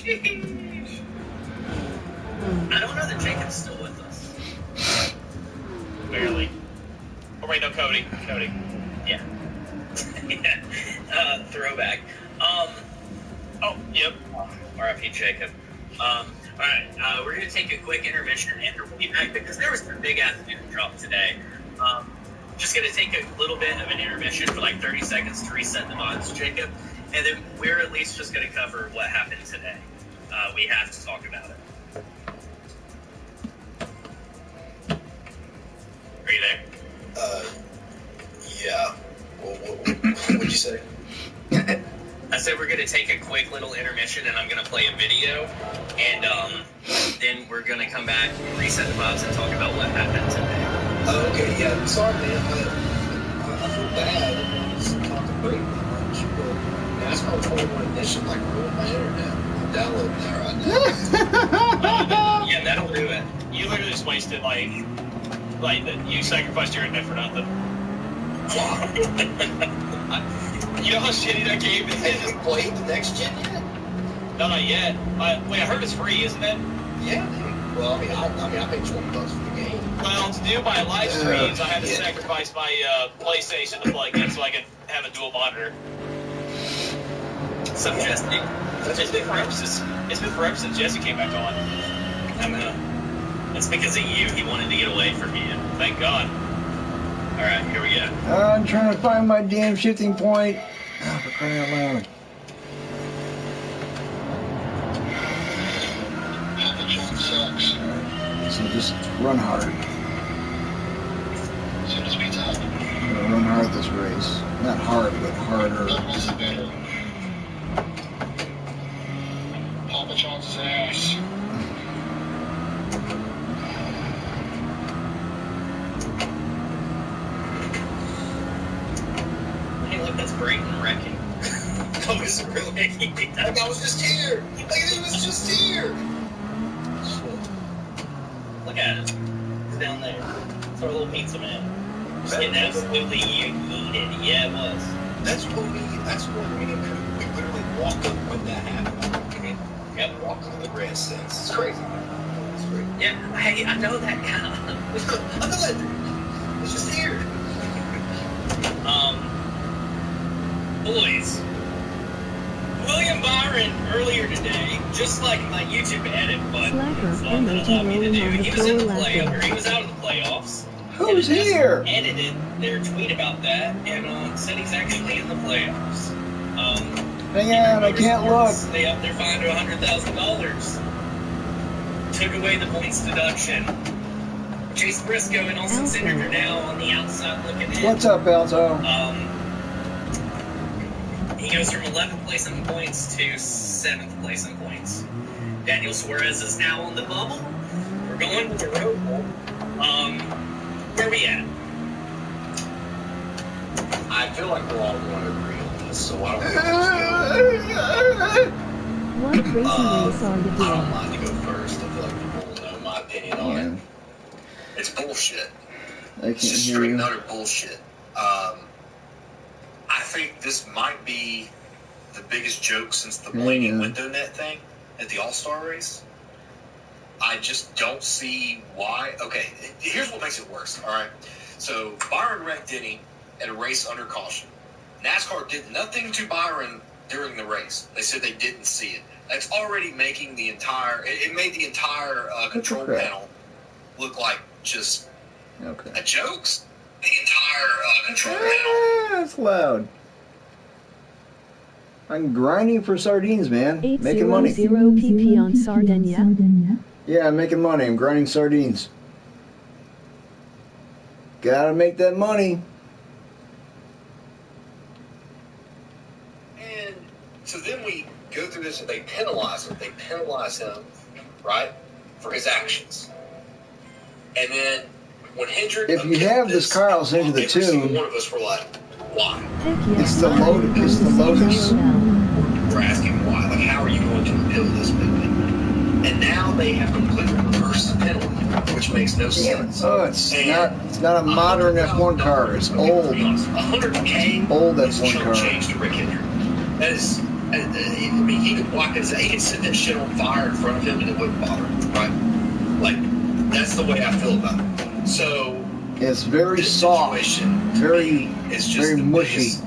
Sheesh. I don't know that Jacob's still with us. Barely. Oh wait, no, Cody. Yeah. Yeah. Throwback. Oh, yep. R.I.P. Jacob. Alright, we're going to take a quick intermission, and we'll be back because there was some big afternoon drop today. Just going to take a little bit of an intermission for like 30 seconds to reset the mods, Jacob, and then we're at least just going to cover what happened today. We have to talk about it. Are you there? Yeah. What'd you say? I said we're going to take a quick little intermission, and I'm going to play a video, and then we're going to come back and reset the mods and talk about what happened today. Oh, okay, yeah. Sorry, man. I feel bad. I was contemplating that much, but NASCAR 21 Edition like ruined my internet. I'm downloading that right now. Yeah, that'll do it. You literally just wasted you sacrificed your internet for nothing. You know how shitty that game is? Have you played the next gen yet? No, not yet. Wait, I heard it's free, isn't it? Yeah, dude. Well, I paid $20 for the game. Well, to do my live streams, I had to sacrifice my PlayStation to plug in so I could have a dual monitor. So, Jesse, It's been forever since Jesse came back on. I know. It's because of you. He wanted to get away from you. Thank God. All right, here we go. I'm trying to find my damn shifting point. Oh, for crying out loud. Sucks. So just run hard. As soon as we talk. I'm gonna run hard this race. Not hard, but harder. Papa John's ass. Hey, look, that's Brayton wrecking. That was really... That guy was just here. Like, he was just here. Look at it. He's down there. It's our little pizza man. Just getting absolutely yeeted. Yeah, it was. That's when we literally walked up when that happened. Yep. Walked up the grass sense. It's crazy. It's crazy. Yeah, hey, I know that guy. I know that dude. He's just here. Boys. William Byron earlier today, just like my YouTube edit button that allowed me to do, he was in the playoffs. He was out of the playoffs. Who's here? Edited their tweet about that and said he's actually in the playoffs. Hang on, I can't look. They upped their fine to $100,000. Took away the points deduction. Chase Briscoe and Austin Cindric are now on the outside looking in. What's up, Alto? He goes from 11th place in points to 7th place in points. Daniel Suarez is now on the bubble. We're going with the road. Where we at? I feel like we're all going to agree on this, so why don't we just What racing race are you I don't doing? mind to go first. I feel like people will know my opinion on it. It's bullshit. I It's can't just hear straight you. and utter bullshit. I think this might be the biggest joke since the blaming window net thing at the All-Star race. I just don't see why. Okay, here's what makes it worse, all right? So Byron wrecked Denny at a race under caution. NASCAR did nothing to Byron during the race. They said they didn't see it. That's already making the entire... It made the entire control panel look like just a joke. The entire control panel. That's loud. I'm grinding for sardines, man. Making money. 800 pp on Sardinia. Yeah, I'm making money. I'm grinding sardines. Gotta make that money. And so then we go through this and they penalize him. They penalize him, right, for his actions. And then when Hendrick... If you have this car, I'll send you the every single tune. one of us were like, why? It's the Lotus. It's the Lotus. We're asking why. Like, how are you going to appeal this movie? And now they have completely reversed the penalty, which makes no sense. Oh, it's not a modern F1 car. It's old. $100K Old is F1 chump car. change to Rick Hendrick. That is I mean, he could block his. He could set that shit on fire in front of him, and it wouldn't bother him, right? Like, that's the way I feel about it. So it's very soft, very mushy.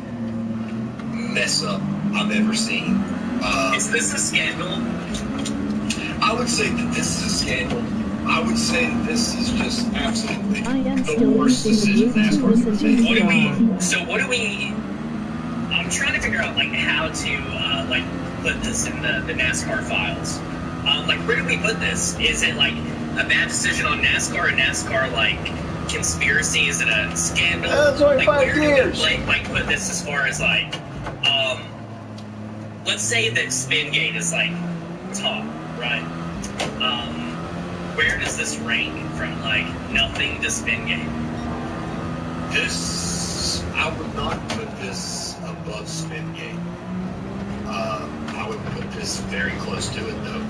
Mess up I've ever seen. Is this a scandal? I would say that this is a scandal. I would say that this is just absolutely I am the still worst using the decision route to NASCAR's listen ever to made. What do we? I'm trying to figure out like how to like put this in the NASCAR files. Like where do we put this? Is it like a bad decision on NASCAR? A NASCAR like conspiracy? Is it a scandal? That's only like 5 where years. do we like put this as far as like let's say that Spingate is like top, right? Where does this rank from like nothing to Spingate? This, I would not put this above Spingate. I would put this very close to it, though.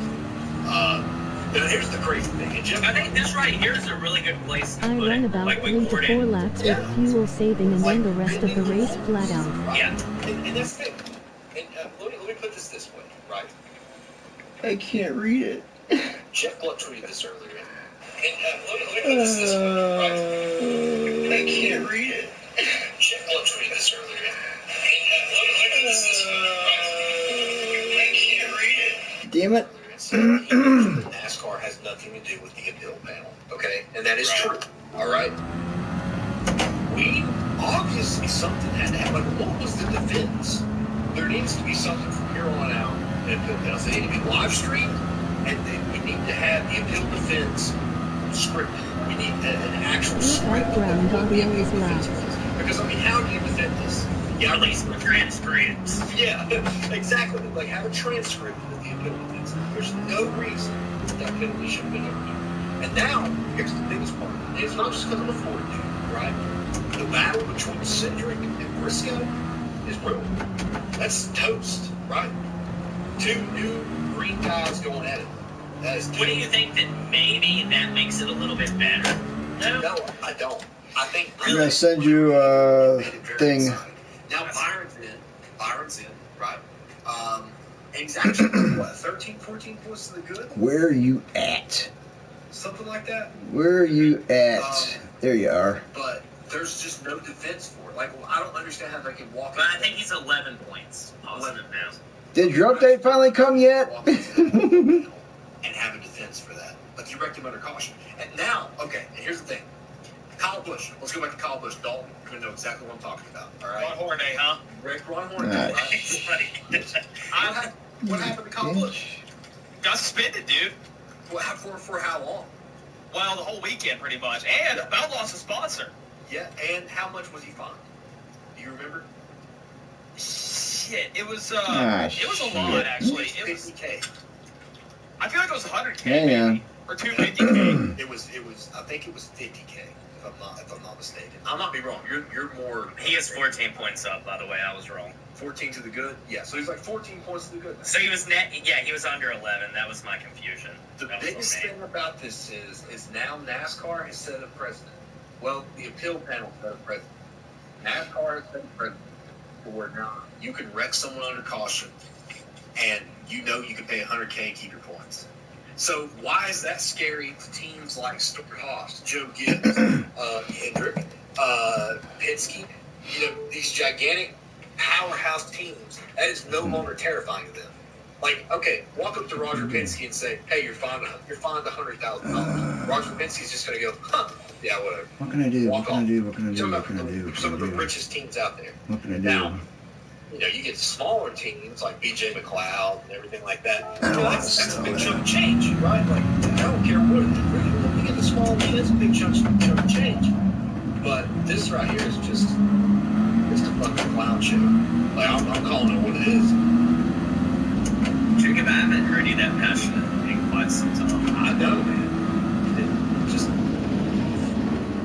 Now, here's the crazy thing. And Jeff, I think this right here is a really good place to I put run it. about Like 3 to 4 laps with fuel saving and then the rest of the race flat out. Yeah. And that's the thing. And let me put this way, right? I can't read it. Jeff Gluck tweeted this earlier. And let me put this way, right? I can't read it. Jeff Gluck tweeted this earlier. And let me put this way, right? I can't read it. Damn it. So he mentioned that NASCAR has nothing to do with the appeal panel, okay? And that is true, all right? We obviously something had to happen. Like, what was the defense? There needs to be something from here on out in appeal panels. They need to be live streamed, and we need to have the appeal defense scripted. We need an actual script of what the appeal defense is. Because, I mean, how do you defend this? Yeah, release the transcripts. Yeah, exactly. Like, have a transcript of the appeal defense. There's no reason that penalty should have been overturned. And now, here's the biggest part. And it's not just because of a Ford dude, right? The battle between Cedric and Briscoe is ruined. That's toast, right? 2 new green guys going at it. That is. What do you think that maybe that makes it a little bit better? No, I don't. I think I'm gonna send you a thing. Now Byron's in, right? And he's actually what, 13, 14 points to the good? Where are you at? Something like that. Where are you at? There you are. But there's just no defense for it. Like, well, I don't understand how they can walk. But I think he's 11 points positive now. Did your update finally come yet? And have a defense for that. Like, you wrecked him under caution. And now, okay, and here's the thing. Kyle Busch. Let's go back to Kyle Busch. Dalton, you're going to know exactly what I'm talking about. All right? Ron Hornaday, huh? Ron Hornaday, right? It's funny. What happened to Kyle Busch? Got suspended, dude. For how long? Well, the whole weekend, pretty much. And about lost a sponsor. Yeah, and how much was he fined? Do you remember? Shit, it was Ah, it was a lot, actually. It was 50K. I feel like it was 100K, Hang maybe, on. or 250K. It was. I think it was 50K. If I'm not mistaken. I might be wrong. You're more. He is 14 points up, by the way. I was wrong. 14 to the good. Yeah. So he's like 14 points to the good. So he was net. Yeah, he was under 11. That was my confusion. The That was biggest on me. thing about this is now NASCAR has set a precedent. Well, the appeal panel set a precedent. NASCAR has set a precedent where now you can wreck someone under caution, and you know you can pay 100K and keep your points. So why is that scary to teams like Stewart-Haas, Joe Gibbs, Hendrick, Penske? You know, these gigantic powerhouse teams. That is no longer terrifying to them. Like, okay, walk up to Roger Penske and say, "Hey, you're fined $100,000." Roger Penske's just going to go, "Huh, yeah, whatever." What can I do? Walk What can I off. do? What can I do? Some What can I do? What Some can of I the do? richest teams out there. What can I do? Now, you know, you get smaller teams like BJ McLeod and everything like that. You know, that's a big chunk of change, right? Like, I don't care what it is. When you get the small league, that's a big chunk of change. But this right here is just a fucking clown show. Like, I'm calling it what it is. Jacob, I haven't heard you that passionate in quite some time. I know, man. It just,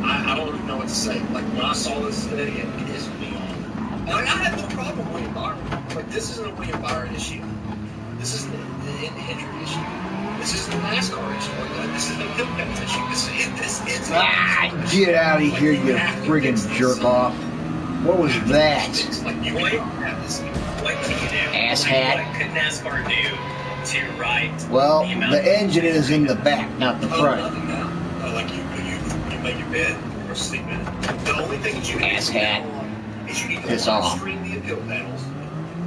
I don't even know what to say. Like, when I saw this today, it pissed me off. And, like, I had no problem with William Byron. Like, this isn't a William Byron issue. This isn't an injury issue. This isn't a NASCAR issue. Like, this isn't a pit pen issue. This is Get out of here, you friggin' jerk off. What was that? Like, you What? can have this. What can you do? Asshat. What could NASCAR do to right Well, the amount the of engine is in the back, not the Oh, front. nothing now. Like you make your bed or sleep in it. The only thing that you can do Asshat. is you need to Piss live off. stream the appeal panels,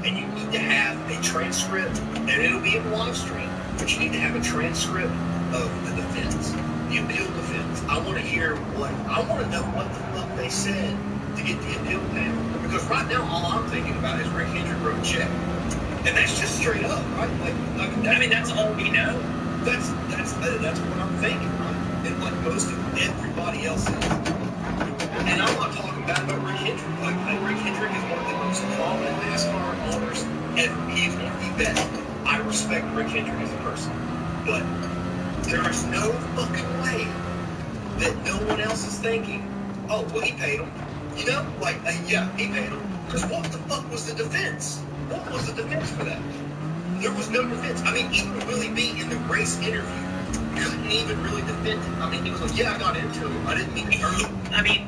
and you need to have a transcript, and it'll be in live stream, but you need to have a transcript of the defense, the appeal defense. I want to hear I want to know what the fuck they said to get the appeal panel. Because right now, all I'm thinking about is Rick Hendrick wrote a check. And that's just straight up, right? I mean, that's all we know. That's what I'm thinking, right? And what most of everybody else is. And I'm not talking bad about Rick Hendrick. Like Rick Hendrick is one of the most prominent NASCAR owners, and he's one of the best. I respect Rick Hendrick as a person, but there is no fucking way that no one else is thinking, oh, well, he paid him. You know, like, yeah, he paid him. Because what the fuck was the defense? What was the defense for that? There was no defense. I mean, even Willie B in the race interview couldn't even really defend it. I mean, he was like, yeah, I got into him. I didn't mean to hurt him. I mean,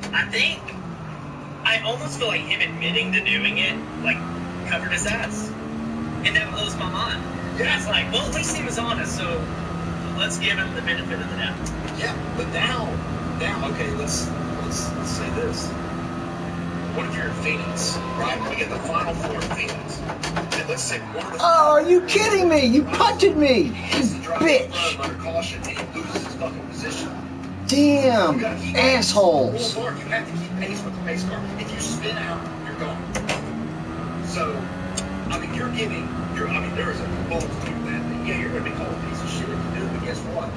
I almost feel like him admitting to doing it, like, covered his ass. And that blows my mind. Yeah. It's like, well, at least he was honest, so let's give him the benefit of the doubt. Yeah, but now, okay, let's say this. What if you're in Phoenix, right? We get the Final Four in Phoenix. And let's say one of the... Oh, are you kidding me? You punted me, you bitch! bitch! Under caution, and he loses his fucking position. Damn, You gotta keep assholes. Full bar, you have to keep pace with the pace car. If you spin out, you're gone. So, I mean, there is a bullet to that. Yeah, you're going to be called a piece of shit if you do, but guess what?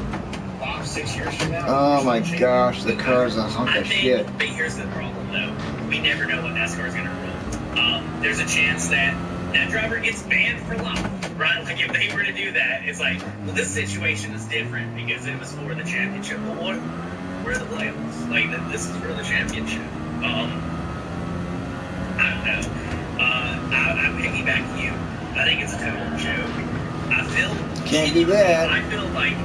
5-6 years from now... Oh my gosh, the car's a hunk of shit. But here's the problem, though. We never know what NASCAR is going to rule. There's a chance that driver gets banned for life, right? Like, if they were to do that, it's like, well, this situation is different because it was for the championship. Well, where are the playoffs? Like, this is for the championship. I don't know. I piggyback you. I think it's a total joke. Can't do that. I feel like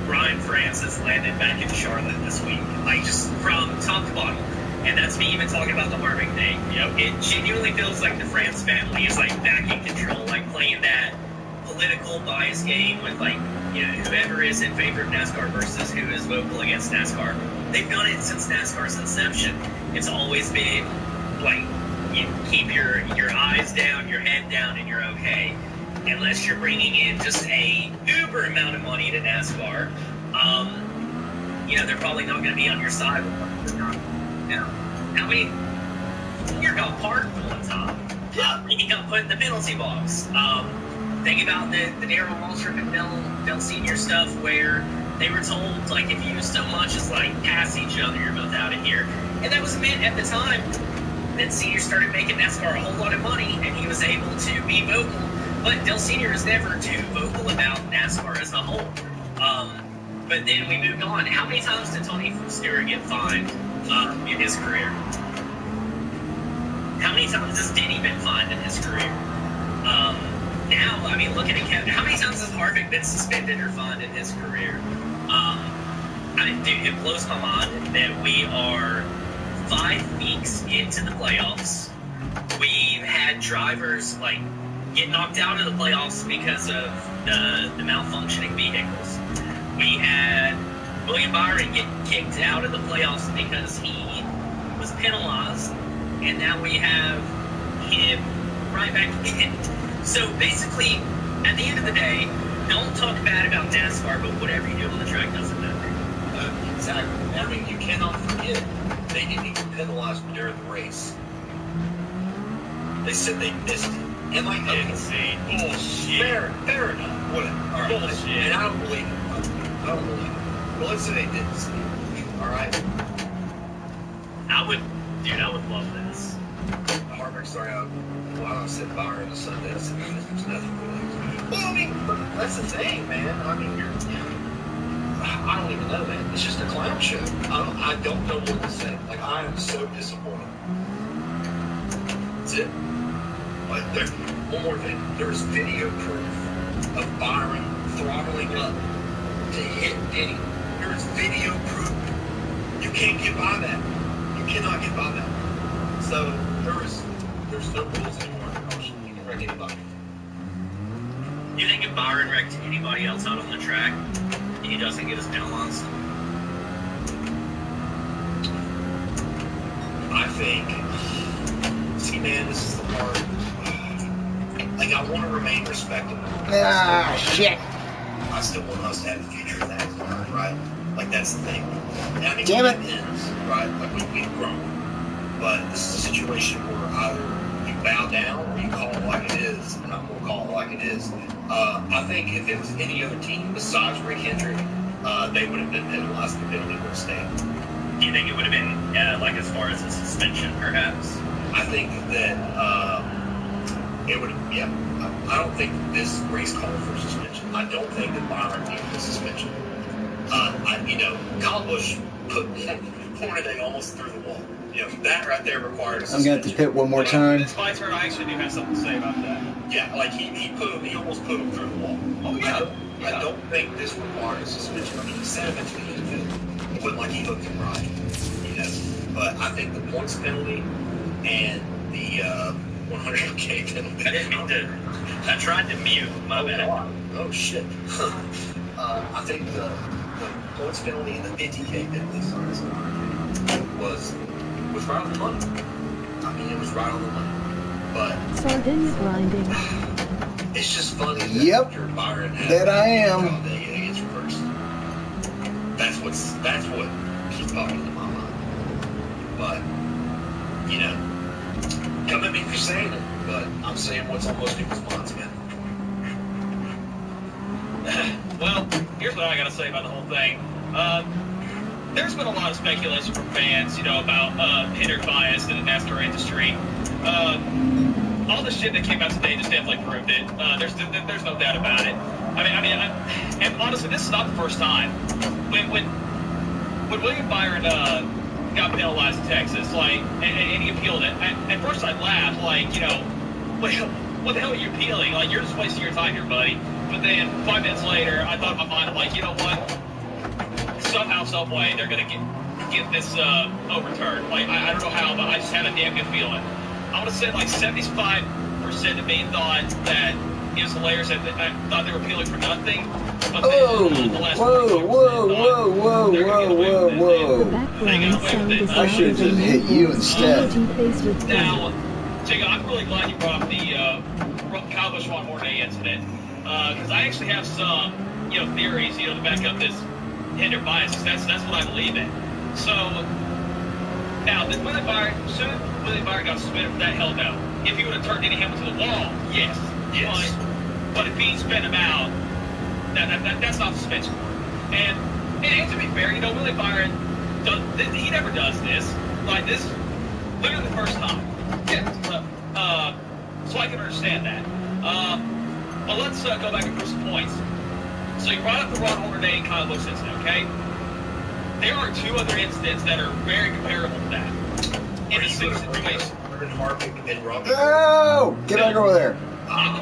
Brian Francis landed back in Charlotte this week, like just from top to bottom. And that's me even talking about the Harvick thing. You know, it genuinely feels like the France family is like back in control, like playing that political bias game with like, you know, whoever is in favor of NASCAR versus who is vocal against NASCAR. They've done it since NASCAR's inception. It's always been like, you keep your eyes down, your head down, and you're okay. Unless you're bringing in just a uber amount of money to NASCAR, you know, they're probably not going to be on your side. Yeah. I mean, you got parked one time. Yeah. He got put in the penalty box. Think about the Darrell Waltrip and Del Senior stuff where they were told, like, if you use so much as, like, pass each other, you're both out of here. And that was meant at the time that Senior started making NASCAR a whole lot of money, and he was able to be vocal. But Del Senior is never too vocal about NASCAR as a whole. But then we moved on. How many times did Tony Stewart get fined in his career? How many times has Denny been fined in his career? Now, I mean, looking at Kevin, how many times has Harvick been suspended or fined in his career? Dude, it blows my mind that we are 5 weeks into the playoffs. We've had drivers, like, get knocked out of the playoffs because of the malfunctioning vehicles. We had William Byron get kicked out of the playoffs because he was penalized, and now we have him right back in. So basically, at the end of the day, don't talk bad about NASCAR, but whatever you do on the track doesn't matter. Exactly. I mean, you cannot forget they didn't even penalize him during the race. They said they missed it. And like, Insane. Bullshit. Fair enough. Whatever. All right. Bullshit. And I don't believe it. I don't believe it. But let's say they didn't see it. All right. I would love this. Harvick started out. Well, I said Byron to Sunday. I said, there's nothing really. Well, I mean, but that's the thing, man. I mean, I don't even know, man. It's just a clown show. I don't know what to say. Like, I am so disappointed. That's it. But one more thing. There's video proof of Byron throttling up to hit Denny. There's video proof. You can't get by that. You cannot get by that. So, There's no rules anymore in the caution. You can wreck anybody. You think if Byron wrecked anybody else out on the track, he doesn't get his penalized? I think. See, man, this is the part. Like, I want to remain respectable. Ah, shit. I still want us to have a future in that car, right? Like, that's the thing. And I mean, Damn it. Ends, right? Like, we've grown. But this is a situation where either you bow down or you call it like it is, and I'm going to call it like it is. I think if it was any other team besides Rick Hendrick, they would have been penalized. The penalty would have stayed. Do you think it would have been, like, as far as a suspension, perhaps? I think that it would, yeah. I don't think this race called for suspension. I don't think that Byron needed a suspension. Kyle Busch put Hornaday almost through the wall. That right there required a suspension. I'm going to have to pit one more time. It's my turn. I actually do have something to say about that. Yeah, like he almost put him through the wall. Oh, yeah. I don't think this required a suspension. I mean, he said eventually he did. It wasn't like he hooked him right. But I think the points penalty and the 100K penalty. I didn't mean to. I tried to mute. My bad. Oh shit. I think the points penalty and the 50K penalty was right on the money. I mean, it was right on the money. But Sardines grinding. it's just funny that Yep. after Byron had That I am. it gets reversed. That's what keeps popping into my mind. But come at me for saying it, but I'm saying what's on most people's minds, man. Well, here's what I got to say about the whole thing. There's been a lot of speculation from fans, about Hendrick bias in the NASCAR industry. All the shit that came out today just definitely proved it. There's no doubt about it. And honestly, this is not the first time. When William Byron got penalized in Texas, and he appealed it. At first, I laughed, what the hell are you appealing? Like, you're just wasting your time here, buddy. But then 5 minutes later, I thought in my mind, I'm like, you know what? Somehow, some way, they're gonna get this overturned. Like, I don't know how, but I just had a damn good feeling. I would have said like 75% of me thought that it was hilarious and I thought they were appealing for nothing. But Oh, then, the last whoa. The background sound is I should have just hit you instead. Emoji face with Now, Jacob, I'm really glad you brought up the Kyle Busch Ron Hornaday incident because I actually have some, theories, to back up this Hendrick bias. That's what I believe in. So now, did Willie Byron got suspended for that? Hell no. If he would have turned Denny Hamilton to the wall, yes. But if he spun him out, that's not suspension. And to be fair, Willie Byron, he never does this. Like this, literally the first time. Yeah. So I can understand that. But let's go back and prove some points. So you brought up the Ron Hornaday and Kyle Busch incident, okay? There are two other incidents that are very comparable to that. In the same situation. Oh, get back over there. I'm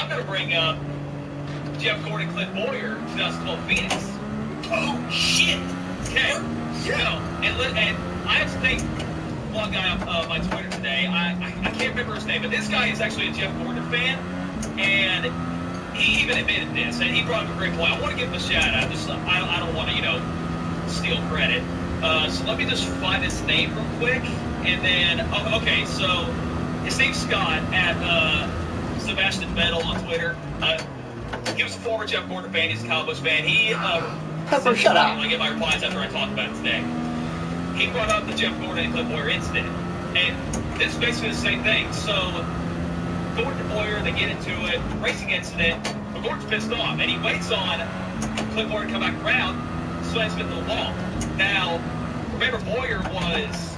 gonna bring up Jeff Gordon, Clint Boyer, 2012 Phoenix. Oh shit! Okay. Yeah. And I have to thank one guy on my Twitter today. I can't remember his name, but this guy is actually a Jeff Gordon fan, and he even admitted this, and he brought up a great point. I want to give him a shout out. I don't want to steal credit. So let me just find his name real quick, and then okay. So his name's Scott at Sebastian Vettel on Twitter. He was a former Jeff Gordon fan. He's a Kyle Busch fan. He Shut up. I get my replies after I talk about it today. He brought up the Jeff Gordon and Clint Boyer incident, and this is basically the same thing. So Gordon and Boyer, they get into it, racing incident, but Gordon's pissed off, and he waits on Clint Boyer to come back around, slams him into the wall. Now, remember Boyer was,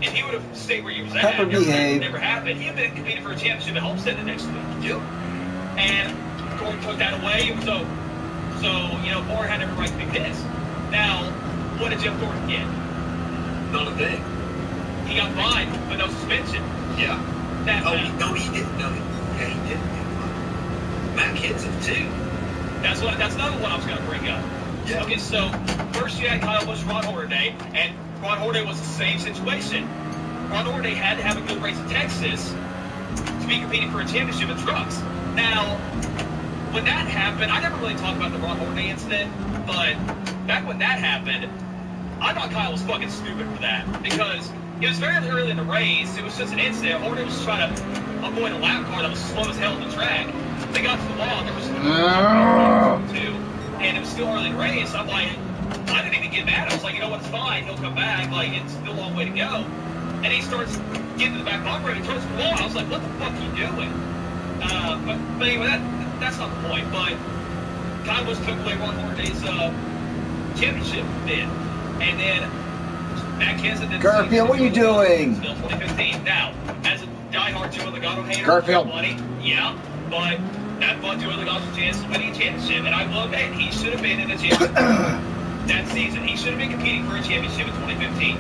if he would have stayed where he was at, never happened, he had been competing for a championship at Homestead the next week. Yep. And Gordon took that away, it was over. So, Boyer had every right to be pissed. Now, what did Jeff Gordon get? Not a thing. He got fined, but no suspension. Yeah. He didn't. No, he didn't. Matt Kenseth too. That's another one I was going to bring up. Yeah. Okay, so first you had Kyle Busch, Ron Hornaday, and Ron Hornaday was the same situation. Ron Hornaday had to have a good race in Texas to be competing for a championship in trucks. Now, when that happened, I never really talked about the Ron Hornaday incident, but back when that happened, I thought Kyle was fucking stupid for that, because it was very early in the race. It was just an incident. Hornaday was trying to avoid a lap car that was slow as hell on the track. They got to the wall, and there was two, and it was still early in the race. I'm like, I didn't even get mad. I was like, you know what, it's fine. He'll come back. Like, it's still a long way to go. And he starts getting to the back bumper and he turns the wall. I was like, what the fuck are you doing? But anyway, that's not the point. But Kyle Busch took away Ron Hornaday's championship bid. And then Matt Kenseth did Garfield, what are you doing? 2015. Now, as a diehard Joey Logano hater, Garfield. money, yeah, but that bought Joey Logano's chance of winning a championship. And I will admit, he should have been in a championship that season. He should have been competing for a championship in 2015.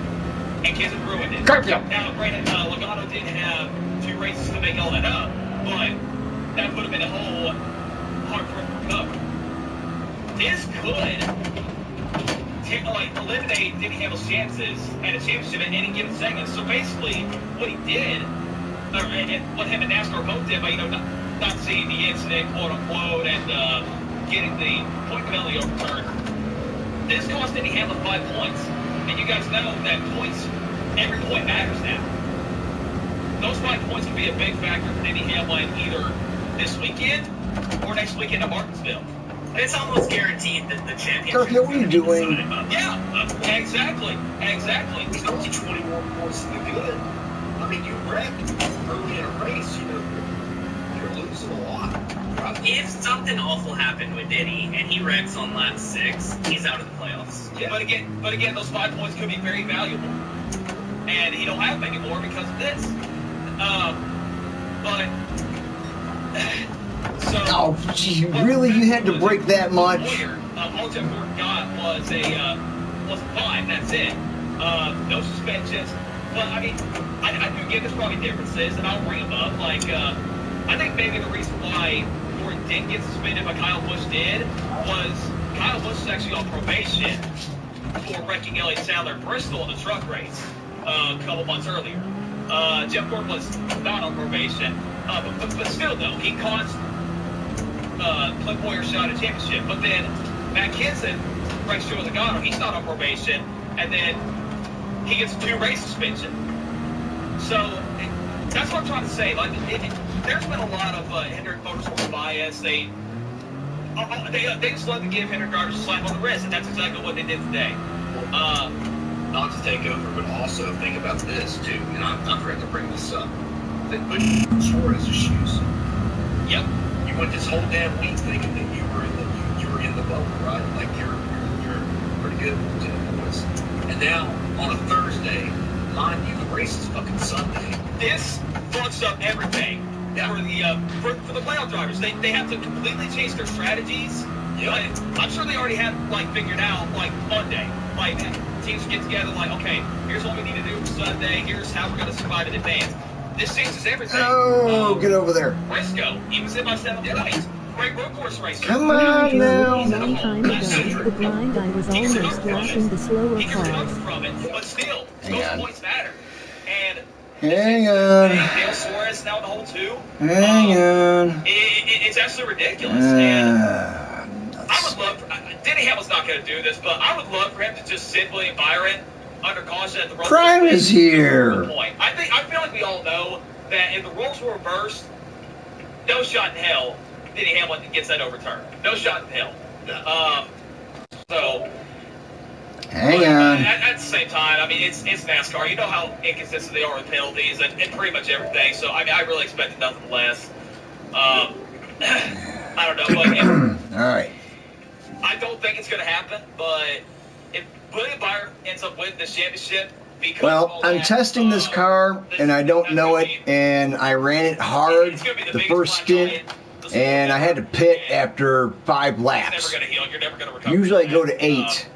And Kenseth ruined it. Garfield. Now, granted, Logano did have 2 races to make all that up, but that would have been a whole hard for him to recover. This could eliminate Denny Hamlin's chances at a championship at any given segment. So basically, what he did, and what him and NASCAR both did by not seeing the incident, quote unquote, and getting the point penalty overturned, this cost Denny Hamlin 5 points. And you guys know that points, every point matters now. Those 5 points could be a big factor for Denny Hamlin either this weekend or next weekend at Martinsville. It's almost guaranteed that the championship. Garfield, what are you doing? Yeah, exactly. There's only 21 points to the good. I mean, you wrecked early in a race, you're losing a lot. If something awful happened with Denny and he wrecks on lap 6, he's out of the playoffs. Yeah. But again, those 5 points could be very valuable, and he don't have them anymore because of this. Oh, gee, really? You had to break that much? All Jeff Gordon got was a fine. That's it. No suspensions. But I mean, I do get there's probably differences, and I'll bring them up. Like, I think maybe the reason why Gordon didn't get suspended, but Kyle Busch did, was Kyle Busch was actually on probation for wrecking Elliott Sadler at Bristol in the truck race a couple months earlier. Jeff Gordon was not on probation, but still though, he caused Clint Boyer shot a championship. But then Matt Kenseth wrecks Joey Logano. He's not on probation, and then he gets a 2-race suspension. So that's what I'm trying to say. Like, there's been a lot of Hendrick Motorsports bias. They just love to give Hendrick drivers a slap on the wrist, and that's exactly what they did today. Not to take over, but also think about this too. And I forgot to bring this up. They put Suarez's shoes. Yep. You went this whole damn week thinking that you were in the bubble, right? Like you're pretty good with the boys. And now on a Thursday, mind you, the race is fucking Sunday. This fucks up everything for the playoff drivers. They have to completely change their strategies. Yeah. I'm sure they already had figured out Monday. Like teams get together okay, here's what we need to do for Sunday. Here's how we're going to survive in advance. This changes everything. Oh, get over there. Briscoe, he was in by 7 points. Great road course racer. Come on now. A long time ago, the blind eye was almost lapping the slower He could cars. recover from it, but still, those points matter. And Hang on. Dale Suarez now in the hole too. Hang on. It's absolutely ridiculous. And I would love Denny Hamlin's not going to do this, but I would love for him to just sit William Byron under caution at the road. Prime is here. I feel like we all know that if the rules were reversed, no shot in hell Denny Hamlin gets that overturned. No shot in hell. So Hang on. At the same time, I mean, it's NASCAR. You know how inconsistent they are with penalties and pretty much everything. So I mean, I really expected nothing less. I don't know, but All right. I don't think it's going to happen. But if William Byron ends up winning this championship, well, I'm testing this car, and I don't know it, and I ran it hard the first stint, and I had to pit after 5 laps. Usually I go to 8.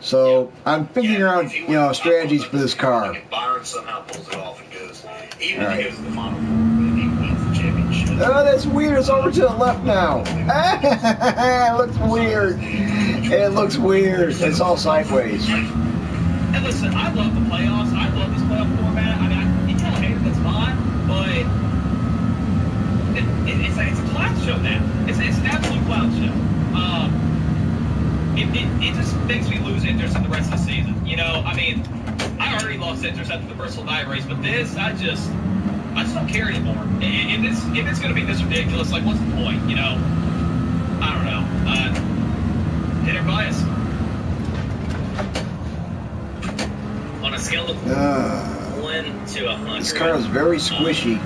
So I'm figuring out, strategies for this car. If Byron somehow pulls it off and goes, even if he goes to the final 4, and he wins the championship. Oh, that's weird. It's over to the left now. It looks weird. It looks weird. It's all sideways. And listen, I love the playoffs. I love this playoff format. I mean, show now. It's an absolute clown show. It just makes me lose interest in the rest of the season. You know, I mean, I already lost interest after the Bristol Night Race, but this, I just don't care anymore. If it's going to be this ridiculous, like, what's the point? You know, I don't know. Hit or bias. On a scale of 1 to 100, this car is very squishy.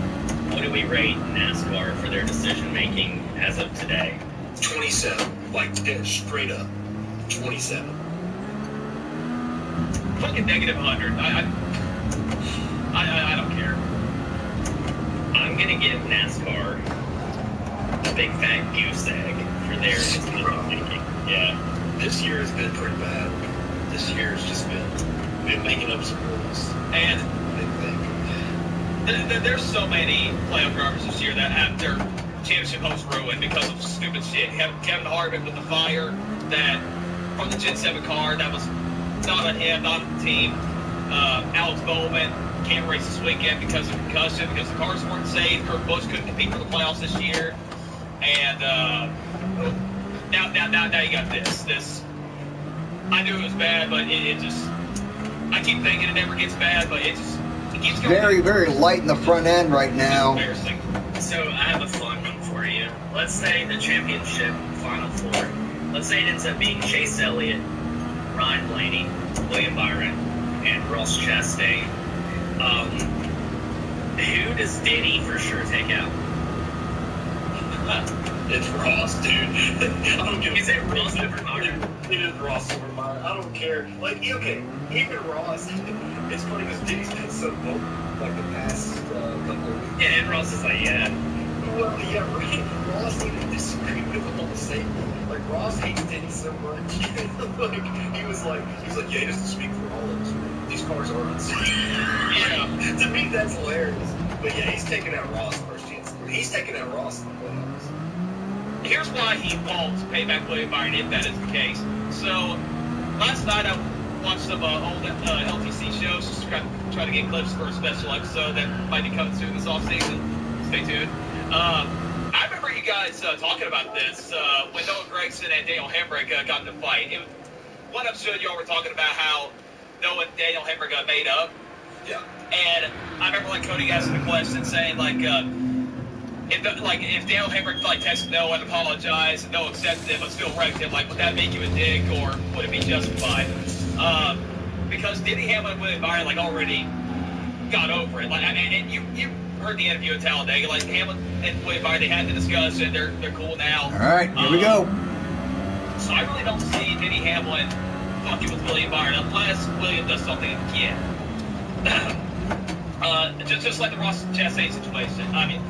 What do we rate NASCAR for their decision making as of today? 27, like straight up, 27. Fucking negative 100. I don't care. I'm gonna give NASCAR a big fat goose egg for their decision making. Yeah. This year has been pretty bad. This year has just been making up some rules. And there's so many playoff drivers this year that have their championship hopes ruined because of stupid shit. Kevin Harvick with the fire that from the GT7 car that was not on him, not on the team. Alex Bowman can't race this weekend because of concussion, because the cars weren't safe. Kurt Busch couldn't compete for the playoffs this year. And now you got this. I knew it was bad, but it just, I keep thinking it never gets bad, but it keeps going. Very, very light in the front end right now. Embarrassing. So I have a fun one for you. Let's say the championship final four. Let's say it ends up being Chase Elliott, Ryan Blaney, William Byron, and Ross Chastain. Who does Denny for sure take out? It's Ross, dude. I don't give a Is it Ross over Byron? It is Ross over Byron. I don't care. Like, okay, even Ross. It's funny because Denny's been so vocal like the past couple of weeks. Yeah, and Ross is like, yeah. Well, yeah, right. Ross even disagreed with him on the same. Like, Ross hates Denny so much. Like, he was like, yeah, he doesn't speak for all of us. These cars are unsafe. Yeah, to me that's hilarious. But yeah, he's taking out Ross first chance. He's taking out Ross in the playoffs. Here's why he won't pay back William Byron if that is the case. So, last night I watched some old LTC shows just to try to get clips for a special episode that might be coming soon this offseason. Stay tuned. I remember you guys talking about this when Noah Gragson and Daniel Hemrick got in a fight. One episode y'all were talking about how Noah and Daniel Hemrick got made up. Yeah. And I remember like Cody asking the question saying like if Daniel Hemrick like texted Noah and apologized and Noah accepted it but still wrecked him, like would that make you a dick or would it be justified? Because Denny Hamlin and William Byron like already got over it. Like and you heard the interview at Talladega, like Hamlin and William Byron, they had the discussion, they're cool now. All right, here we go. So I really don't see Denny Hamlin fucking with William Byron unless William does something again. Just like the Ross Chastain situation. I mean,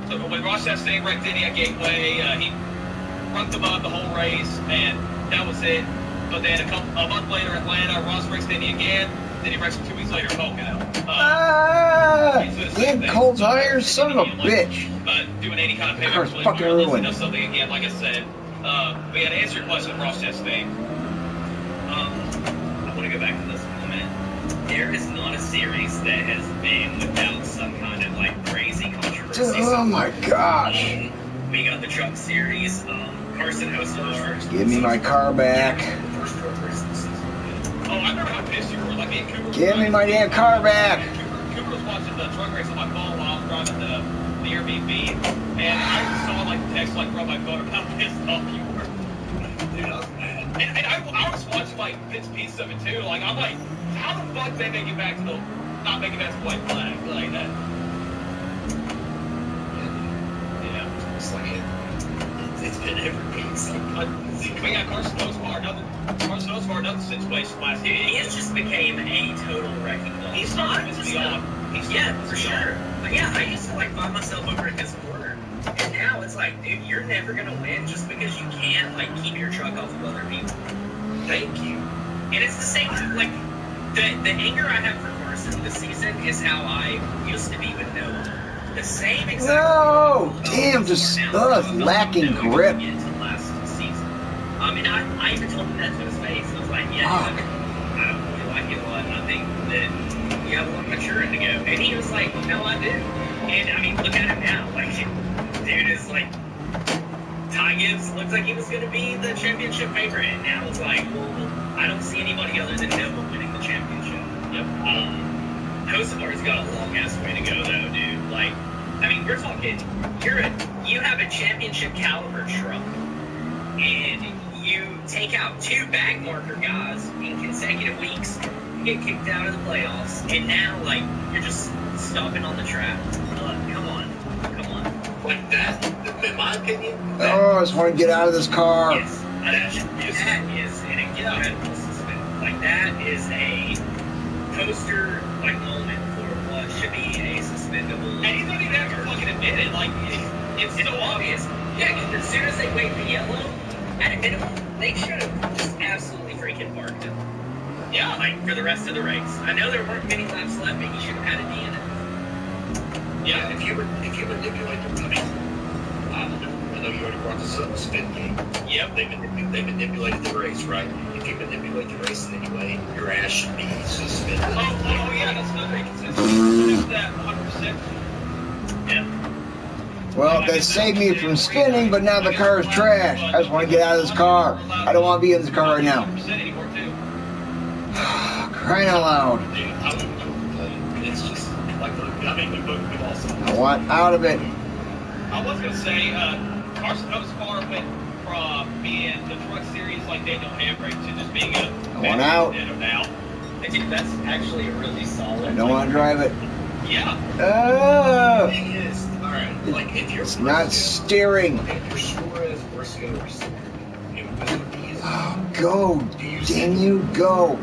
so when Ross Chastain wrecked Denny at Gateway, he runked him up the whole race, and that was it. But then a month later, Atlanta, Ross wrecks Denny again. Then he wrecks him 2 weeks later, Pocono. Damn cold tires, son of a bitch. Doing any kind of payback. Car's fucking ruined. He does something again, like I said. We had to answer your question, Ross Chastain. I want to go back to this for a minute. There is not a series that has been without some kind of like crazy controversy. Oh my gosh. We got the Truck Series. Carson hosted the first. Give me my car back. First truck race of the season. Oh, I remember how pissed you were. Like, me and Cooper. Give me my damn car back. Cooper was watching the truck race on my phone while I was driving the Airbnb, and I saw like text like from my phone about how pissed off you were. Dude, I was mad. And I was watching like bits and pieces of it too. Like I'm like, how the fuck they make it back to not make it back to the white flag like that? Yeah. It's like it's been every week. So we got Carson Osvar, another situation last year. He has just became a total wrecking ball. He's not beyond. Yeah, for sure. But yeah, I used to like find myself over at his corner, and now it's like, dude, you're never gonna win just because you can't like keep your truck off of other people. thank you. And it's the same, like the anger I have for Carson this season is how I used to be with Noah. The same exact. No, damn, just lacking grip. Last season. And I even told him that to his face. I was like, yeah, I don't really like it a lot, and I think that you have a lot of maturing to go. And he was like, no, I do. And I mean, look at him now. Like, dude is like, Ty Gibbs looked like he was going to be the championship favorite, and now it's like, well, I don't see anybody other than him winning the championship. Yep. Hocevar's got a long ass way to go though, dude. Like, I mean, we're talking, you have a championship caliber truck, and you take out 2 bag marker guys in consecutive weeks, you get kicked out of the playoffs, and now, like, you're just stomping on the track. Come on. Like that, in my opinion. Oh, I just want to get out of this car. Yes, that is an incredible suspension. Like, that is a poster, like, moment for what should be a suspendable. And he's not even have to fucking admit it. Like, it's so obvious. Yeah, because as soon as they wait for yellow, at a minimum, they should have just absolutely freaking parked him. Yeah. Like, for the rest of the race. I know there weren't many laps left, but you should have had a D in it. Yeah, if you manipulate the, I know you already brought this up, the spin game. Yep. They manipulated the race, right? If you manipulate the race in any way, your ass should be suspended. Oh yeah, that's another inconsistent. That 100%. Yeah. Well, that saved me from spinning, but now the car is trash. I just want to get out of this car. I don't want to be in this car right now. Crying out loud. Dude, I wouldn't do it. It's just like, I mean, we also. I want out of it. I was going to say, Carson Hocevar went from being the truck series like Daniel Hambrick to just being a... I want out. Now. I think that's actually a really solid... I don't want to drive it. Yeah. The thing is, alright, like, if you're... It's not steering. If you're Suarez or Briscoe, Oh, go. Damn you, go.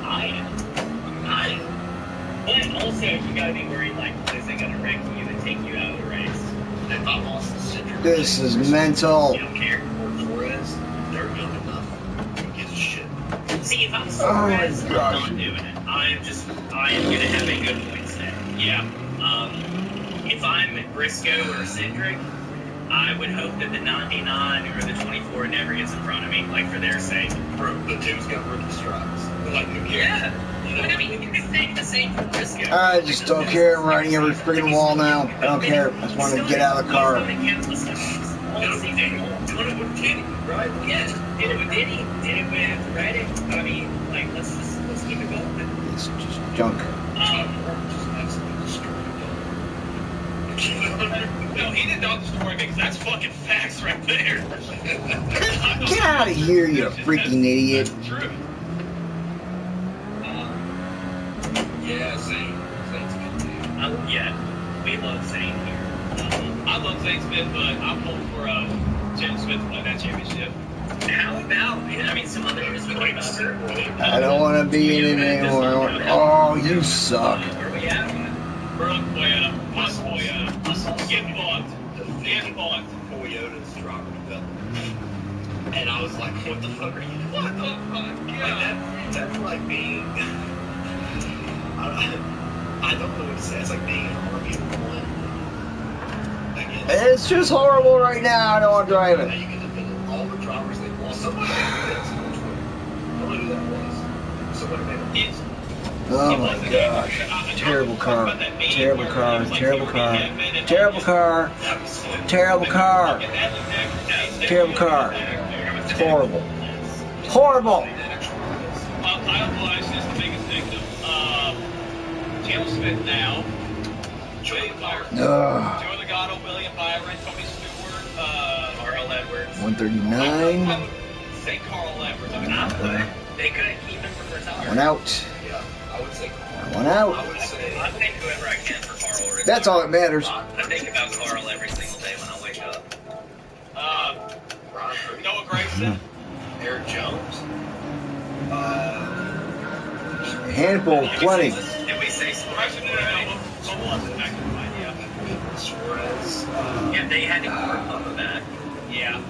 I am. But also, you gotta be worried, like, is it gonna wreck you and take you out of the race? If I'm Austin Cindric, This is mental. you don't care. Or Flores, they're young enough. Who gives a shit? See, if I'm Oh Suarez, my I'm gosh. not doing it. I am gonna have a good points day. Yeah. If I'm Briscoe or Cindric, I would hope that the 99 or the 24 never gets in front of me, like, for their sake. Bro, the dude's got rookie strides. Like, who cares? Yeah. But I mean, you can say the same for Briscoe. I just don't care. I'm riding every freaking wall now. I don't care. I just want to get out of the car. All season long. Doing it with Kenny, right? Yes. Did it with Denny. Did it with Reddick. I mean, like, let's keep it going. It's just junk. Just absolutely destroyed No, he did not destroy me because that's fucking facts right there. Get out of here, you freaking idiot. That's true. Yeah, Zane's a good dude. Yeah, we love Zane here. I love Zane Smith, but I'm pulling for James Smith to win that championship. How about, I mean, some other news we talked about her. I don't want to be in it anymore. Oh, you suck. Where we at? Toyota. Get bugged. Toyota's driver development. And I was like, what the fuck are you doing? What the fuck? Yeah. Like that's like being... I don't know what to say. It's like being an Army of one. It's just horrible right now. I don't want to drive Now it. you can defend all the drivers they want. Somebody made a fence on Twitter. I don't know who that was. Somebody made a fence. Oh my gosh. Terrible car. Terrible car. Terrible car. Terrible car. Terrible car. Terrible car. It's horrible. Horrible. Kyle Busch is the biggest victim. James Smith now. William Byron. Joe Legato, William Byron, Tony Stewart, Carl Edwards. 139. Say Carl Edwards. They couldn't keep him from retiring. One out. Yeah, I would say Carl. One out. I would say... I think whoever I can for Carl. That's all that matters. I think about Carl every single day when I wake up. Noah Gragson. Eric Jones. Handful, plenty. Did we say Suarez? Suarez. Yeah, they had to keep her up with that. Yeah.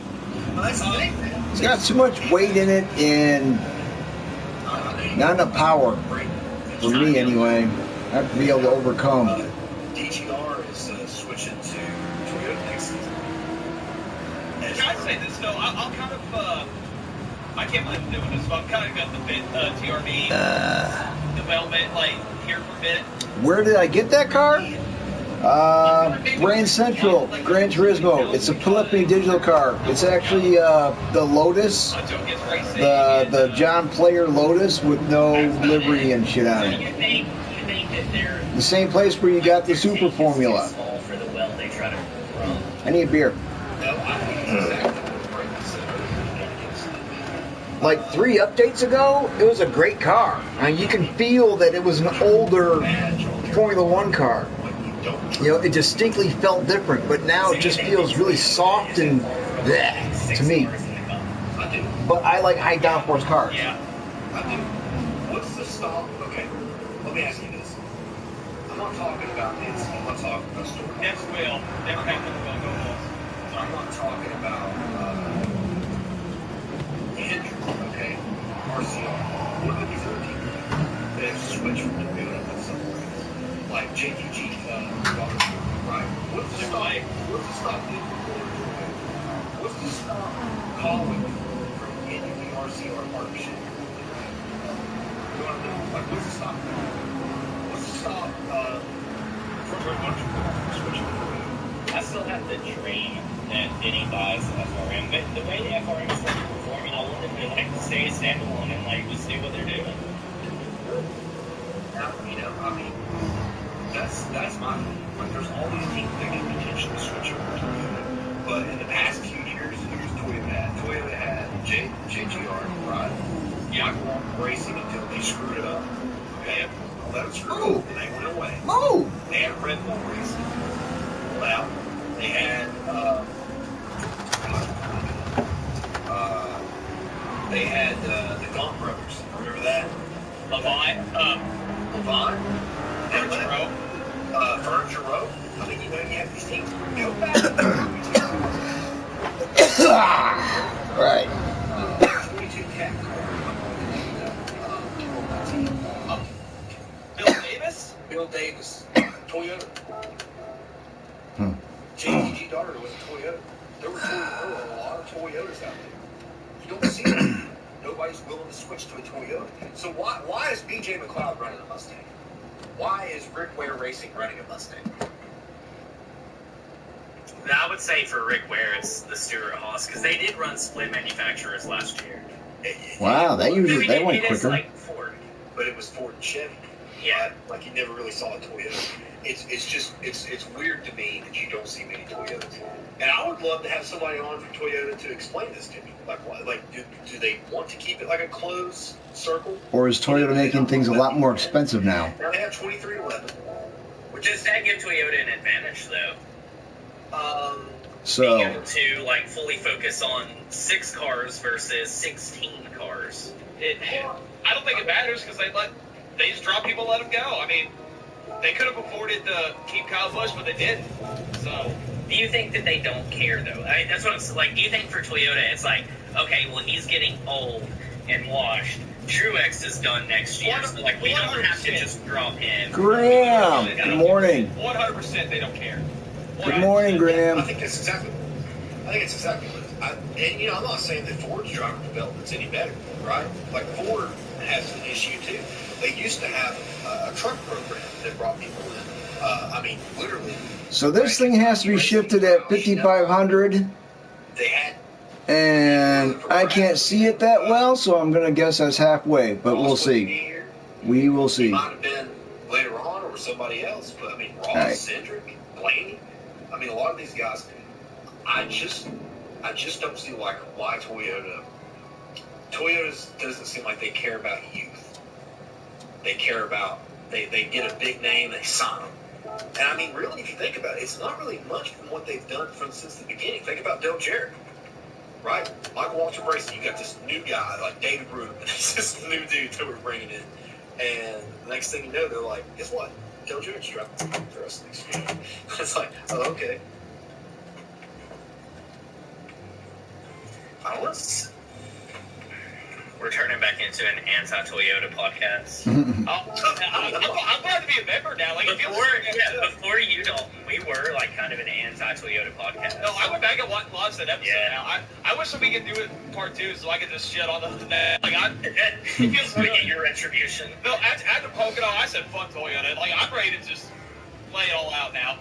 Well, that's the thing, man. It's got too much weight in it and not enough power. For me, anyway. I have to be able to overcome. DGR is switching to Toyota next season. Can I say this though? I'll kind of I can't believe I'm doing this, but I'm kind of got the TRD development like here for a minute. Where did I get that car? Brand Central, Gran Turismo. It's a Philippine digital car. It's actually the Lotus, the John Player Lotus with no livery and shit on it. The same place where you got the Super Formula. I need a beer. Like 3 updates ago, it was a great car. I mean, you can feel that it was an older Formula One car. You know, it distinctly felt different, but now it just feels really soft and bleh to me. But I like high downforce cars. Yeah, I do. What's the stop? Okay, let me ask you this. I'm not talking about this. I'm not talking about story. Next wheel. Never happened to go on. I'm not talking about engine, okay? RCR. What about these other people that have switched from the building to somewhere else? Like JTG, right? What's the stop? What's the stop? What's the stop calling from any of the RCR partnership? You know what I mean? Like, what's the stop? What's the stop from switching to the I still have the dream that Denny buys the FRM, but the way the FRM is like performing, I want them to like stay standalone and like just do what they're doing. You know, I mean, that's my thing. Like, there's all these teams that can potentially switch over to Toyota, but in the past few years, here's Toyota had. Toyota had JGR, right? Michael Walker Racing until they screwed it up. Okay, well, that was screwed up, and they went away. They had Red Bull Racing. Well, they had the Gaunt brothers. Remember that? Levine, Furniture Row. Furniture Row. I mean, you know, you have these teams. Go back. Right. 22 cat Bill Davis. Toyota. JTG daughter was a Toyota. There were a lot of Toyotas out there. You don't see them. Nobody's willing to switch to a Toyota. So why is BJ McLeod running a Mustang? Why is Rick Ware Racing running a Mustang? I would say for Rick Ware, it's the Stewart Haas, because they did run split manufacturers last year. Wow, they went quicker. Like Ford. But it was Ford and Chevy. Yeah. Right? Like, you never really saw a Toyota. It's weird to me that you don't see many Toyotas. And I would love to have somebody on from Toyota to explain this to me. Do they want to keep it like a closed circle? Or is Toyota making things a lot more expensive now? Now they have 2311. Does that give Toyota an advantage, though? So being able to like fully focus on 6 cars versus 16 cars. I don't think it matters because they just drop people, let them go. I mean, they could have afforded to keep Kyle Busch, but they didn't. So, do you think that they don't care though? I mean, that's what I'm like. Do you think for Toyota, it's like, okay, well, he's getting old and washed. Truex is done next year, so like we don't have to just drop him. Graham, good morning. 100% they don't care. Good morning, Graham. I think it's exactly what it is. And, you know, I'm not saying that Ford's driver development's any better, right? Like, Ford has an issue, too. They used to have a truck program that brought people in. I mean, literally. So this thing has to be shifted at 5,500. They had. And I can't see it that well, so I'm going to guess that's halfway. But we'll see. We will see. It might have been later on or somebody else. But, I mean, Ross, Cedric, Blaney. I mean, a lot of these guys, I just don't see like why Toyota doesn't seem like they care about youth. They care about they get a big name, they sign them. And I mean, really, if you think about it, it's not really much from what they've done since the beginning. Think about Dale Jarrett, right? Michael Walter Bracey, you got this new guy like David Rubin. It's this new dude that we're bringing in, and the next thing you know, they're like, guess what? Dale Jarrett's driving for us next year. It's like, oh, okay. I don't know. We're turning back into an anti-Toyota podcast. I'm glad to be a member now. Like, before you, Dalton, we were like kind of an anti-Toyota podcast. No, I went back and watched that episode. Yeah. Now I wish that we could do it part 2 so I could just shit on the like it feels good to get your retribution. No, after Pocono, I said fuck Toyota. Like, I'm ready to just lay it all out now.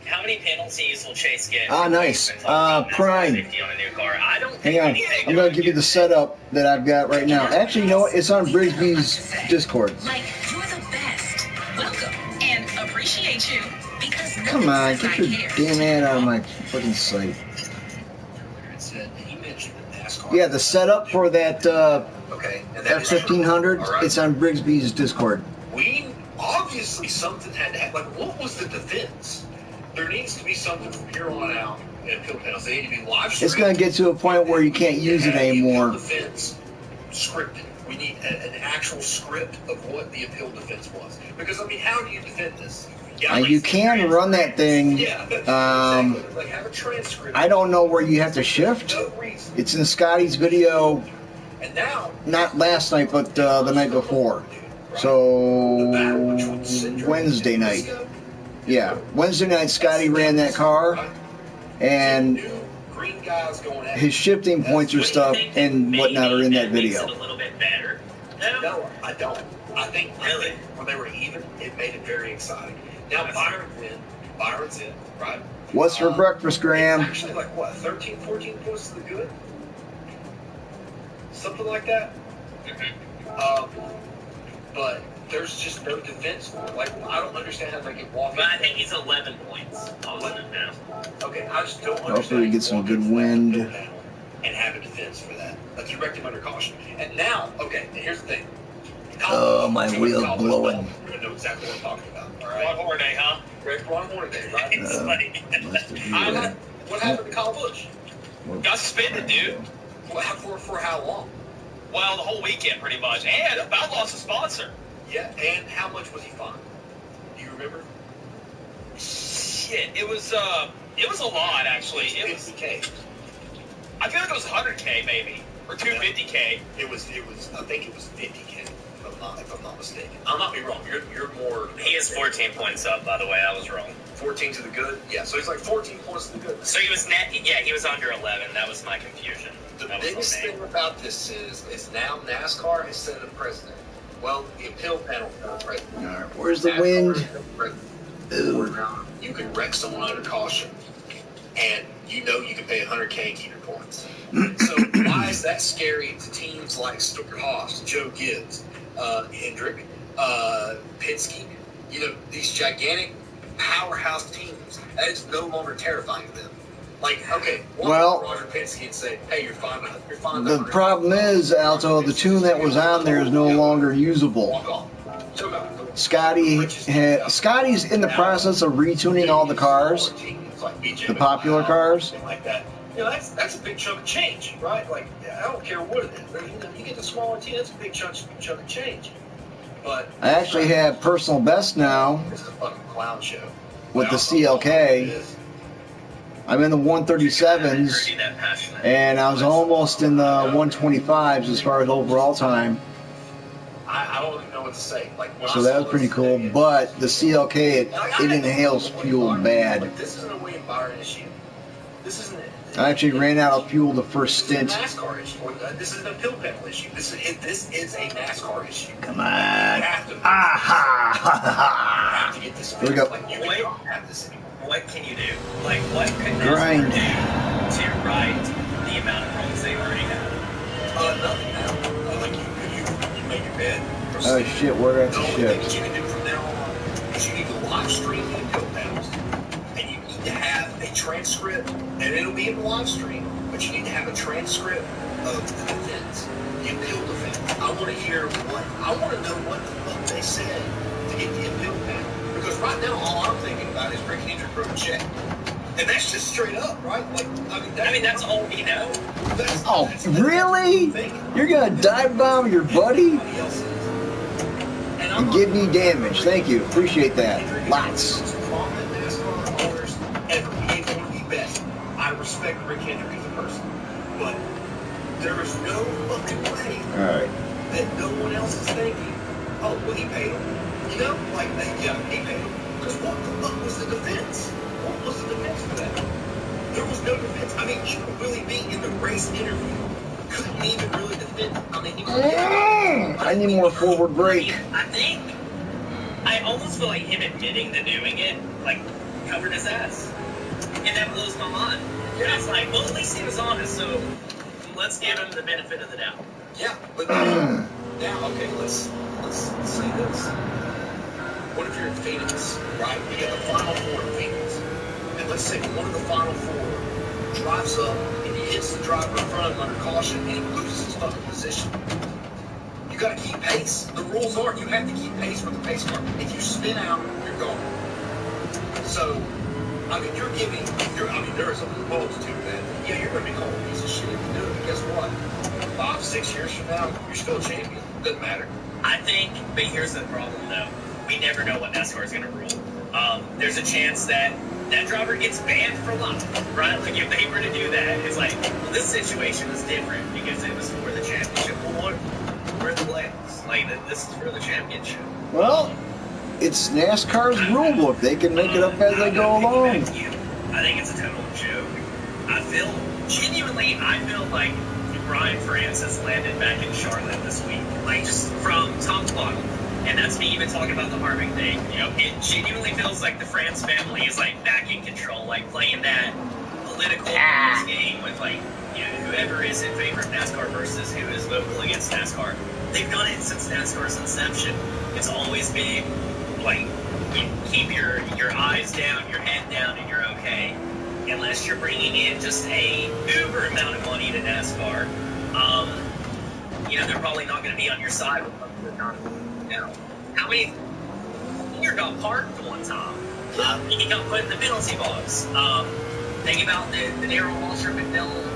How many penalties will Chase get? Ah, nice. Prime. Safety on a new car. I don't Hang on. I'm going to give you the setup that I've got right now. Actually, you know what? It's on Brigsby's Discord. Like, you're the best. Welcome. And appreciate you. Because come on, get your damn ad out of my fucking site. Yeah, the setup for that F1500, right. It's on Brigsby's Discord. We obviously something had to happen. Like, what was the defense? There needs to be something from here on out in appeal panels. They need to be live streamed. It's going to get to a point where you can't use it anymore. Defense scripted. We need an actual script of what the appeal defense was. Because, I mean, how do you defend this? You can run that thing. Yeah, exactly. Like, have a transcript. I don't know where you have to shift. No reason. It's in Scotty's video. And now, not last night, but the night before. So Wednesday night. Yeah, Wednesday night Scotty ran that car, and his shifting points or stuff and whatnot are in that video. No, I don't. I think really when they were even, it made it very exciting. Now Byron's in, right? What's for breakfast, Graham? It's actually like what, 13, 14 points to the good? Something like that. But there's just no defense for it. Like, I don't understand how they can walk. But I think he's 11 points. Okay, I just don't understand. Hopefully we get some good wind. And have a defense for that. Like, you wrecked him under caution. And now, okay, here's the thing. Oh, my wheel's blowing. I know exactly what I'm talking about. All right. Ron Hornaday, huh? Ron Hornaday, right? What happened to Kyle Busch? Got suspended, dude. For how long? Well, the whole weekend, pretty much. And about lost a sponsor. Yeah, and how much was he fined? Do you remember? Shit, it was a lot, actually. It was 50K. I feel like it was 100K, maybe. Or 250K. It was. I think it was 50K. If I'm not mistaken. I'll not be wrong. You're more. He is 14 points up, by the way. I was wrong. 14 to the good. Yeah. So he's like 14 points to the good. So he was net. Yeah, he was under 11. That was my confusion. The biggest thing about this is now NASCAR has set a precedent. Well, the appeal panel set a precedent. All right, where's the wind? You can wreck someone under caution, and you know you can pay 100K and keep your points. So why is that scary to teams like Stuart Haas, Joe Gibbs, Hendrick, Penske? You know, these gigantic powerhouse teams. That is no longer terrifying to them. Like, okay, well, Roger Penske and say, hey, you're fine. The problem is, Alto, the tune that was on there is no longer usable. Scotty's in the process of retuning all the cars, the popular cars. You know, that's a big chunk of change, right? Like, I don't care what it is. You get the smaller team, that's a big chunk of change. But I actually have personal best now it's a fucking clown show. With the CLK. I'm in the 137s, and I was almost in the 125s as far as overall time. I don't even know what to say. Like, so that was pretty cool. But the CLK, it inhales fuel bad. This isn't a William Byron issue. This isn't. I actually ran out of fuel the first stint. This is a NASCAR issue. This is an appeal panel issue. This is a NASCAR issue. Come on. You have to get this. Here we go. Like, you don't have this anymore. What can you do? Like, what could grind do to right the amount of points they already have? Nothing now. Like, you make your bed. Oh shit, where did I The only shift? thing that you can do from now on is you need to live stream the appeal panels, and you need to have a transcript, and it'll be in the live stream, but you need to have a transcript of the defense, the appeal defense. I want to hear I want to know what the fuck they said to get the appeal panel. Because right now, all I'm thinking about is Rick Hendrick wrote a check. And that's just straight up, right? Like, I mean, that's all we know. Oh, really? You're gonna dive bomb your buddy? And give me damage. Thank you. Appreciate that. Lots. I respect Rick Hendrick as a person. But there is no fucking way that no one else is thinking, oh, well, he paid him. You know, like, yeah, he paid him. Because what the fuck was the defense? What was the defense for that? There was no defense. I mean, even Willie B in the race interview couldn't even really defend. I mean, he was I need more forward brake. I think I almost feel like him admitting to doing it, like, covered his ass. And that blows my mind. Yeah. It's like, well, at least he was honest, so let's give him the benefit of the doubt. Yeah, but now, okay, let's say this. What if you're in Phoenix, right? You get the final four in Phoenix. And let's say one of the final four drives up and he hits the driver in front of him under caution and he loses his fucking position. You gotta keep pace. The rules are you have to keep pace with the pace car. If you spin out, you're gone. So, I mean, there is a multitude, man. Yeah, you're gonna be called a piece of shit if you do it. But guess what? 5, 6 years from now, you're still a champion. Doesn't matter. I think, but here's the problem, though. We never know what NASCAR is gonna rule. There's a chance that driver gets banned for life, right? Like, if they were to do that, it's like, well, this situation is different because it was for the championship. Well, we're the playoffs. Like, this is for the championship. Well, it's NASCAR's rule book. They can make it up as they go along. I think it's a total joke. I feel like Brian Francis landed back in Charlotte this week. Like, just from top to bottom. And that's me even talking about the Harvick thing. You know, it genuinely feels like the France family is, like, back in control, like, playing that political game with, like, you know, whoever is in favor of NASCAR versus who is vocal against NASCAR. They've done it since NASCAR's inception. It's always been, like, you keep your eyes down, your head down, and you're okay. Unless you're bringing in just a uber amount of money to NASCAR, you know, they're probably not going to be on your side with how many here got parked one time? He got put in the penalty box. Think about the Darrell Waltrip and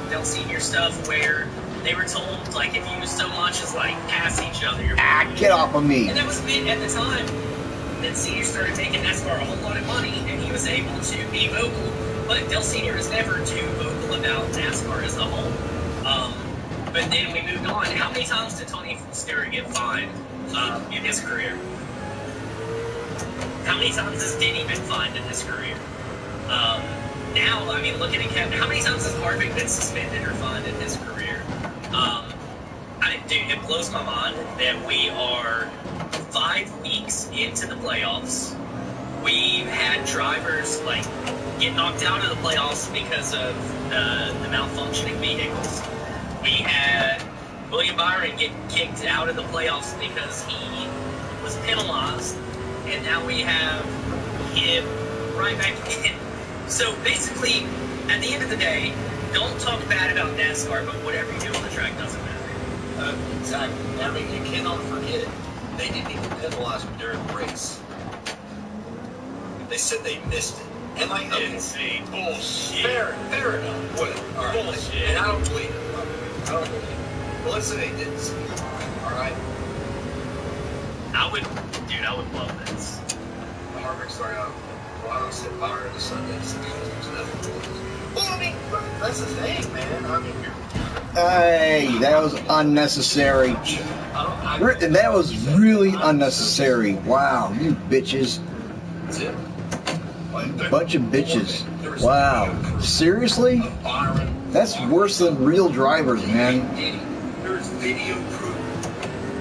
Dell Senior stuff where they were told, like, if you so much as, like, pass each other, you're get off of me. And that was big at the time. Then Senior started making NASCAR a whole lot of money, and he was able to be vocal. But Dell Senior is never too vocal about NASCAR as a whole. But then we moved on. How many times did Tony Stewart get fined in his career? How many times has Denny been fined in his career? Now, I mean, looking at Kevin, how many times has Harvick been suspended or fined in his career? Dude, it blows my mind that we are 5 weeks into the playoffs. We've had drivers, like, get knocked out of the playoffs because of the malfunctioning vehicles. We had William Byron get kicked out of the playoffs because he was penalized, and now we have him right back in. So basically, at the end of the day, don't talk bad about NASCAR, but whatever you do on the track doesn't matter. Exactly. I mean, you cannot forget, they didn't even penalize him during the race. They said they missed it. And like, okay, bullshit. Fair enough. Whatever. All right. Bullshit. And I don't believe it. I don't believe it. But let's say they didn't see it. All right. I would love this. The Harvick started out. Well, I don't say power in the Sundance. Well, I mean, that's the thing, man. I mean, hey, that was unnecessary. That was really unnecessary. Wow, you bitches. That's it. Bunch of bitches. Wow. Seriously? That's worse than real drivers, man. There's video proof.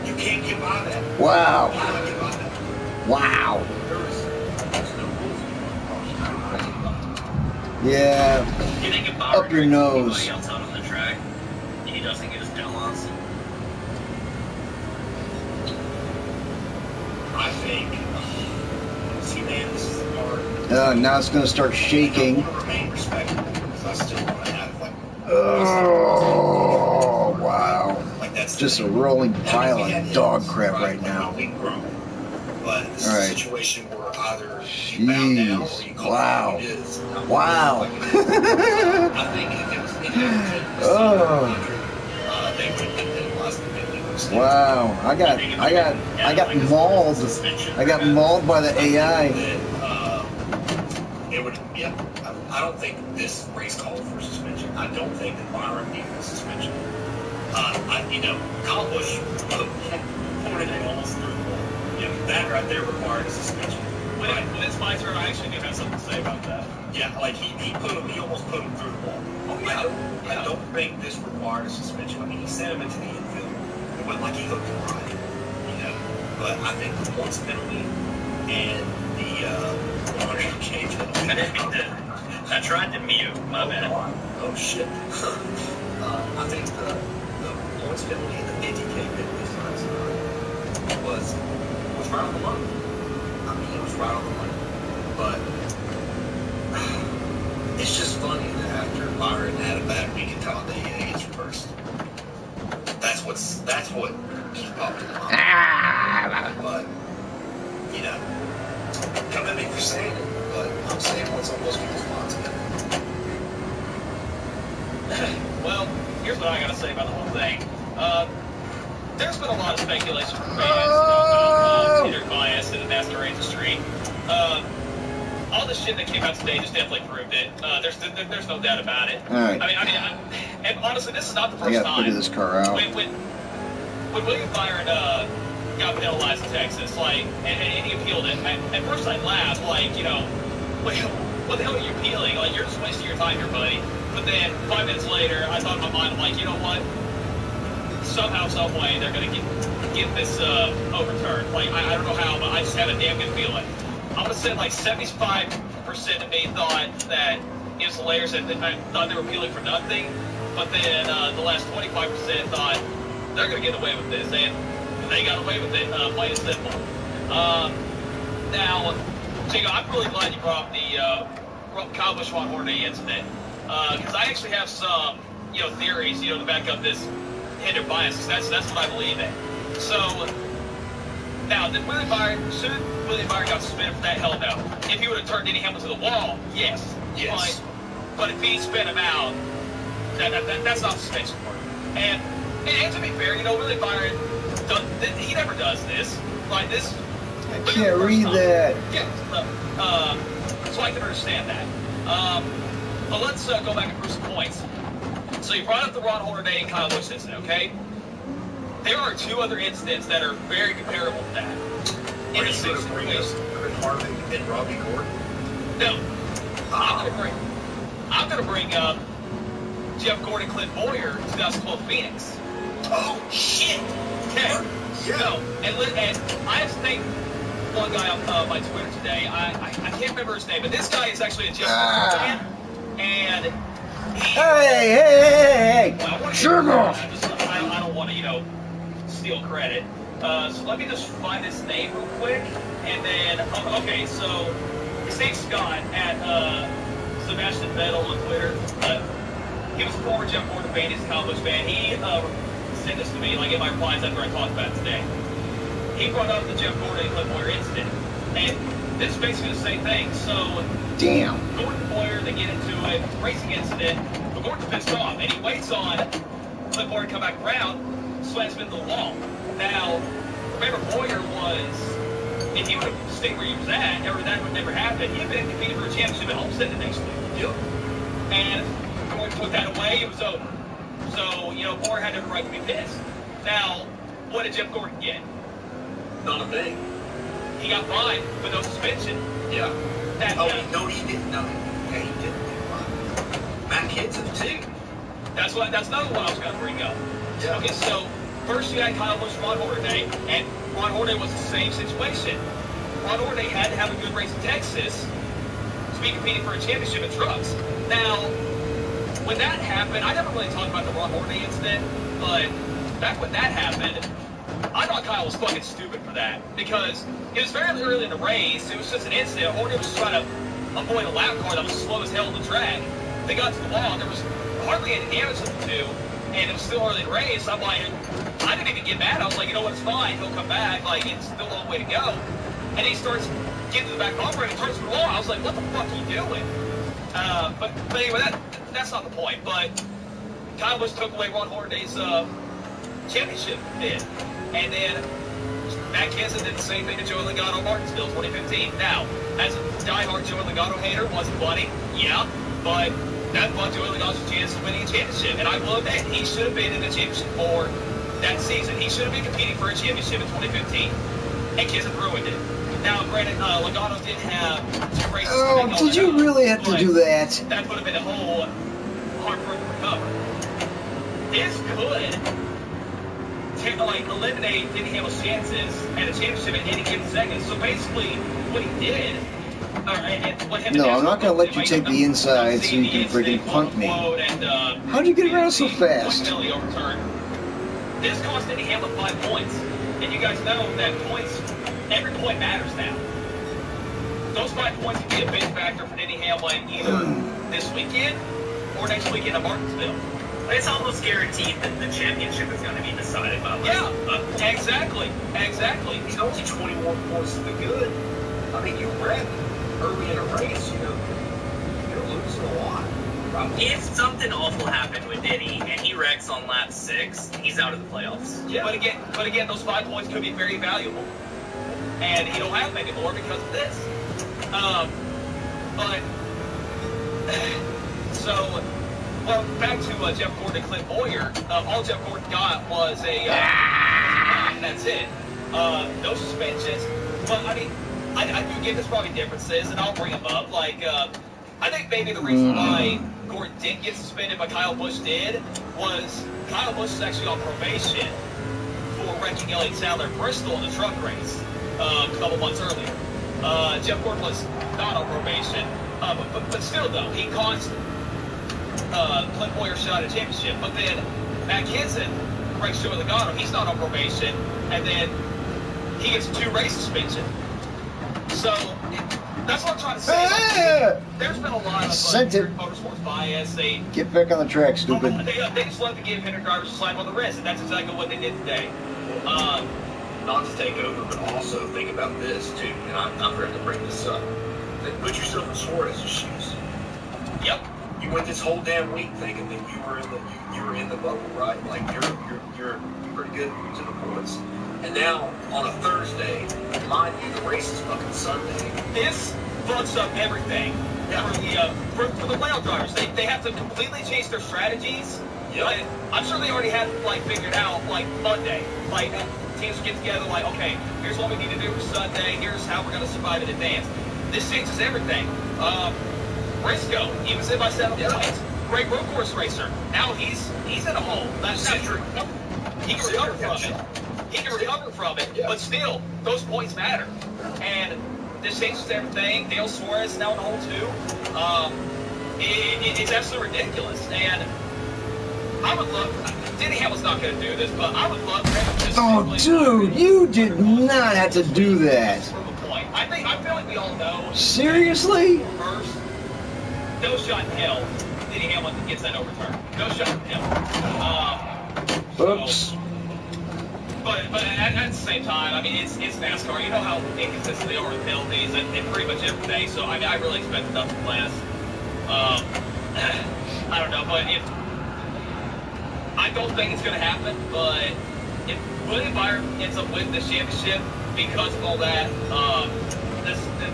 You can't get by that. Wow. You cannot get by that. Wow. There's no rules. Yeah. You think if Up your nose. Anybody else out on the track, he doesn't get his penalized? I think. See, man, this is the part. Now it's going to start shaking. I want to remain respectful because I still want to have, like, Oh, wow. like that's Just a rolling pile of dog crap right now. But this is a situation where either you bow down or you call Wow. it what it is. Wow. I think if it was they would get penalized. Wow. I got mauled. I got mauled by the AI. It would, yeah. I don't think this race called for suspension. I don't think that Byron needed a suspension. Kyle Busch pointed it almost through the wall. That right there required a suspension. When it's my turn, I actually do have something to say about that. Yeah, like he almost put him through the wall. Oh, yeah. I don't think this required a suspension. I mean, he sent him into the infield. It wasn't like he hooked him right, But I think the points penalty and the 100K pedal. I didn't mean to. I tried to mute. My bad. Oh shit. I think the points penalty and the 50K penalty was right on the money. I mean, it was right on the money. But it's just funny that after Byron had a bad week in Talladega, it gets reversed. That's what keeps popping in my mind. But you know, come at me for saying it, but I'm saying what's on most people's minds. Well, here's what I gotta say about the whole thing. There's been a lot of speculation from fans about Peter bias in the NASCAR industry. All the shit that came out today just definitely proved it. There's no doubt about it. All right. And honestly, this is not the I first gotta time. figure this car out. When William Byron got penalized in Texas, and he appealed it, at first I laughed, what the hell are you appealing? Like, you're just wasting your time here, buddy. But then 5 minutes later, I thought in my mind, I'm like, you know what? Somehow, some way, they're gonna get this overturned. Like, I don't know how, but I just have a damn good feeling. I'm gonna say like 75% of me thought that it was hilarious and I thought they were appealing for nothing. But then the last 25% thought they're gonna get away with this, and they got away with it, plain and simple. Now, Chico, I'm really glad you brought up the Kyle Busch-Ron Hornaday incident, because I actually have some, theories, to back up this hinder bias. That's what I believe in. So. Now, did Willie Byron got suspended for that? Hell no. If he would have turned Denny Hamlin to the wall, yes. Yes. But if he spin him out, that's not suspension for him. And to be fair, Willie Byron, he never does this. Like this. I can't read that. Yeah. So I can understand that. But let's go back and prove some points. So you brought up the Ron Hornaday and Kyle Busch incident, okay? There are two other incidents that are very comparable to that. Are you going to bring up Harvick and Robbie Gordon? No. I'm going to bring up Jeff Gordon, Clint Boyer, 2012 Phoenix. Oh, shit. Okay. Yeah. No. And I have to thank one guy on my Twitter today. I can't remember his name, but this guy is actually a Jeff Gordon fan. And Hey! Sure. I don't want to, steal credit. So let me just find his name real quick, and then okay. So his name's Scott at Sebastian Vettel on Twitter. He was a former Jeff Gordon fan. He's a Kyle Busch fan. He sent this to me like in my replies after I talked about it today. He brought up the Jeff Gordon and Clint Boyer incident, and this is basically the same thing. So damn. Gordon and Boyer, they get into a racing incident, but Gordon's pissed off, and he waits on Clint Boyer to come back around. Slams him into the wall. Now, remember, Boyer was, if he would have stayed where he was at, or that would never happen, he'd been competing for a championship at Homestead the next week. Yep. And Gordon took that away, it was over. So, Boyer had every right to be pissed. Now, what did Jeff Gordon get? Not a thing. He got fined, but no suspension. Yeah. No, he didn't. No. Yeah, he didn't get fined. Matt Kenseth, too. That's another one I was going to bring up. Yeah. Okay, so first you had Kyle Busch, Ron Hornaday, and Ron Hornaday was the same situation. Ron Hornaday had to have a good race in Texas to be competing for a championship in trucks. Now, when that happened, I never really talked about the Ron Hornaday incident, but back when that happened, I thought Kyle was fucking stupid for that, because it was very early in the race. It was just an incident. Hornaday was just trying to avoid a lap car that was slow as hell on the track. They got to the wall, and there was hardly any damage to the two. And it was still early in the race. I'm like, I didn't even get mad. I was like, you know what, it's fine. He'll come back. Like, it's still a long way to go. And he starts getting to the back bumper and he turns to the wall. I was like, what the fuck are you doing? But anyway, that's not the point. But Kyle Busch took away Ron Hornaday's championship bid. And then Matt Kenseth did the same thing to Joey Logano Martinsville 2015. Now, as a diehard Joey Logano hater, was it funny? Yeah, but that bought Joey Logano's chance of winning a championship. And I will admit, he should have been in the championship for that season. He should have been competing for a championship in 2015. And Kenseth ruined it. Now, granted, Logano did have 2 races. Oh, did you really have to do that? That would have been a whole hard for him to recover. This could eliminate Denny Hamlin's chances at a championship at any given second. So basically, what he did. No, I'm not going to let you take the inside so you can freaking punt me. How'd you get around so fast? This cost Denny Hamlin 5 points. And you guys know that points, every point matters now. Those 5 points can be a big factor for Denny Hamlin either this weekend or next weekend at Martinsville. It's almost guaranteed that the championship is going to be decided by exactly. He's only 21 points to the good. I mean, you wreck early in a race, you're losing a lot. Probably. If something awful happened with Denny and he wrecks on lap 6, he's out of the playoffs. Yeah. But again, those 5 points could be very valuable, and he don't have them anymore because of this. Well, back to Jeff Gordon and Clint Boyer. All Jeff Gordon got was a, and that's it. No suspensions. But I mean, I do get there's probably differences, and I'll bring them up. Like, I think maybe the reason why Gordon didn't get suspended, but Kyle Busch did, was Kyle Busch is actually on probation for wrecking Elliott Sadler in Bristol in the truck race a couple months earlier. Jeff Gordon was not on probation, but still though, he caused Clint Boyer shot at championship. But then Matt Kenseth wrecks Joey Logano. He's not on probation, and then he gets a 2-race suspension. So that's what I'm trying to say. There's been a lot of motorsports bias. Get back on the track, stupid. They just love to give Hendrick drivers a slap on the wrist, and that's exactly what they did today. Not to take over, but also think about this too. And I'm ready to bring this up. Put yourself in Suarez's shoes. Yep. You went this whole damn week thinking that you were in the bubble, right? Like you're pretty good to the points. And now on a Thursday, mind you, the race is fucking Sunday. This fucks up everything for the playoff drivers. They have to completely change their strategies. Yep. I'm sure they already had figured out Monday. Teams get together okay, here's what we need to do for Sunday. Here's how we're going to survive in advance. This changes everything. Briscoe, he was in by 7 points. Great road course racer. Now he's in a hole. He can recover from it. But still, those points matter. And this changes everything. Dale Suarez now in the hole too. It's absolutely ridiculous. And I would love. Denny Hamlin's not going to do this, but I would love for him to just. Oh, dude, you did not have to do that. Prove a point. I feel like we all know. Seriously? First, no shot in hell. Denny Hamlin gets that overturned. No shot in hell. Oops. But at the same time, I mean, it's NASCAR. You know how inconsistent they are with penalties and pretty much every day. So I mean, I really expect nothing less. I don't know, but I don't think it's going to happen. But if William Byron ends up winning this championship because of all that,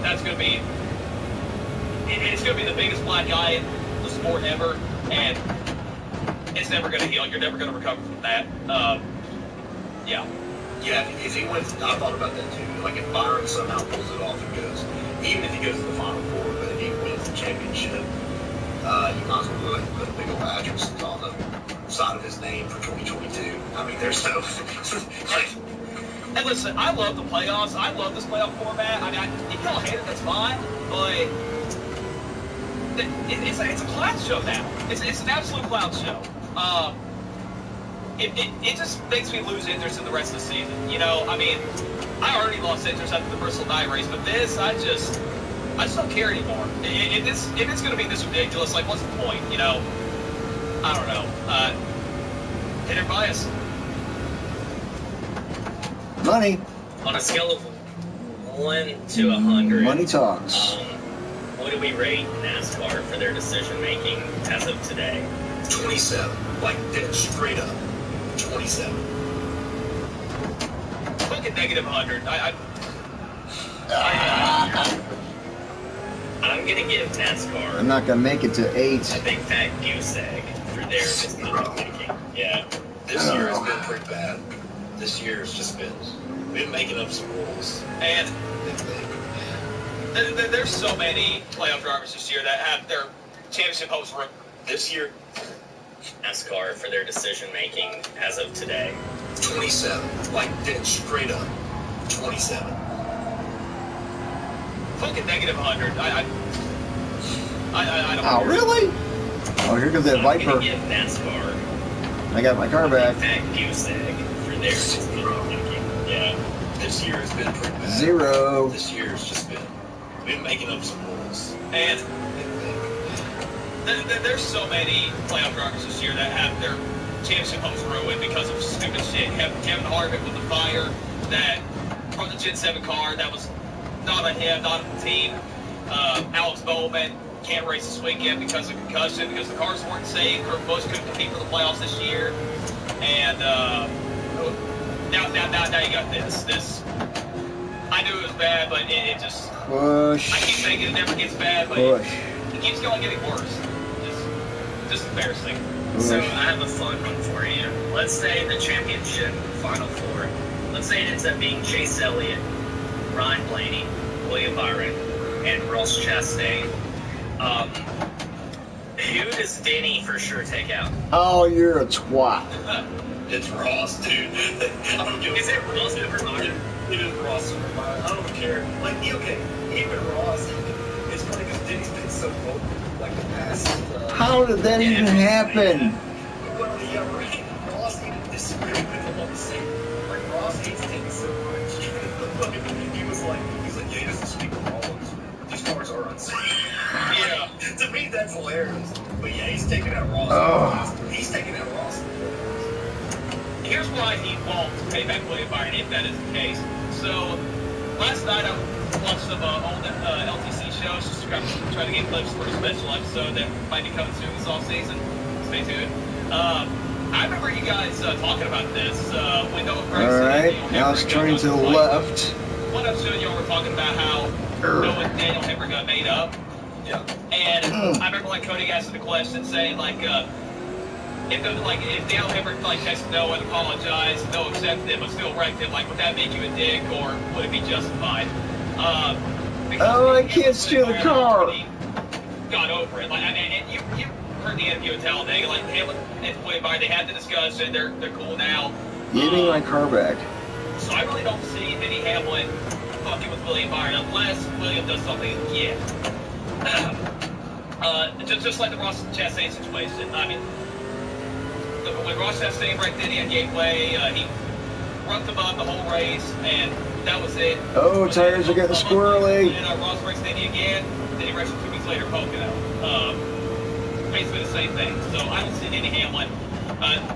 that's going to be it's going to be the biggest black eye in the sport ever, and it's never going to heal. You're never going to recover from that. Yeah, if he wins, I thought about that too. Like if Byron somehow pulls it off and goes, even if he goes to the Final Four, but if he wins the championship, you might as well put a big old asterisk on the side of his name for 2022. I mean, there's no And listen, I love the playoffs. I love this playoff format. I mean, if y'all hate it, that's fine. But it's a clown show now. It's an absolute clown show. It just makes me lose interest in the rest of the season. You know, I mean, I already lost interest after the Bristol night race, but this, I just don't care anymore. If it's going to be this ridiculous, what's the point? You know, I don't know. Hitter bias. Money. On a scale of 1 to 100, money talks. What do we rate NASCAR for their decision making as of today? 27, dead straight up. 27. Fucking negative 100. I'm gonna give NASCAR. I'm not gonna make it to 8. I think Fat Goose Egg for their decision making. Yeah. This year has been pretty bad. This year has just been making up some rules. And there's so many playoff drivers this year that have their championship hopes. This year, NASCAR for their decision making as of today. 27, like dead straight up, 27. Fucking negative 100. I don't. Oh, really? Oh, here comes that Viper. Give NASCAR I got my car back. that goose egg for their decision making. Yeah. This year has been pretty bad. 0. This year has just been making up some rules. And there's so many playoff drivers this year that have their championship hopes ruined because of stupid shit. Kevin Harvick with the fire that from the GT7 car that was not on him, not on the team. Alex Bowman can't race this weekend because of concussion, because the cars weren't safe. Kurt Busch couldn't compete for the playoffs this year. And now you got this. I knew it was bad, but it just... Push. I keep saying it never gets bad, but it keeps going getting worse. Just embarrassing. So I have a fun one for you. Let's say the championship Final Four. Let's say it ends up being Chase Elliott, Ryan Blaney, William Byron, and Ross Chastain. Who does Denny for sure take out? Oh, you're a twat. It's Ross, dude. I don't give a Is it Ross over Byron? It is Ross over Byron. I don't care. Like, okay, even Ross, it's funny because Denny's been so vocal, like, the past. How did that even happen? Well, yeah, right. Ross even disagreed with him on the same. Like, Ross hates Denny so much. He was like, yeah, he doesn't speak of all of us. These cars are unsafe. Yeah. To me, that's hilarious. But yeah, he's taking out Ross. Oh. He's taking out Ross. Here's why he won't pay back William Byron if that is the case. So, last night I watched some old LTC shows just to try to get clips for a special episode that might be coming soon this off-season. Stay tuned. I remember you guys talking about this when Noah Gragson. Alright, now it's turning to the left. One episode y'all were talking about how Noah and Daniel Hemmer got made up. Yeah. And I remember like Cody asking the question saying like if Daniel Hemmer like texted Noah and apologized, Noah accepted it but still wrecked him, like would that make you a dick or would it be justified? Oh, I can't steal the car. Got over it. Like and you heard the interview with Talladega, like Hamlin and William Byron, they had the discussion, they're cool now. Give me my car back. So I really don't see Denny Hamlin fucking with William Byron unless William does something again. Just like the Ross Chastain situation. I mean, when Ross Chastain wrecked Denny at Gateway, he rubbed him up the whole race, and that was it. Oh, tires are getting squirrely. And Ross wrecks Denny again. Denny wrecks him 2 weeks later, Pocono. Basically the same thing. So I don't see Denny Hamlin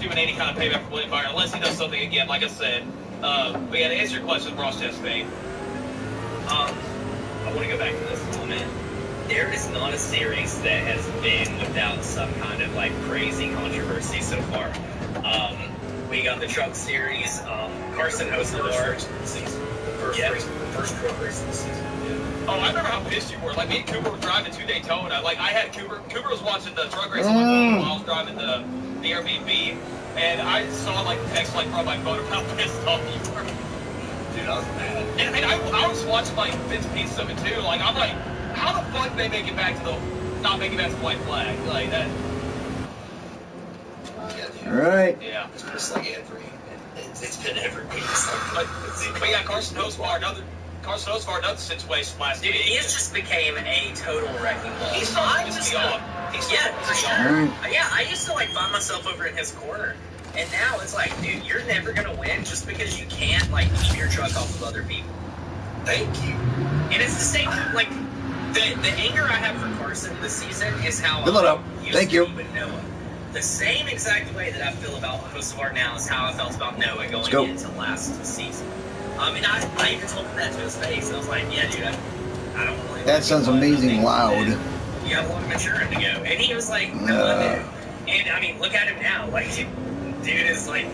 doing any kind of payback for William Byron unless he does something again, like I said. But yeah, to answer your question, Ross Chastain. I want to go back to this moment. There is not a series that has been without some kind of like crazy controversy so far. We got the Truck Series. Carson hosted our season. The first truck race of the season. Yeah. Oh, I remember how pissed you were. Like, me and Cooper were driving to Daytona. Like, I had Cooper was watching the truck race on my phone while I was driving the Airbnb. And I saw, like, text, like, from my phone of how pissed off you were. Dude, I was mad. And I was watching, like, bits and pieces of it, too. Like, I'm like, how the fuck did they make it back to not make it back to the white flag? Like, that. Yeah, dude. All right. Yeah. It's just like every. It's been every week. But yeah, Carson Hosvar, another situation last Dude, week. he just became a total wrecking ball. He's starting to piss me off. For sure. Yeah, I used to like find myself over in his corner, and now it's like, dude, you're never gonna win just because you can't like keep your truck off of other people. Thank you. And it's the same, like the anger I have for Carson this season is how Good luck. used Thank to you. be with Noah. The same exact way that I feel about Hosvar now is how I felt about Noah going into last season. And I even told him that to his face. I was like, yeah, dude, I don't really. That sounds amazing loud. You have a lot of maturing to go. And he was like, no, I do. And I mean, look at him now. Like, dude is like,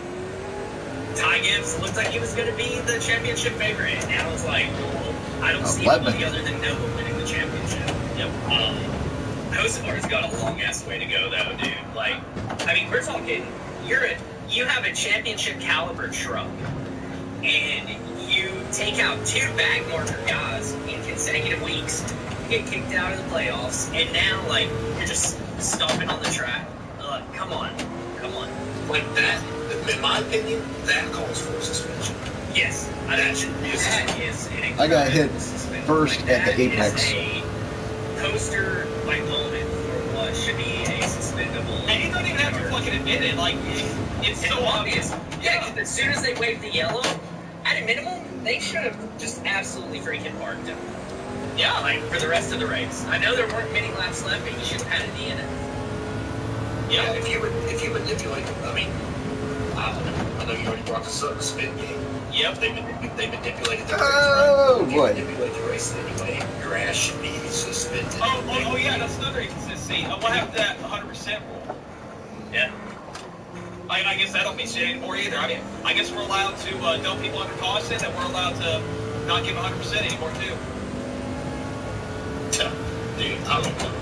Ty Gibbs looked like he was going to be the championship favorite. And now it's like, well, I don't see anybody other than Noah winning the championship. Yep. Hosvar's got a long ass way to go, though, dude. Like, I mean, we're talking, you have a championship caliber truck, and you take out 2 bag marker guys in consecutive weeks, get kicked out of the playoffs, and now, like, you're just stomping on the track. Come on. like that, in my opinion, that calls for suspension. Yes, that is. I got hit first like, at the apex. Is a poster like moment for what should be a suspendable. And you don't even have to fucking admit it. Like it's so obvious. Yeah, as soon as they waved the yellow, at a minimum, they should have just absolutely freaking parked him. Yeah, like for the rest of the race. I know there weren't many laps left, but you should have had a D in it. Yeah, if you manipulate, I mean, I don't know. I know you already brought this up, spin game. Yep. They manipulated the race. Oh, right? boy. If you manipulate the race anyway, your ass should be suspended. Oh yeah, that's another inconsistency. What happened to that 100% rule? Yeah. I guess that don't mean shit anymore either. I mean, I guess we're allowed to dump people under caution, and we're allowed to not give 100% anymore too. Dude, I don't know.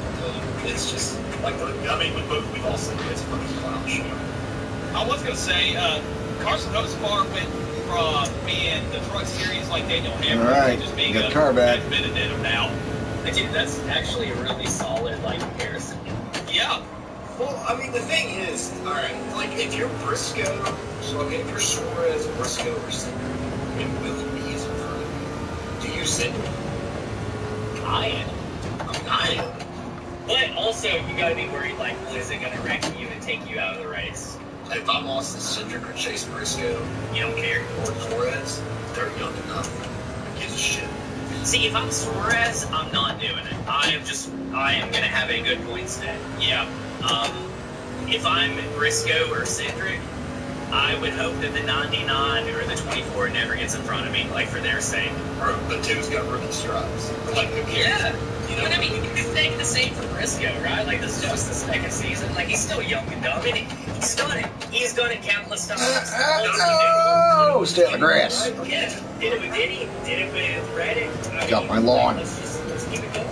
It's just like, I mean, we've all seen it's a fucking clown show. I was gonna say, Carson Hosefar went from being the truck series like Daniel Hammer Alright, to just being got the car back. admitted in him now. Dude, that's actually a really solid like comparison. Yeah. Well, I mean, the thing is, all right, like if you're Briscoe, so okay, if you're Suarez, Briscoe, or Cinder, and Willie B's in front of you, do you send him? I am. I am. But also, you gotta be worried like, well, is it gonna wreck you and take you out of the race? If I'm Austin Cindric or Chase Briscoe, You don't care. or Torres, they're young enough. Who gives a shit? See, if I'm Suarez, I'm not doing it. I am gonna have a good points day. Yeah. If I'm Briscoe or Cindric, I would hope that the 99 or the 24 never gets in front of me, like for their sake. Or the two's got rookie stripes. Like, who cares? Yeah. You know, But I mean, you could think the same for Briscoe, right? Like, this is just the second season. Like, he's still young and dumb. And he's done it. He's done it countless times. Oh, stay on the grass. Yeah. Did it with Diddy. Did it with Reddick. Got my lawn. Let's keep it going.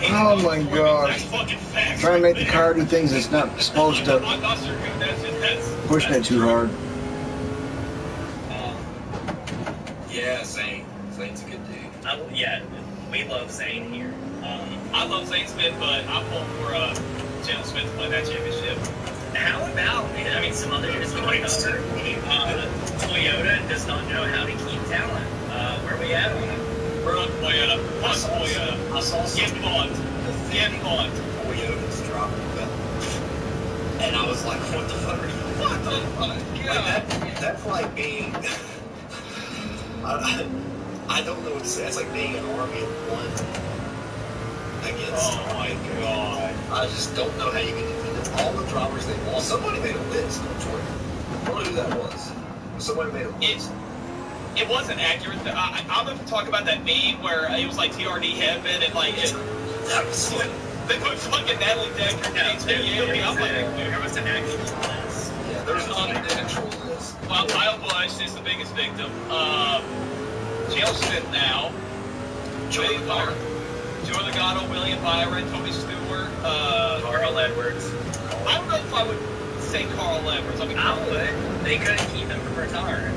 Oh my gosh. Trying to make the car do things it's not supposed to. Pushing it too hard. yeah, Zane. Zane's a good dude. Yeah, we love Zane here. I love Zane Smith, but I'm pulling for Jalen Smith to win that championship. How about, I mean, some other news we might cover. Toyota does not know how to keep talent. Where are we at on it? We're on Toyota. I saw Get some bought. Get bought. Toyotas dropping the belt. And I was like, what the fuck? What the fuck? Like that's like being I don't know what to say. It's like being an army of one against. Oh my god. I just don't know how you can defend it. All the drivers they lost. Somebody made a list on Twitter. I don't know who that was. Somebody made a list. It wasn't accurate. I don't know if you talk about that meme where it was like TRD heaven and like That was like, they put fucking Natalie Decker There was an actual list. yeah, there's an actual list. Well, Kyle Busch is the biggest victim. Jail Smith now. Joey Logano. Joe Logano, William Byron, Tony Stewart. Carl Edwards. I don't know if I would say Carl Edwards. I mean, I would. They couldn't keep him from retiring.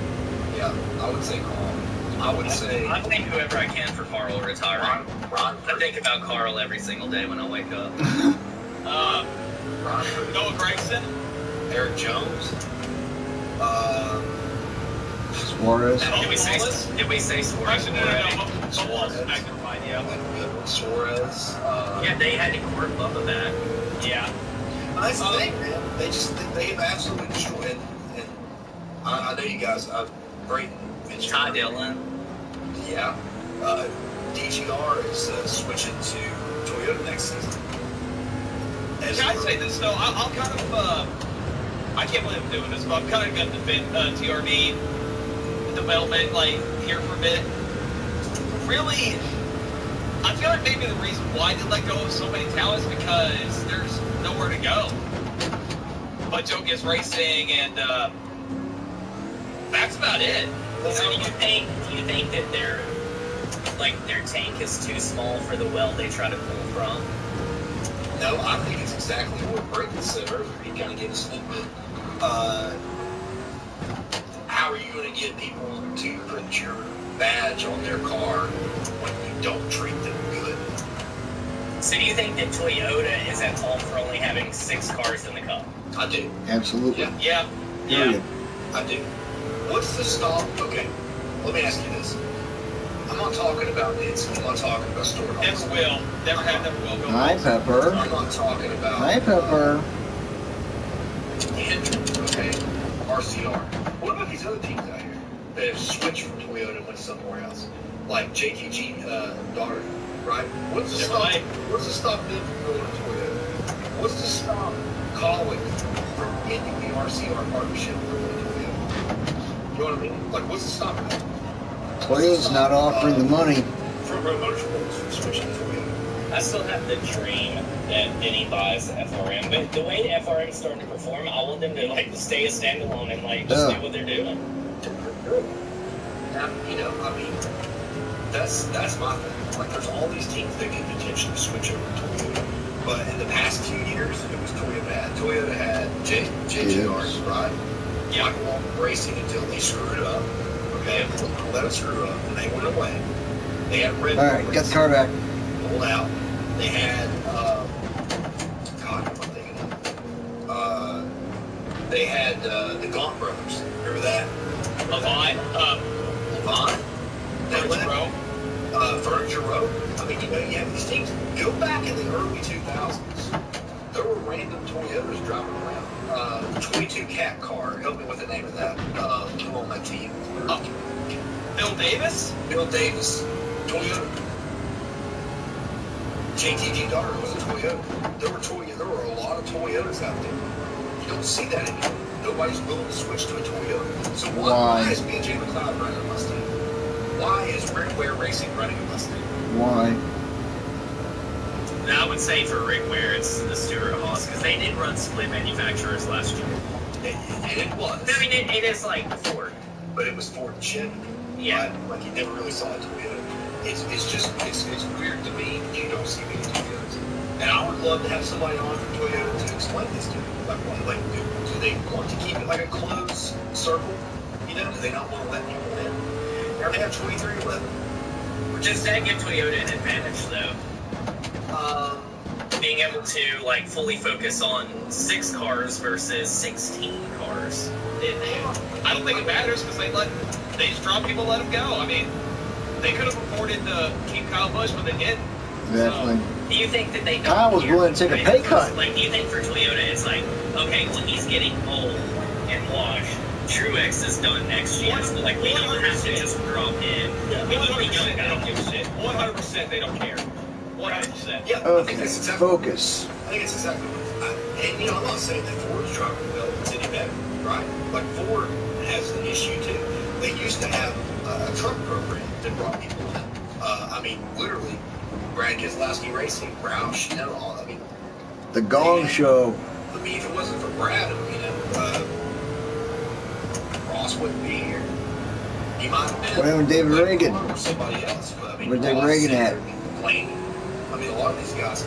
Yeah, I would say Carl. I would say I think whoever I can for Carl retiring. Ron. I think about Carl every single day when I wake up. Ron. Noah Gregson. Eric Jones. Suarez. Did we say Suarez? No. Suarez. Suarez. Yeah, they had to court Bubba back. Yeah. That's the thing, man. They have absolutely destroyed. And I know you guys. Brayton mentioned Ty Dillon. Yeah. DGR is switching to Toyota next season. Can I say this though? I'll kind of. I can't believe I'm doing this, but I'm kind of going to defend TRD development, like, here for a bit. Really, I feel like maybe the reason why they let go of so many talents is because there's nowhere to go. But Joe gets racing, and that's about it. So do you think that their tank is too small for the well they try to pull from? No, I think it's exactly what Brayton said earlier. He kind of gave us a little bit. How are you going to get people to put your badge on their car when you don't treat them good? So do you think that Toyota is at fault for only having 6 cars in the Cup? I do. Absolutely. Yeah. Period. I do. What's the stop? Okay, let me ask you this. I'm not talking about Nancy. I'm not talking about Stuart Hall. Never will. Never have, never will. Go Hi, Bulls. Pepper. I'm not talking about... Hi, Pepper. Okay, RCR. What about these other teams out here that have switched from Toyota and went somewhere else? Like JTG daughter, right? What's the stop? What's the stop them from going to Toyota? What's the stop Colin from ending the RCR partnership and going to Toyota? You know what I mean? Like, what's the stop of that? Toyota's not offering the money. Front Row Motorsports switching to Toyota. I still have the dream that Denny buys the FRM, but the way the FRM is starting to perform, I want them to like stay a standalone and like just do what they're doing. Now, you know, I mean, that's my thing. Like, there's all these teams that can potentially switch over to Toyota, but in the past few years, it was Toyota. Toyota had JGRs, right? Yeah. Michael Walker Racing until they screwed it up. Okay, let them screw up, and they went away. They had Red Bull. All right, get the car back. Pulled out. They had, God, what am I thinking of? They had the Gaunt Brothers. Remember that? Levine. Furniture Row. Furniture Row. I mean, you know, you have these teams. Go back in the early 2000s. There were random Toyotas driving around. 22 Cat car. Help me with the name of that. Who on my team? Bill Davis? Bill Davis. Toyota. JTG daughter was a Toyota. There were a lot of Toyotas out there. You don't see that anymore. Nobody's willing to switch to a Toyota. So why is BJ McLeod running a Mustang? Why is Rick Ware Racing running a Mustang? Why? I would say for Rick Ware, it's the Stuart Haas, because they did run split manufacturers last year. And it was. I mean, it is like Ford. But it was Ford and Chevy. Yeah. Right? Like, you never really saw a Toyota. It's weird to me that you don't see many Toyotas. And I would love to have somebody on from Toyota to explain this to me. Like do they want to keep it like a closed circle? You know, do they not want to let people in? Or they have 2311? Does that give Toyota an advantage, though? Being able to like fully focus on 6 cars versus 16 cars. I don't think it matters because they just draw people, let them go. I mean, they could have afforded to keep Kyle Busch, but they didn't. Exactly. So, do you think that they don't? Kyle was willing to take a pay cut. Like, do you think for Toyota it's like, okay, well he's getting old and washed. Truex is done next year, so like we don't have to just drop in. Yeah, we need a young guy. They don't give a shit. 100% they don't care. 100%. Yeah, Okay, exactly, focus. I think it's exactly what and you know, I'm not saying that Ford's driving well any better, right? Like Ford has an issue too. They used to have a truck program that brought people in. I mean, literally, Brad Keselowski Racing, Roush, you know, all. I mean, The Gong Show. I mean, if it wasn't for Brad, you know, Ross wouldn't be here. He might have been. What happened to David Reagan? Or somebody else. But, I mean, Where's David Ross Reagan at? Complaining. I mean, a lot of these guys.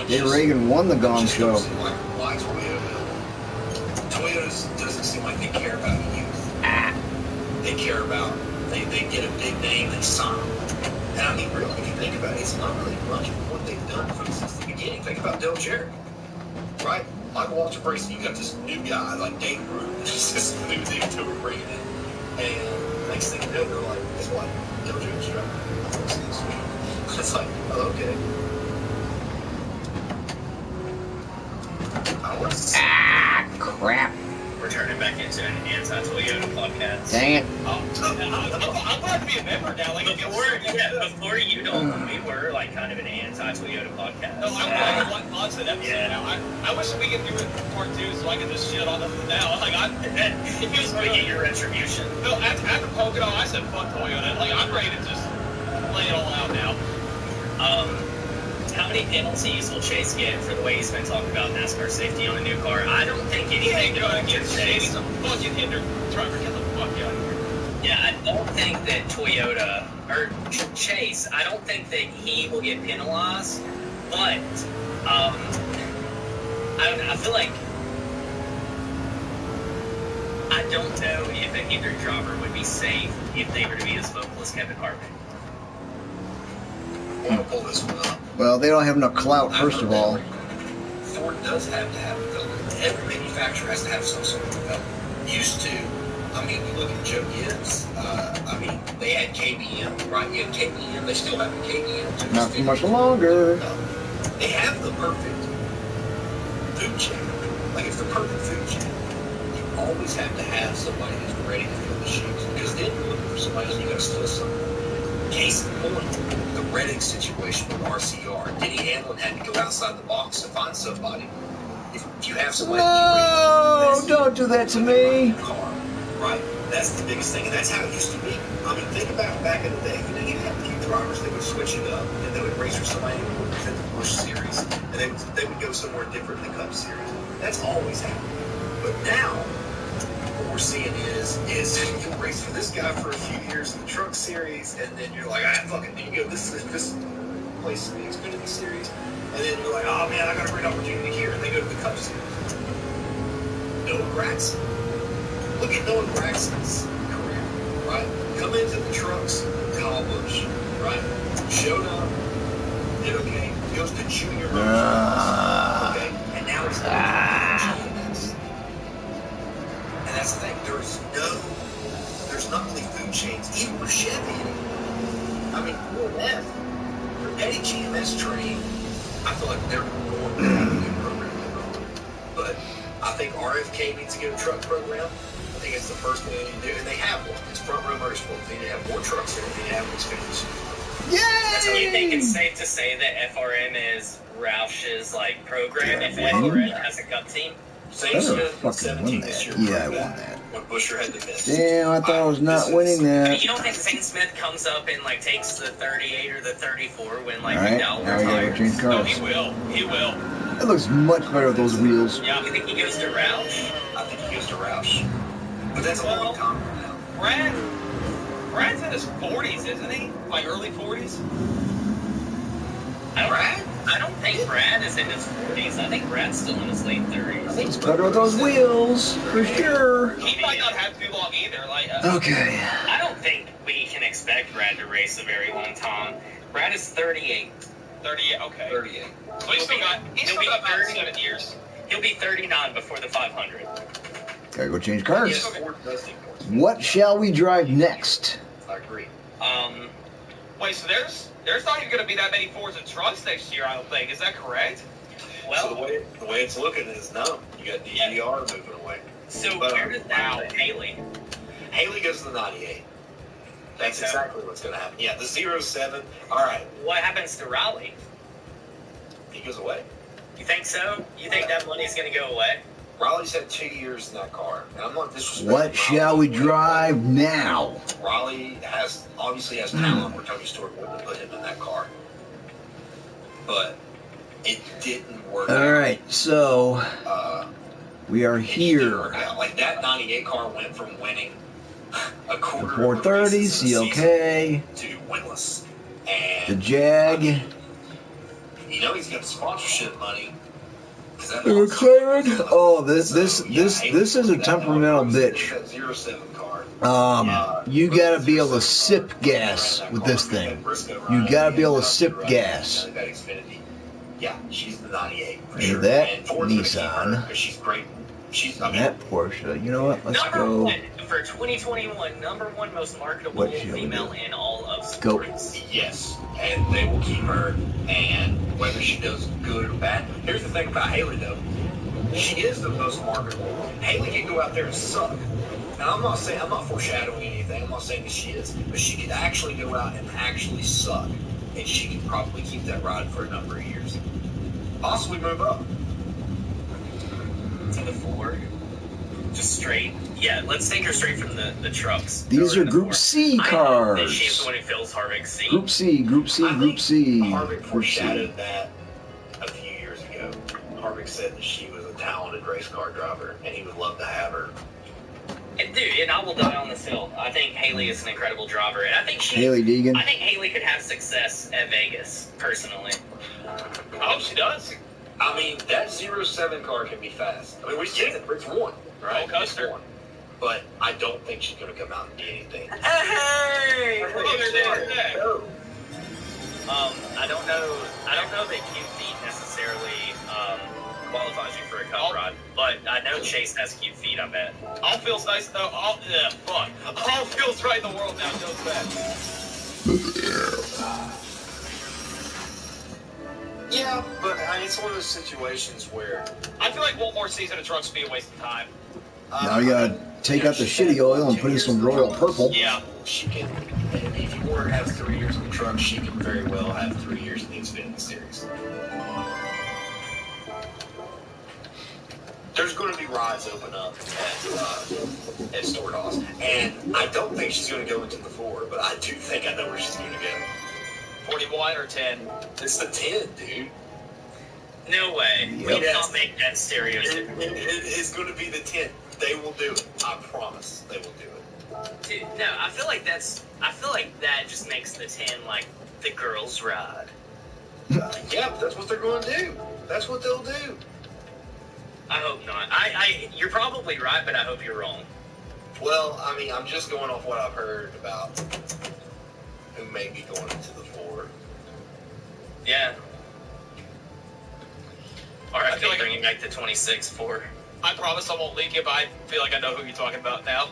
David Reagan won the Gong just Show. don't seem like why Toyota doesn't seem like they care about youth. They care about they get a big name, they sign them. And I mean, really, if you think about it, it's not really much of what they've done since the beginning. Think about Dale Jarrett, right? Like Walter Bracey, you got this new guy like Dave Root, just this new thing to bring in, and next thing you know, they're like, guess what? Dale Jarrett's driving. It's like, oh, okay. Crap. We're turning back into an anti-Toyota podcast. Dang it. I'm glad to be a member now. Like, Before you don't, we were like kind of an anti-Toyota podcast. No, I'm glad I want lots of episode now. I wish that we could do it part 2 so I could just shit on them now. Like, it feels to get your retribution. No, after Pocono, I said fuck Toyota. Like, I'm ready to just lay it all out now. How many penalties will Chase get for the way he's been talking about NASCAR safety on a new car? I don't think anything to get Chase. He's a fucking hinder driver. Get the fuck out of here. Yeah, I don't think that Toyota, or Chase, I don't think that he will get penalized, but I feel like I don't know if a hindered driver would be safe if they were to be as vocal as Kevin Harvick. I'm going to pull this one up. Well, they don't have enough clout, first of all. Ford does have to have development. Every manufacturer has to have some sort of development. Used to, I mean, you look at Joe Gibbs, I mean, they had KBM, right? You had KBM, they still have a KBM. Not too much longer. They have the perfect food chain. Like, it's the perfect food chain. You always have to have somebody who's ready to fill the shoes. Because then you're looking for somebody else, you got to steal something. Case in point, the Reddick situation with RCR. Denny Hamlin had to go outside the box to find somebody. If you have somebody, no, don't do that to me. Car, right? That's the biggest thing, and that's how it used to be. I mean, think about back in the day. You know, you had a few drivers that would switch it up, and they would race for somebody who would present the Busch Series, and they would go somewhere different in the Cup Series. That's always happened. But now, what we're seeing is you'll race for this guy for a few years in the Truck Series, and then you're like, I fucking need to go this place in the Xfinity Series, and then you're like, oh man, I got a great opportunity here, and they go to the Cup Series. Noah Gragson. Look at Noah Gragson's career, right? Come into the trucks, Kyle Busch, right? Showed up, did okay, goes to junior motorsports, okay, and now he's GMS. And that's the thing, there's not really food chains, even with Chevy. I mean, UMF, for Eddie GMS train, I feel like they're more than a good program. But I think RFK needs to get a truck program. I think it's the first thing they need to do, and they have one. It's Front Row Motorsports. They need to have more trucks in it. They need to have Xfinity. Yay! So you think it's safe to say that FRM is Roush's like program if FRM has a Cup team? Same Smith in 17 this year. Yeah, I won that. When Busher had the miss. Damn, I thought I was not winning that. I mean, you don't think Zane Smith comes up and like takes the 38 or the 34 when like Alright, McDowell now we gotta change retires? No, cars. he will. He will. It looks much better with those wheels. Yeah, you think he goes to Roush? I think he goes to Roush. But that's a long time from now. Brad's in his 40s, isn't he? Like early 40s? I don't think Brad is in his 40s. I think Brad's still in his late 30s. It's better with those wheels, for sure. He might not have too long either. Like, Okay. I don't think we can expect Brad to race a very long time. Brad is 38. 38. Okay. 38. So he's still got about 7 years. He'll be 39 before the 500. Gotta go change cars. Yes, Ford does think more. What shall we drive next? I agree. Wait, so there's not even going to be that many Fords and trucks next year, I don't think. Is that correct? Well, So the way it's looking is no. You got DDR moving away. so But, where does that put Haley? Haley goes to the 98. That's exactly what's going to happen. Yeah, the 07. All right. What happens to Raleigh? He goes away. You think so? You think that money's going to go away? Raleigh's had 2 years in that car. And I'm not disrespecting What shall we drive now? Raleigh obviously has talent where Tony Stewart wouldn't have put him in that car. But it didn't work out. All right, so we are It didn't here. work out. Like that 98 car went from winning a quarter The of 430, races in the season CLK, to winless. the And Jag, you know he's got the sponsorship money. the McLaren. Oh, this is a temperamental bitch. That 07 car. You gotta be able to sip gas with this thing. You gotta be able to sip gas. Yeah, she's the 98 for And sure. that And Ford's gonna keep her Nissan. 'cause she's great. I mean, That Porsche. You know what? Let's Number go. one for 2021, number one most marketable What shall we female do? in all of Go. sports. yes, and they will keep her. And whether she does good or bad, here's the thing about Haley though. She is the most marketable. Haley can go out there and suck. Now I'm not foreshadowing anything. I'm not saying that she is, but she could actually go out and actually suck, and she could probably keep that ride for a number of years. Possibly move up. To the four. Just straight. Yeah, let's take her straight from the trucks. These Over are to the Group four. C I know that cars. she's the one who fills Harvick's seat. Group C, Group C, I Group think C. Harvick Group C. foreshadowed that a few years ago. Harvick said that she was a talented race car driver, and he would love to have her. And dude, and I will die on this hill. I think Haley is an incredible driver, and I think Haley Deegan. I think Haley could have success at Vegas, personally. I hope she does. I mean, that 07 car can be fast. I mean, we've seen it. It's one, right? Oh, Custer. It's one. But I don't think she's going to come out and be anything. Hey! Oh, they're there. I don't know. I don't know that cute feet necessarily qualifies you for a cup rod, but I know Chase has cute feet, I bet. All feels nice. All feels right in the world now. Goes back. Yeah, but it's one of those situations where I feel like one more season of trucks would be a waste of time. Now you gotta take out the shitty oil and put in some royal purple. Yeah. She can, if you want her to have 3 years in the truck, she can very well have 3 years in the Xfinity Series. There's going to be rides open up at Storehouse, and I don't think she's going to go into the 4, but I do think I know where she's going to go. 41 or 10? It's the 10, dude. No way. Yep. We cannot make that stereotypical. It's going to be the 10. They will do it. I promise they will do it. Dude, no, I feel like that just makes the 10 like the girls' ride. Yeah, that's what they're going to do. That's what they'll do. I hope not. You're probably right, but I hope you're wrong. Well, I mean, I'm just going off what I've heard about who may be going into the 4. Yeah. Or I feel feel like bringing back the 26-4. I promise I won't leak it, but I feel like I know who you're talking about now.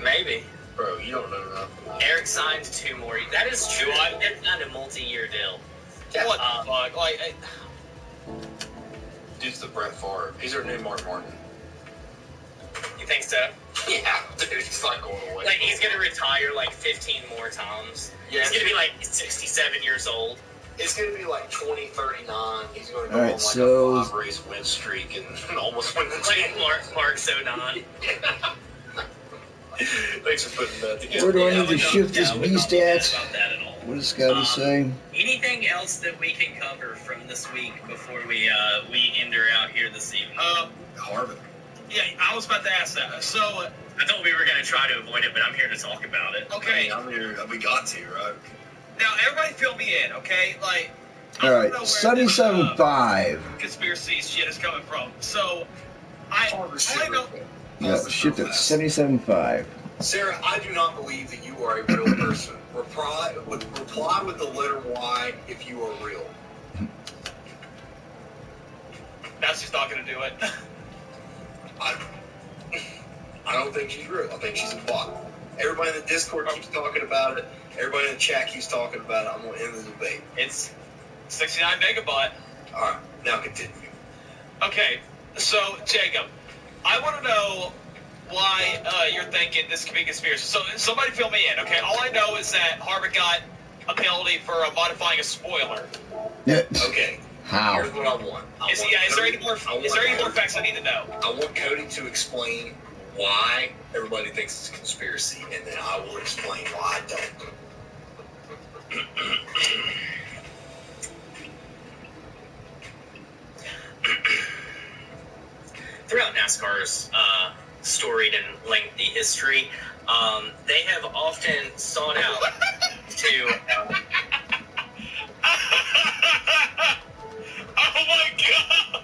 Maybe. Bro, you don't know nothing. Eric signed 2 more. That is true. It's not a multi-year deal. Yeah. What the fuck? Like, Dude's the Brett Favre. He's our new Mark Martin. You think so? Yeah, dude, he's not going away. Like, he's going to retire like 15 more times. Yeah, He's going to be like 67 years old. It's going to be like 2039. He's going to go All on right, like so- a 5-race win streak and almost win the Like championship. Mark Sonan. Thanks for putting that together. Where do I need to we shift don't- this we don't beast be mad at? about that at all. What does Scotty say? Anything else that we can cover from this week before we end her out here this evening? Harvick. yeah, I was about to ask that. So, I thought we were going to try to avoid it, but I'm here to talk about it. okay. I mean, we got to, right? Now, everybody fill me in, okay? Like, I All don't right, know where 77.5. this, conspiracy shit is coming from. So, I know. Yeah, shift at 77.5. Sarah, I do not believe that you are a real person. Reply with the letter Y if you are real. That's just not going to do it. I don't think she's real. I think she's a bot. Everybody in the Discord keeps talking about it. Everybody in the chat keeps talking about it. I'm going to end the debate. It's 69 megabot. All right, now continue. Okay, so, Jacob, I want to know why you're thinking this could be conspiracy. So, somebody fill me in, okay? All I know is that Harvick got a penalty for modifying a spoiler. Yeah. Okay. How? Here's what I want. Is there any more facts I need to know? I want Cody to explain why everybody thinks it's a conspiracy, and then I will explain why I don't. Throughout NASCAR's storied and lengthy history, they have often sought out to... Oh my god!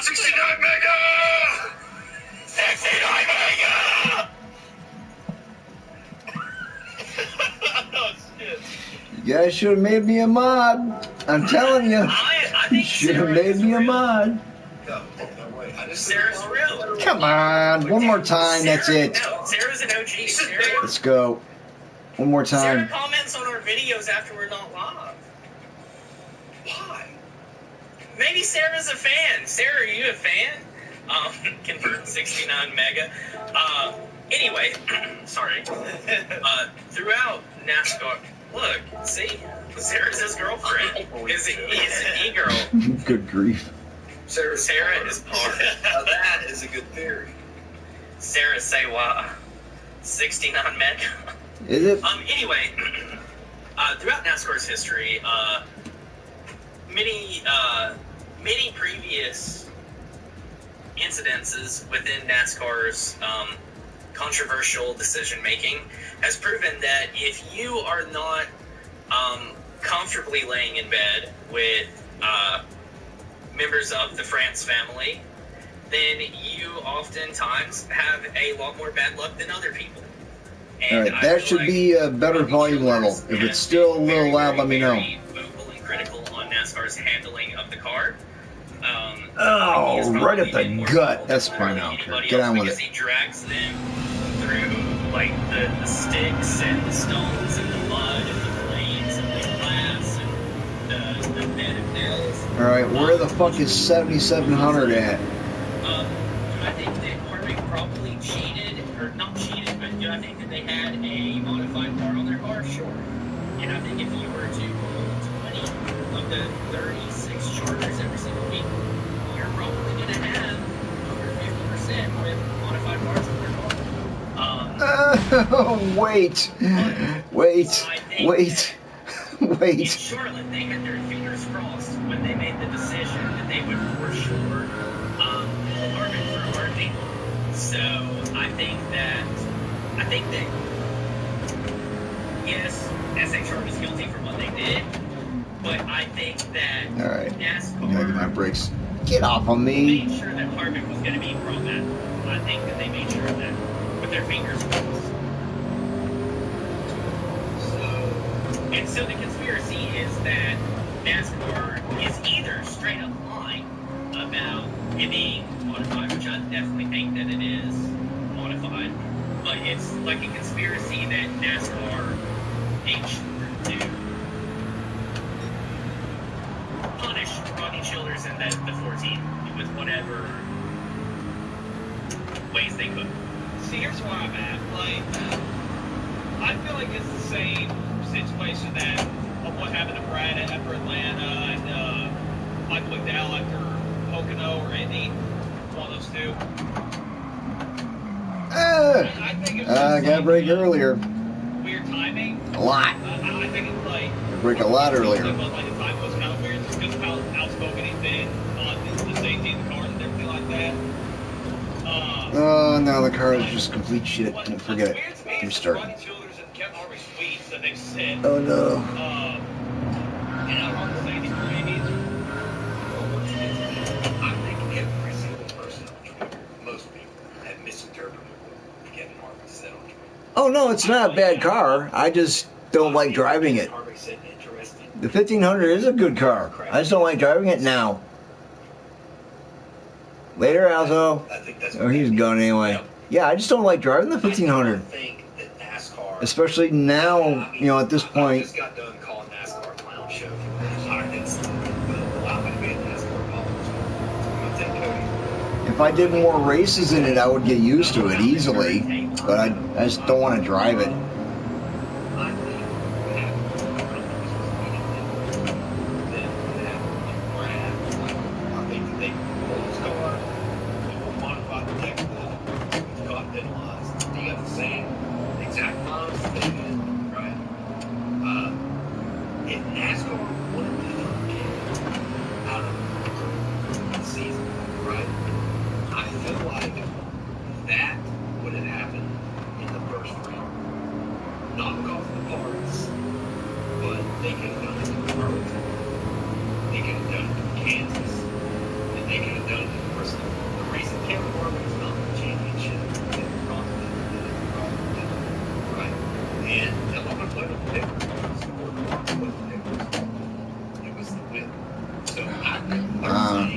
69 mega! 69 mega! Oh shit. You guys should have made me a mod. I'm telling you. I think Should have made me a mod. No way. I just Sarah's real. Come on. One more time. That's it. No, Sarah's an OG. Sarah, Let's go. One more Sarah time. comments on our videos after we're not live. Why? Maybe Sarah's a fan. Sarah, are you a fan? Convert 69 mega. Anyway, sorry. Throughout NASCAR, look, see, Sarah's his girlfriend. He's an e-girl. Good grief. Sarah is part. Now that is a good theory. Sarah, say why? 69 mega. Is it? Anyway, throughout NASCAR's history, many previous incidences within NASCAR's controversial decision making has proven that if you are not comfortably laying in bed with members of the France family, then you oftentimes have a lot more bad luck than other people. And Alright, that should be a better volume level. If it's still a little loud, let me know. Vocal and critical on NASCAR's handling of the car. Oh, right at the gut. That's fine, I don't care. Get on with it. He drags them through like the sticks and the stones and the mud and the flames and the glass and the bed of nails. Alright, where the fuck is 7700 at? I think that Harvick probably cheated, or not cheated, but I think that they had a modified part on their car, sure. And I think if you were to pull 20 of the 36 charters every single week, you're probably going to have over 50% with modified parts on their car. Wait. In Charlotte, they had their fingers crossed when they made the decision that they would for sure pull Harvick for Harvey. So I think that yes, SHR was guilty for what they did, but I think that Alright, NASCAR I gotta get my brakes. Get off of me. made sure that Harvick was going to be brought back. I think that they made sure of that with their fingers crossed. So the conspiracy is that NASCAR is either straight up lying about it being modified, which I definitely think that it is modified, but it's like a conspiracy that NASCAR made sure to punish Rodney Childers and the 14 with whatever ways they could. See, here's where I'm at. Like, I feel like it's the same situation that of what happened to Brad after Atlanta and Mike McDowell after Pocono or Indy, one of those two. I think it's I got a break earlier. weird timing. A lot. I think it's like I break a lot earlier. Like the time was kind of weird just because of how outspoken he's been on the safety in the cars and everything like that. Oh, no, the car is just complete shit. Forget it. Restart. Oh, no. I think every single person on Twitter, most people, have misinterpreted what Kevin Harvick said on Twitter. Oh, no, it's not a bad car. I just don't like driving it. The 1500 is a good car. I just don't like driving it now. Later, Alzo. Oh, he's gone anyway. Yeah, I just don't like driving the 1500. Especially now, you know, at this point. I just got done calling NASCAR a clown show. I didn't allow me to be a NASCAR apologist. I'm going to take Cody. If I did more races in it, I would get used to it easily. But I just don't want to drive it.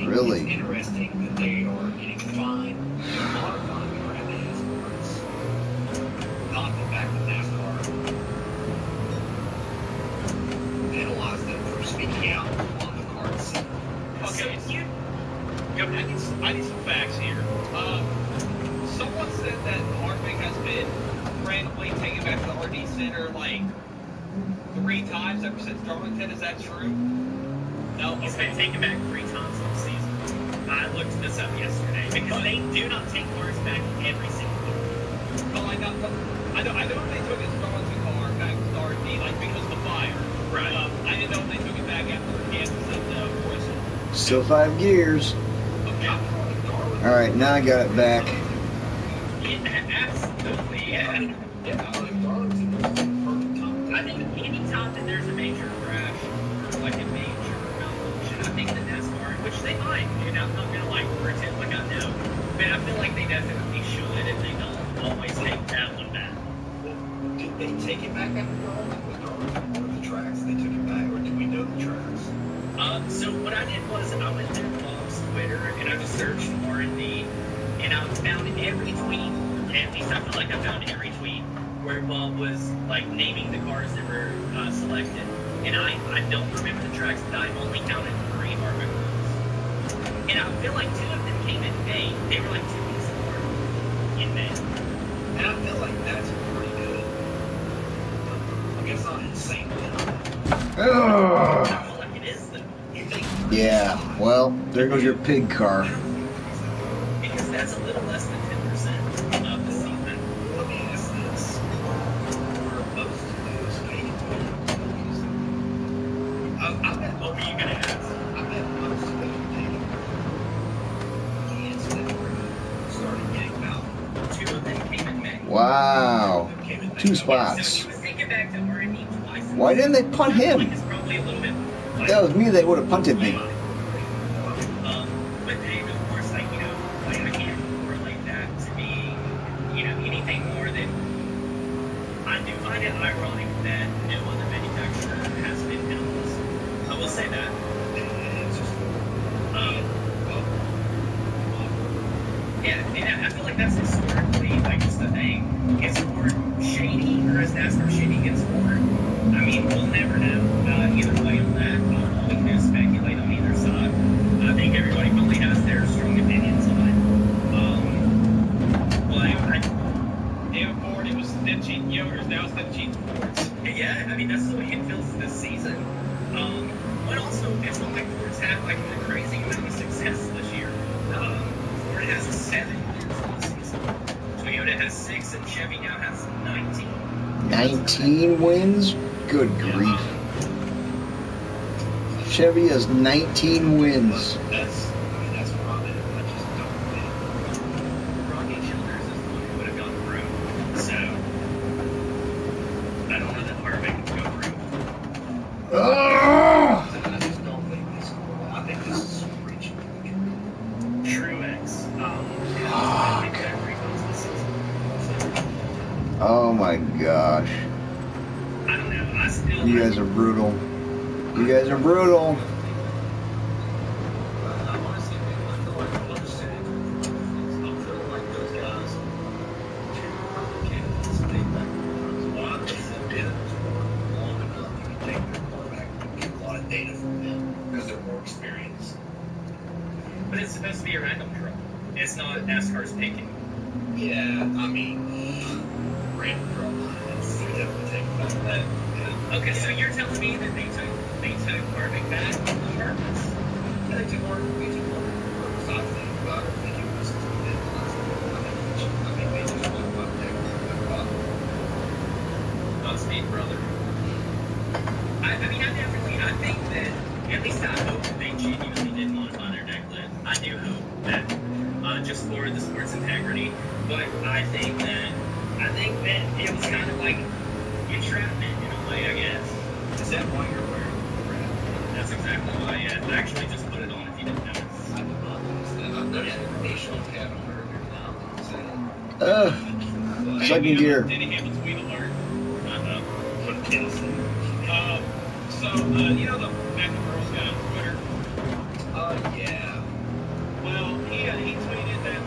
Really? Interesting that they are getting fined for modifying their evidence words. Not the fact that NASCAR penalized them for speaking out on the card scene. Okay, I need some facts here. Someone said that Harvick has been randomly taken back to the RD Center like 3 times ever since Darlington. Is that true? No, he's been taken back 3 times all season. I looked this up yesterday because they do not take cars back every single week. Well, I know they took his Darlington car back to the RD like because of the fire. Right. I didn't know if they took it back after Kansas and Forest. Still 5 gears. Okay. All right, now I got it back. Yeah, absolutely. Yeah. I think anytime that there's a major crash or like a major malfunction, I think the NASCAR, which they might, dude, I'm not gonna like pretend like I know, but I feel like they definitely should, and they don't always take that one back. they take it back after the one of the tracks? They took it back, or do we know the tracks? So what I did was I went through Bob's Twitter and I just searched R&D, and I found every tweet. At least I feel like I found every tweet where Bob was like naming the cars that were selected. And I don't remember the tracks, but I only counted 3 barbecues. And I feel like 2 of them came in May. They were like 2 weeks apart in May. And I feel like that's pretty good. I guess not insane. I feel like it is though. You think? Yeah, well, there goes your pig car. Because that's a little less than 10% of the season. Let me ask this. Were most of those Canadian barbecues? I bet. What were you gonna ask? I bet most of those Canadian barbecues that started getting about 2 of them came in May. Wow. 2 So spots. he was taken back to R&D twice. Why didn't they punt him? It's probably a little bit. If that was me, they would have punted me. But Dave, of course, like, you know, like I can't correlate that to be, you know, anything more than. I do find it ironic that no other manufacturer has been penalized. I will say that. It's just Yeah, I feel like that's historically like just the thing. Is Ford shady or is NASCAR shady against Ford? I mean, we'll never know either way on that. All we can do is speculate on either side. I think everybody probably has their strong opinions on it. David Ford, it was stingy Yogers, now it's stingy Fords. Yeah, I mean, that's the way it feels this season. But also, it's not like Ford's had like a crazy amount of success this year. Ford has 7 wins on the season. Toyota has 6, and Chevy now has 19. 19 wins? Good grief. Chevy has 19 wins. that's what I mean. I just don't think. Rocky Childers is the one who would have gone through. So, I don't know that Harvick can go through. Ugh! I just don't think this. I think this is reaching. Truex. I think that rebounds this season. Oh my gosh. I don't know. I still. You guys are brutal. You guys are brutal. I honestly feel like I'm feeling like those guys. Candidates, why they said it long enough. You can take their quarterback and get a lot of data from them because they're more experienced. But it's supposed to be a random draw. It's not NASCAR's picking. Yeah, I mean, random draw. You definitely take about that. Yeah. Okay, so you're telling me that they took Harvick back on purpose? Yeah, they took more. They took more purpose. I think, but I don't think it was. I think they just went about that. Godspeed, brother. I mean, I think that, at least I hope that they genuinely did modify their deck list. I do hope that, just for the sport's integrity. But I think that it was kind of like entrapment in a way, I guess. Is that why you're wearing the red? That's exactly why, yeah. I actually just put it on if you didn't notice. I did not notice that. I've noticed the Nationals hat on earlier now. Second gear. Denny Hamlin's wheel alert. What Kenny said. You know the Mac and Girls guy on Twitter? Yeah. Well, he tweeted that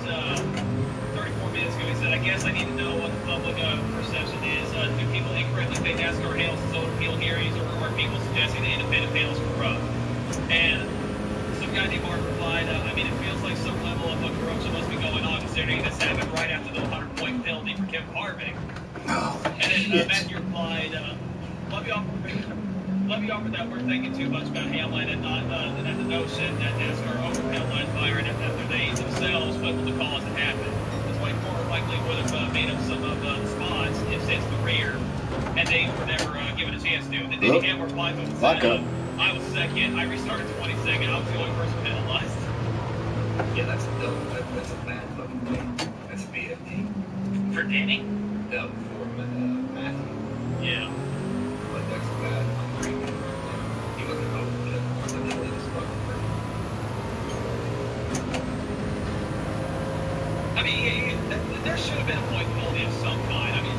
34 minutes ago. He said, I guess I need to know what the public perception is. Do people incorrectly think NASCAR hails as old appeal hearings, or are people suggesting the independent panels corrupt? And some guy named Mark replied, I mean, it feels like some level of corruption must be going on, considering this happened right after the 100-point penalty for Kevin Harvick. Oh, And then Matthew replied, love you all for that. We're thinking too much about Hamlin and not the notion that NASCAR over-penalized Byron after they themselves went with the cause that happened. It's like more likely would have made up some of the spots if since the rear, and they were never given a chance to. And then Hamlin replied to him and said, I was second. I restarted 22nd. I was the only person penalized. Yeah, that's a bad fucking thing. That's a BFD. For Danny? No, for Matthew. Yeah. Like, that's bad. I'm agreeing with him right there. He wasn't hoping that something was fucking perfect. I I mean, there should have been a point penalty of some kind. I mean,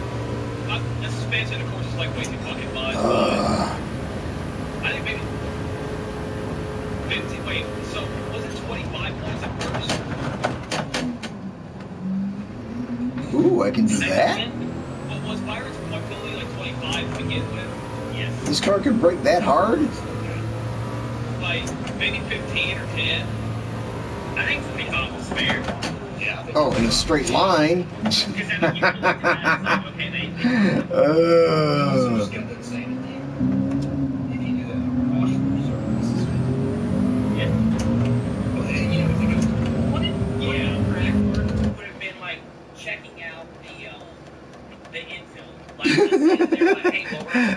not necessarily fans say the course is like way too fucking much. I think maybe 50. Wait, so was it 25 points at first? Ooh, I can do that? But was Byron's point only like 25 to begin with? Yes. This car can brake that hard? Like maybe 15 or 10. I think 25 was fair. Yeah. Oh, in a straight line.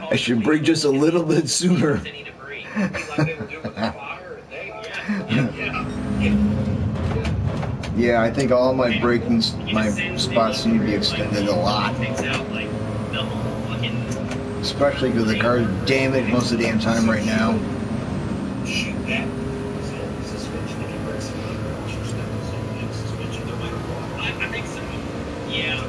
I should brake just a little bit sooner. Yeah, I think all my braking, my spots need to be extended a lot. Especially because the car's damaged most of the damn time right now. I think so. Yeah.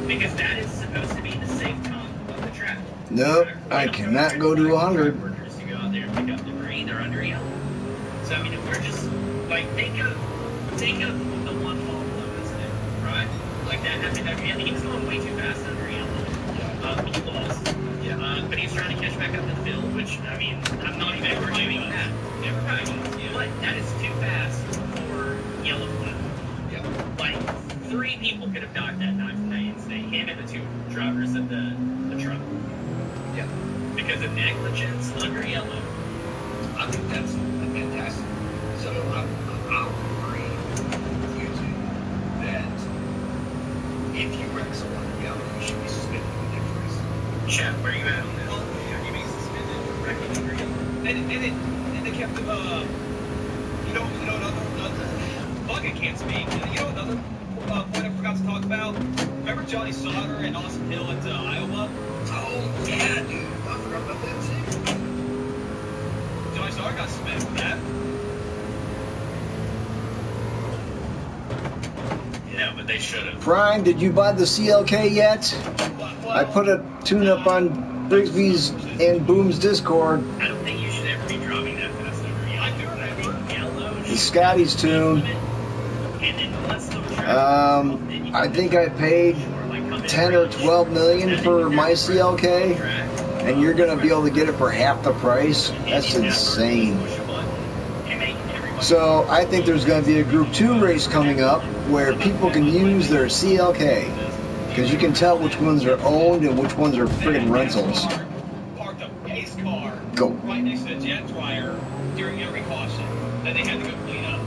Because that is supposed to be the safe time of the track. Nope, I cannot go to 100. Workers to go out there and pick up debris, they're under yellow. So I mean, if we're just like think of the one fall below incident, right? Like that happened. I mean, he was going way too fast under yellow. He lost. But he's trying to catch back up to the field, which I mean, I'm not even arguing that. Never mind. But that is too fast for yellow flag. Like 3 people could have died that night from that incident. Him and the 2 drivers of the truck. Yeah. Because of negligence under yellow. I think that's fantastic. So I'll agree with you two that if you wreck someone under yellow, you should be suspended for the next race. Chat, where you at on this? Should you be suspended for wrecking under yellow? And they kept him, you know another Bucket can't speak. You know another point I forgot to talk about? Remember Johnny Sauter and Austin Hill at Iowa? Oh, yeah, dude. I forgot about that too. Johnny Sauter got suspended for that. No, but they should have. Brian, did you buy the CLK yet? I put a tune-up on Brigsby's and Boom's Discord. I don't think you should ever be driving that fast over yellow. I do remember yellow. It's Scotty's tune. I think I paid 10 or 12 million for my CLK, and you're gonna be able to get it for half the price. That's insane. So I think there's gonna be a Group 2 race coming up where people can use their CLK, because you can tell which ones are owned and which ones are friggin' rentals. Parked a pace car Go. right next to the jet dryer during every caution that they had to go clean up.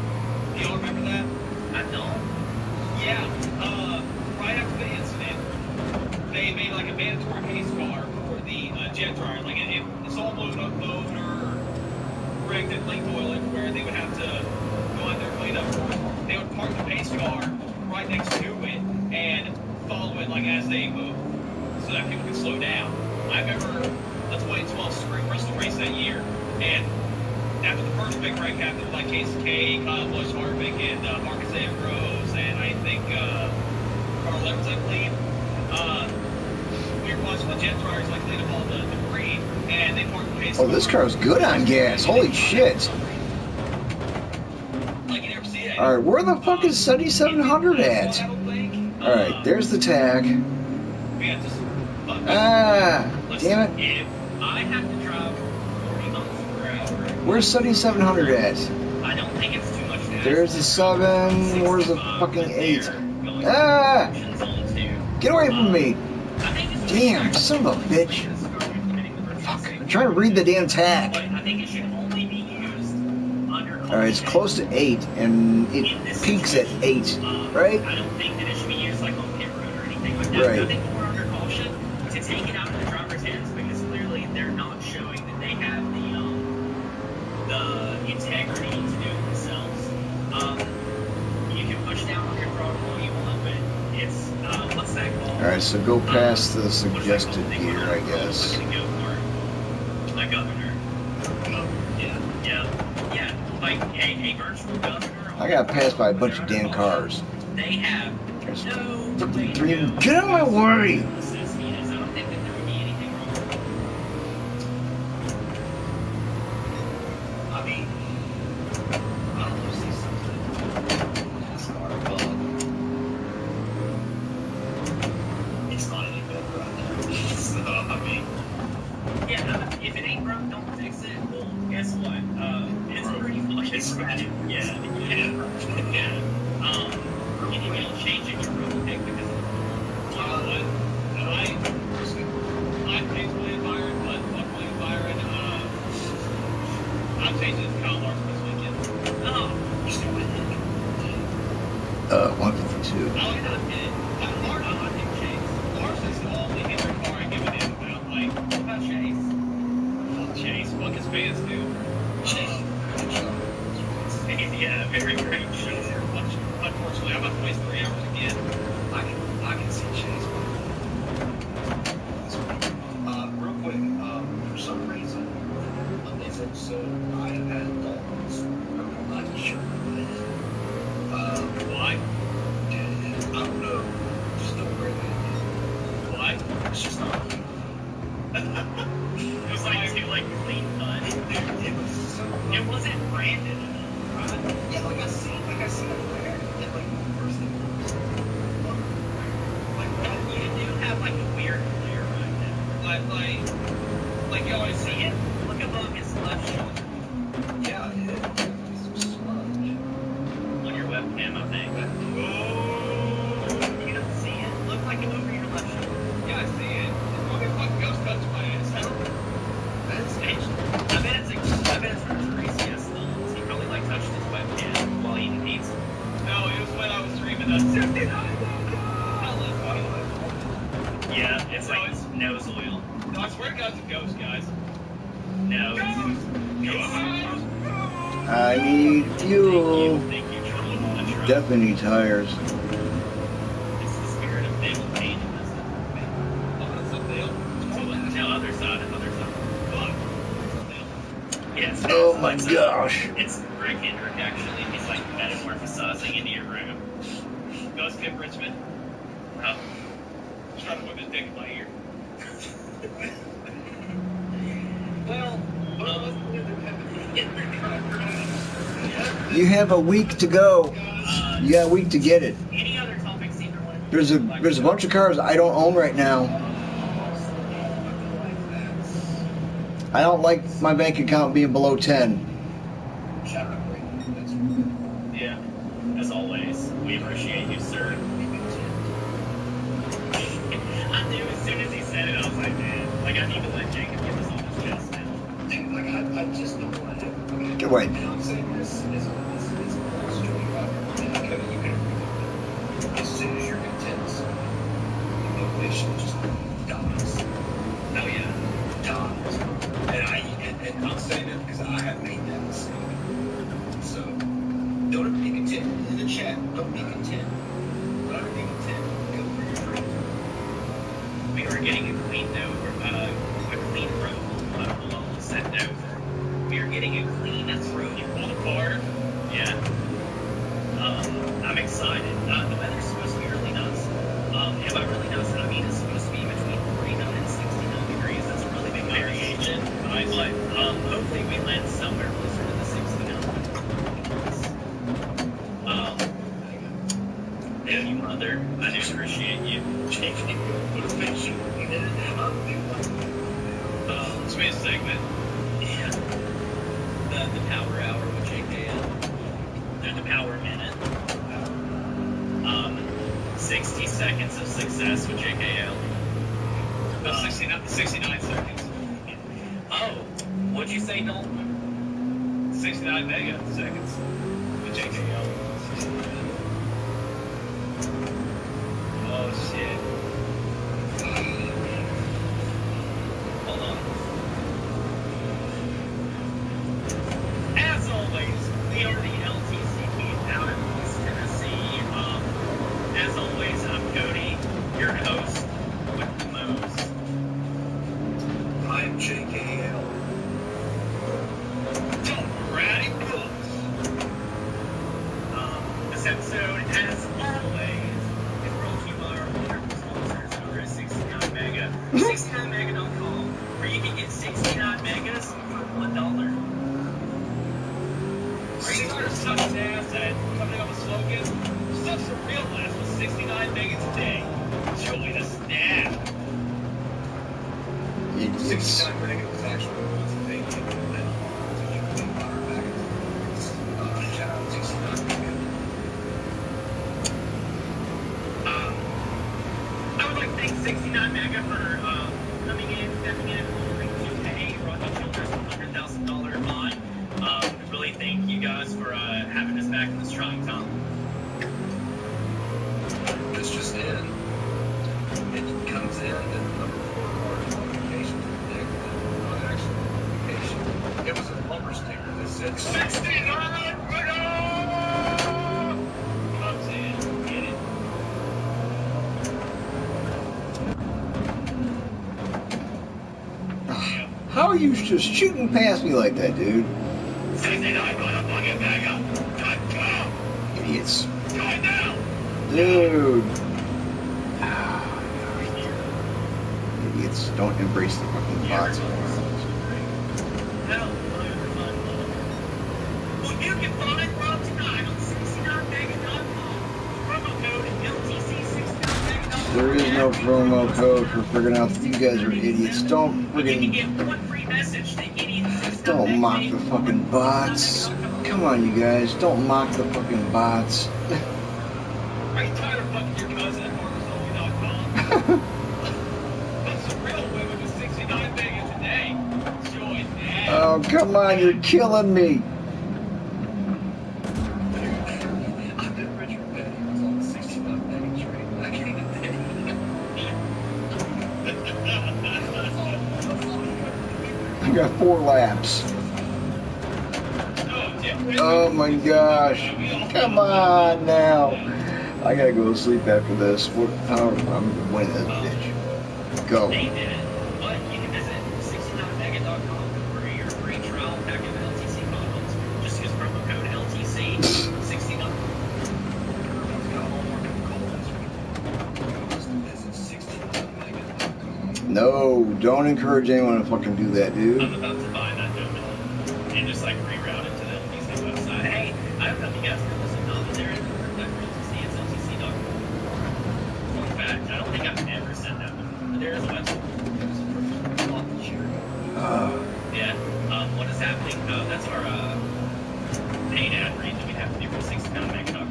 Do y'all remember that? I don't. Yeah, right after the incident, they made like a mandatory pace car for the jet dryer. Like it's all blown up motor, wrecked and leaked oil everywhere. They would have to go out there and clean up for it. They would park the pace car right next to it and follow it like as they move, so that people could slow down. I remember the 2012 Spring Bristol race that year, and after the first big wreck happened, like Casey K, Kyle Busch, Harvick, and Marcus Ambrose, and I think Carl Edwards, I believe. We were watching the jet dryers like clean up all the debris, and they parked the pace car. Oh, this car's good on gas. Holy shit. Like you never see it. Alright, where the fuck is 7700 at? Alright, there's the tag. Yeah, just, Ah, damn it. If I have to drive 40 miles per hour, Where's 7700 at? I don't think it's too much to ask. There's the 7. Where's the fucking 8? Ah! Get away from me! Damn, son of a bitch. Fuck, I'm trying to read the damn tag. I think it should only be used under Alright, it's close to 8, and it peaks at 8, right? I don't think that it should be used like on pit road or anything like that. Right. I think more under caution to take it out of the driver's hands, because clearly they're not showing that they have the integrity to do it themselves. You can push down on your throttle all you want, but it's what's that called? Alright, so go past the suggested gear, I guess. A governor. Yeah. Like a virtual governor. I got passed by a bunch of damn cars. They have There's no freaking 3. Get out of my way! front, don't fix it. Well, guess what? It's pretty fucking scratchy. Yeah. Can you be changing your real quick because I changed William Byron, but fuck William Byron. I'm changing to Kyle Larson this weekend. oh, 152. I like that kid. I think Chase. Larson's the only Hendrick car I give a damn about. Like, what about Chase? Fuck Chase. Fuck his fans, dude. yeah, very great show. Unfortunately, I'm about to waste 3 hours again. I can see Chase. Real quick, for some reason, on this episode, I have had thoughts. I'm not sure Why? I don't know. Just don't bring it. Why? It's just not. It was like too clean cut. It was so. It wasn't branded. Yeah, like I see it there, and like first thing, You do have like a weird glare right now. Like you always See it? Look above his left shoulder yeah, it's smudge. on your webcam, I think. You don't see it? Look like it over your left shoulder. Yeah, I see it. It's probably a fucking ghost touch my ass. I bet it's from Teresias still. He probably touched his webcam while eating pizza. No, it was when I was streaming that 69. Yeah, it's nose oil. No, I swear to God, it's a ghost, guys. No. I need fuel. Thank you, Charlie, on the truck. Definitely need tires. It's the spirit of Dale Payne in this. Oh, that's up there. No, other side. Fuck. Yes. Oh my gosh. It's Rick Hendrick, actually. He's metamorphosizing into your room. Ghost Kim Richmond. Oh. He's trying to whip his dick in my ear. Well, You have a week to go. You got a week to get it. any other topics either one? There's a bunch of cars I don't own right now. I don't like my bank account being below 10. Yeah, as always, we appreciate you, sir. I knew as soon as he said it, I was like, man, I need to let Jacob get this off his chest now. Dude, I just don't want to. Get away. And I'm saying this is you can agree with me. As soon as you're content, the motivation just dies. Oh yeah. Dies. And I'm saying that because I have made that mistake. So don't ever be content. In the chat, don't be content. Don't ever be content. Go for your dream. We are getting a clean road. I almost said Dover. We are getting a clean road. You pulled apart. Yeah. I'm excited. The weather's supposed to be really nice. And by really nice, I mean it's supposed to be between 49 and 69 degrees. That's a really big variation. But hopefully we land somewhere closer to the 69. Thank you, Mother. I do appreciate you. Let's make a segment. Yeah. The Power Hour with JKL. The Power Minute. 60 seconds of success with JKL. 69 seconds. Oh, what'd you say, Dalton? 69 mega seconds with JKL. Oh, shit. Hold on. As always, we are the LTC team out of East Tennessee. As always, I'm Cody, your host with the most. I am JKL. Ratty Brooks. This episode, as always, is brought to you by our wonderful sponsors over at 69 Mega. 69mega.com, where you can get 69 megas for $1. Are you tired of sucking ass at coming up with slogans? Stuff's for real last with 69 megas a day. Join us now. Idiots. 69 mega was actually once a day. really thank you guys for having us back in this trying time. It's just in. It comes in and the number 4 card notification to predict that not actually notification. It was a bumper sticker that said 69 Comes in, get it. How are you just shooting past me like that, dude? 69, get back up. Idiots. Going down. Dude. Idiots. Don't embrace the fucking bots. Hell, well, you can find Rob tonight on 69mega.com. Promo code LTC69mega.com. There is no promo code for figuring out that you guys are idiots. Don't You can friggin' get one free message to any don't mock the fucking bots. Come on, you guys. Don't mock the fucking bots. Are you tired of fucking your cousin at MorganSolely.com? But some real women with 69 mega today. Join now. Oh, come on. You're killing me. I bet Richard Petty was on the 69 mega train. I can't even think. I got 4 laps. Oh my gosh. Come on now. I gotta go to sleep after this. I'm winning this bitch. Go. They did it, but you can visit 69mega.com for your free trial pack of LTC condoms. Just use promo code LTC69. No, don't encourage anyone to fucking do that, dude. I'm about to buy that domain and just like reroute it to the LTC website. Hey, I don't know if you guys know this or not, but there is a word that LTC is LTC.com. Fun fact, I don't think I've ever said that before, but there is a website. Yeah. What is happening? That's our paid ad read that we have to do for 69mega.com.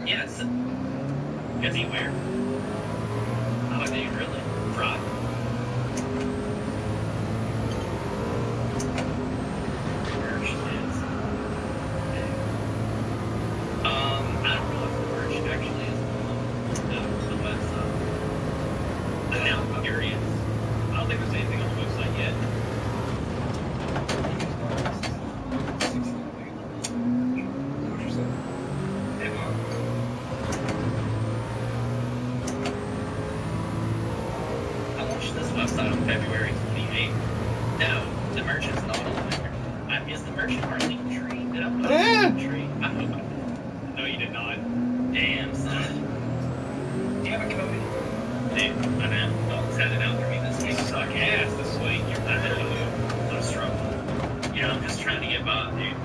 Yes. Anywhere. Oh, dude, really? Fraud? Merch is. I don't know if merch actually is on the website. I'm now curious. I don't think there's anything on the website yet. I launched this website on February 28th. No, the merchant's not on there. Is the merchant our link tree? Did I put it on the link tree? I hope I did. No, you did not. Damn, son. Do you have a code? Dude, I know. Don't set it out for me this week. Suck ass this week. You're I know. I'm struggling. You know, I'm just trying to get by, dude.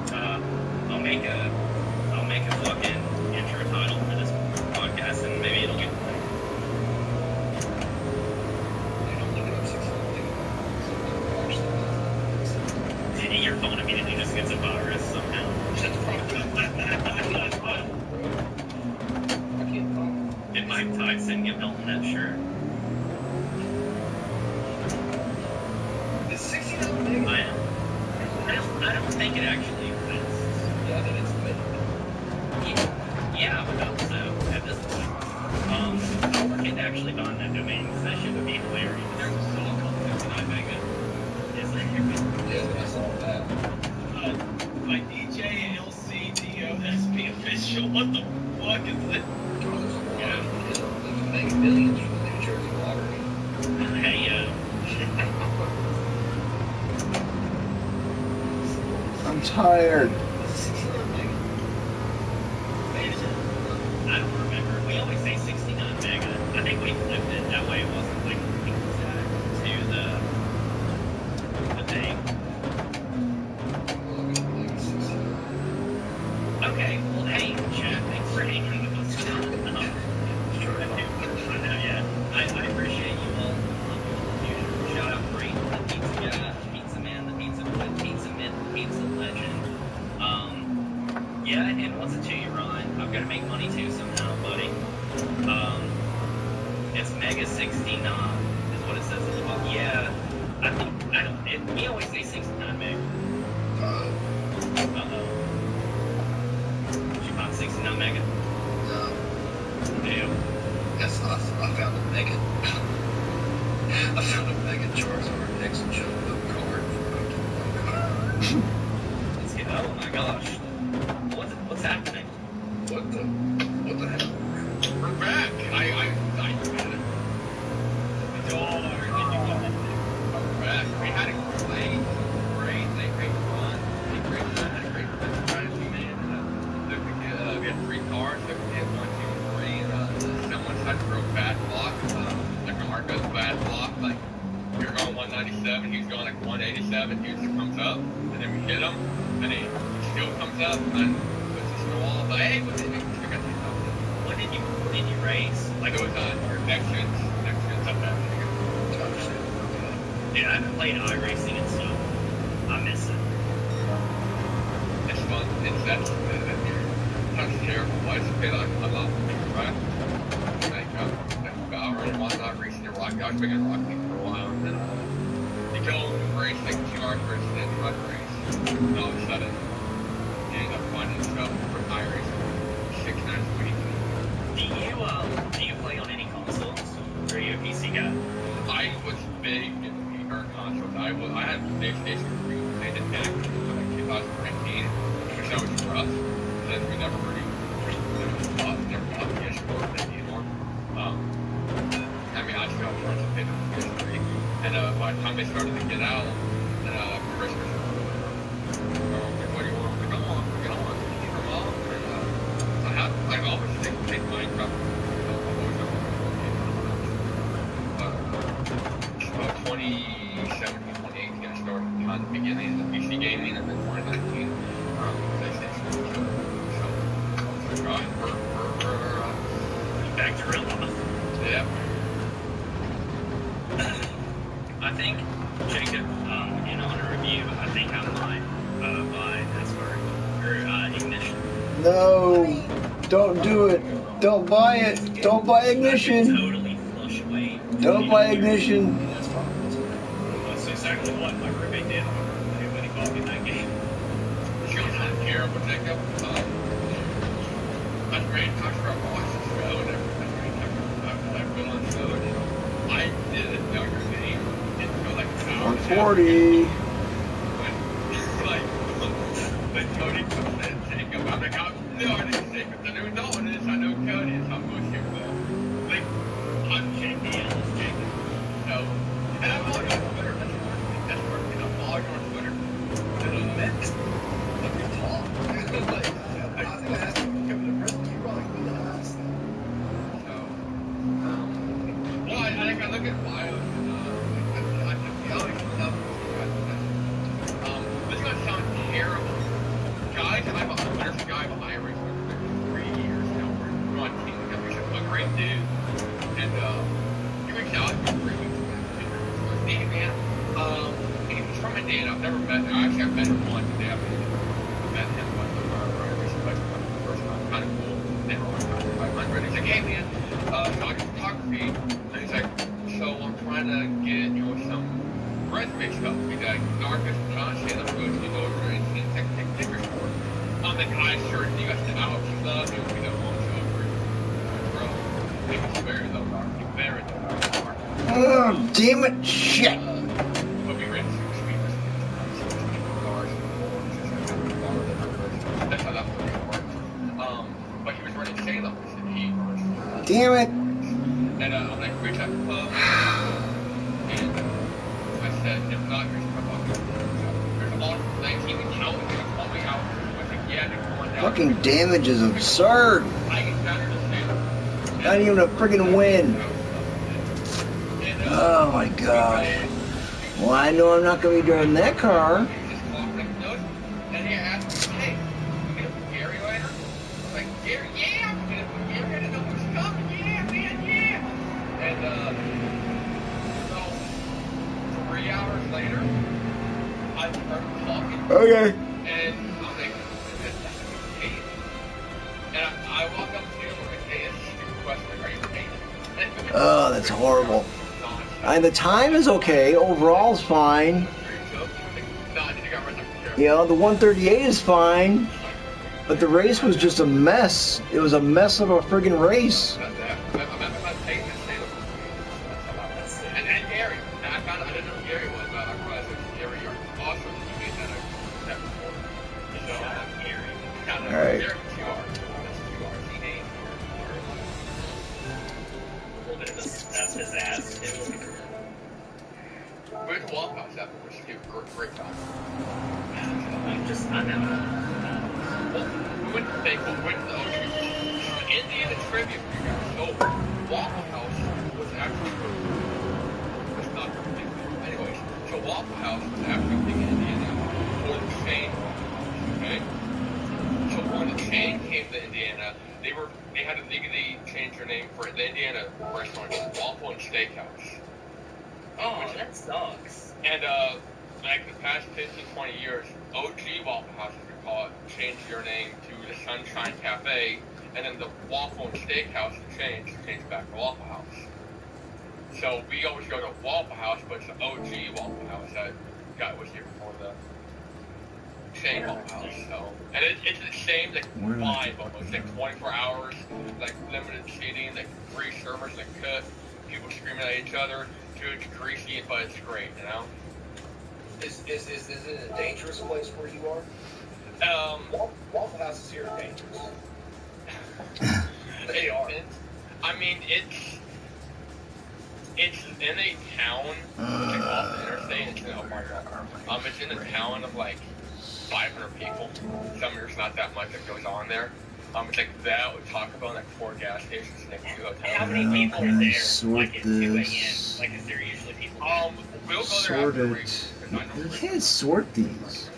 I'll make a fucking intro title for this podcast, and maybe it'll get played. Your phone immediately just gets a virus somehow. Did Mike Tyson get Milton that shirt? It's 69 mega. I don't think it actually exists. Yeah, that is good. Yeah, I would hope so at this point. I'll look into actually buying that domain because that shit would be hilarious. There's a song called 69 mega. Is there? Yeah, I saw that. Like DJ LCDOSP official. What the fuck is this? Yeah, there's mega millions from the New Jersey lottery. Hey, I'm tired. I don't remember. We always say 69 mega. I think we flipped it. That way it wasn't like exact to the thing. Okay, well, hey, chat, thanks for hanging with us. I know, yeah. I appreciate you all. Shout out Bree, the pizza guy, the pizza man, the pizza boy, pizza myth, pizza legend. Yeah, and what's it to you, Ryan? I've got to make money too somehow, buddy. It's Mega 69 is what it says at the bottom. Yeah, we always say 69 Charizard X jumbo card. Let's get. Oh my gosh. What's happening? What the heck? We're back. I we're back. We had a great run. Great run. Had a great strategy, man. We had 3 cars. So we had 1, 2, 3, and someone tried to throw a bad block. Like Marco's bad block. Like we were going 197. He was going like 187. He just comes up, and then we hit him, and he still comes up and puts us in the wall. But hey, what did you? When did you race? Like it was next gen up there. Dude, I haven't played iRacing and stuff. I miss it. It's fun. That's terrible. I just feel like I'm not right. Like I already was not racing the rock. I was making rock league for a while, and then you go race like 2 hours race and then truck race. And all of a sudden, you end up finding stuff for iRacing 6 nights a week. Do you play on any consoles? Or are you a PC guy? I was big in VR consoles. I had PlayStation 3 and it back in like 2019, which I was rough. Then we never really bought PS4 anymore. I mean, I still wanted to pay the PS3. And by the time they started to get out, Christmas, what do you want? Like, I want to keep them all. And I always played Minecraft. 2017, 2018, I started on the beginning of the PC gaming, and then 2019, PlayStation. So, Back to real life. yeah. I think, Jacob, on a review, I think I might buy NASCAR or Ignition. No, don't do it. Don't buy it. Don't buy Ignition. Totally flush away. Don't buy Ignition. That's exactly what my roommate did when he bought me that game. You don't have to care what they go. That's great. Talks about watching the show and everything. That's great. I've been on the show. I didn't know your name until like 140. When Cody comes in, Jacob, I'm like, no, I didn't Jacob. I don't know what it is. I know Cody is. I'm going to shoot that. Like, I'm JP and it's Jacob. So, and I'm all on Twitter. That's working. I'm all on Twitter. And I'm next. Let me talk. Like, I was going to ask you to come to the press. You probably would have asked that. So, well, I think I look at bios and I think the other stuff. This is going to sound terrible. Guys, there's a guy behind race for 3 years now. We're on team together. He's a great dude. And he reached out to me 3 weeks ago. Hey, man. He's from Indiana. I've never met him. Actually, I've met him once today. I've met him once in my racing place for the first time. Kind of cool. Never on 500. He's like, hey, man. Talking photography. And he's like, so I'm trying to get some resume stuff. He's like, Marcus, John, Shane, I'm going to go over and take pictures for it. I'm like, I sure you guys the out stuff. It would be the wrong show for you. Bro, it was very low dark. Very low dark. Oh, damn it. Shit. But we ran 6 speakers. That's how that was worked. But he was running Salem. Damn it. And I'm like, reach out to the club. And I said, if not, here's my bucket. There's a lot of things he would tell me. He would call me out. I was like, yeah, they're going down. Fucking damage is absurd. I get down to the Salem. Not even a friggin' win. Oh my gosh. Well, I know I'm not going to be driving that car. And he asked me, hey, you gonna put Gary later? I was like, Gary, yeah, I'm gonna put Gary in. I know what's coming. Yeah, man, yeah. And so 3 hours later, I started talking. Okay. And I'm like, that's okay. And I walked up to him and I'm like, hey, it's a stupid question. Are you okay? Oh, that's horrible. And the time is okay. Overall is fine. You know, the 138 is fine. But the race was just a mess. It was a mess of a friggin' race. And Gary, I didn't know We went to Waffle House afterwards. It was a great time. I'm out. Well, we went to the Indiana trivia for you guys. So, Waffle House was actually, it's not really big. Anyways, so Waffle House was actually big in Indiana before the chain Waffle House, okay? So when the chain came to Indiana, they had to legally change their name for the Indiana restaurant to Waffle and Steakhouse. Oh, that sucks. And, like the past 15, 20 years, OG Waffle House, as we call it, changed their name to the Sunshine Cafe, and then the Waffle and Steakhouse changed back to Waffle House. So we always go to Waffle House, but it's the OG Waffle House that was here before the chain Waffle House. So, and it's the same like vibe almost, like 24 hours, like limited seating, like 3 servers that cook, people screaming at each other, it's greasy, but it's great, you know. Is it a dangerous place where you are? Waffle houses here are dangerous. They are. I mean, it's in a town, like off the interstate. It's in a town of like 500 people. There's not that much that goes on there. It's like that with Taco Bell, like 4 gas stations and like 2 hotels. How many people are there? Like at 2 a.m. Like, is there usually people? We'll go Sort there after it. break. You can't sort these.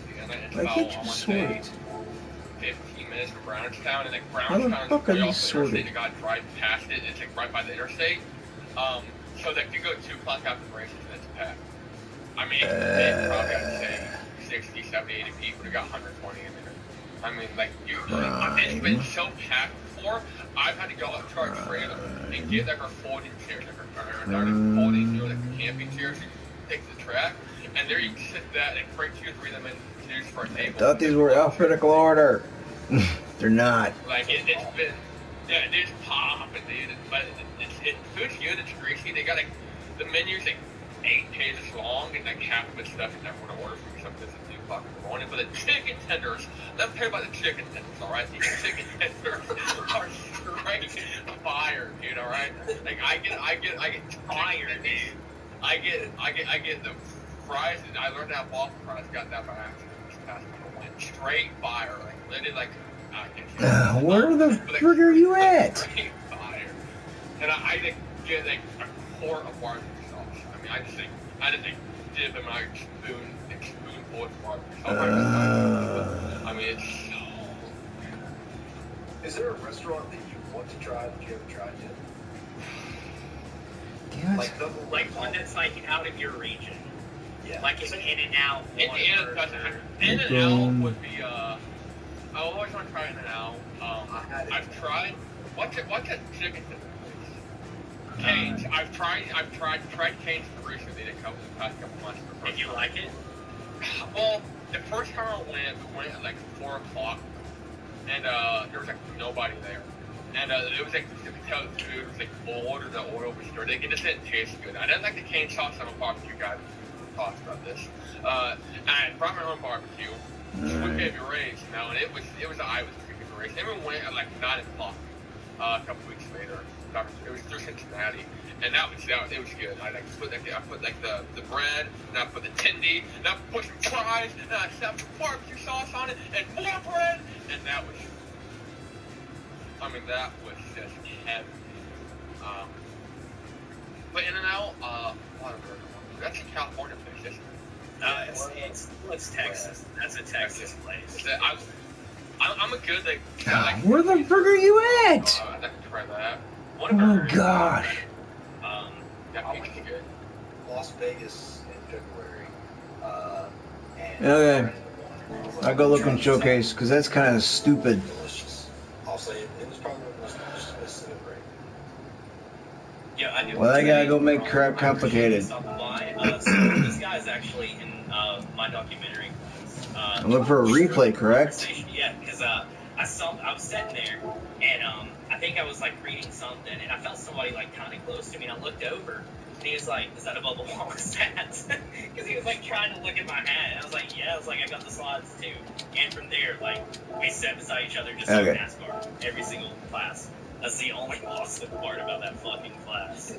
Why can't you sort it? 15 minutes from Brownstown, and like How the Brownstown's fuck are way you off the sorted? interstate. You gotta drive past it. It's like right by the interstate. So like you go 2 o'clock after the races and it's packed. I mean, they probably have to say 60, 70, 80 people. You got 120 in there. I mean, like it's been so packed before. I've had to go up to our trailer and get like our folding chairs, like our folding, you know, like the camping chairs. You take to the track, and there you sit that and break 2 or 3 of them in use for a table. I thought these were alphabetical order. They're not. Like it's been, yeah, they just pop and dude, but food's good. It's greasy. They got like the menu's like 8 pages long, and like half of it's stuff you never want to order from something at 2 o'clock in the morning. But the chicken tenders, let me tell you about the chicken tenders, all right? These chicken tenders are straight fire, dude. All right, like I get fire, dude. I get the fries, and I learned that waffle fries. Got that by accident. Straight fire, like literally, like where the frick are you at? Straight fire, and I get like a quart of barbecue sauce. I mean, I just dip in my spoonful of barbecue sauce. I mean, it's so. Is there a restaurant that you want to try that you haven't tried yet? Damn it. Like one that's like out of your region. Yeah. Like an In-N-Out. In-N-Out would be I always want to try In-N-Out. I've tried. What's that chicken tender place? Cane's. I've tried Cane's recently. The past couple months. Did you like it? Well, the first time we went at like 4 o'clock, and there was like nobody there. And it was like, you could tell the food was like old, or the oil was dirty. It just didn't taste good. I didn't like the cane sauce. I'm a barbecue guy. We talked about this. And I brought my own barbecue. With baby rays, you know, and it was I was freaking race. Then we went at like 9 o'clock a couple weeks later. It was through Cincinnati, and it was good. I put the bread, and I put the tendy, and I put some fries, and I slapped some barbecue sauce on it, and more bread, and that was just heaven. But In-N-Out, that's in California place, isn't it? It's Texas. That's a Texas place. I'm a good like. Where the frick are you at? I'd like to try that. Oh gosh. That pizza's good. Las Vegas in February. Okay. I'll go look in Showcase because that's kind of stupid. Delicious. I'll say it was probably one of the most delicious places I've ever ate. Yeah, I do. Well, I gotta go make crap complicated. So this guy's actually in my documentary. I'm looking for a replay, correct? Yeah, because I was sitting there, and I think I was like reading something, and I felt somebody like kind of close to me, and I looked over, and he was like, "Is that a bubble walrus hat?" Because he was like trying to look at my hat, and I was like, "Yeah," I was like, "I got the slides too." And from there, like we sat beside each other just like NASCAR, every single class. That's the only awesome part about that fucking class.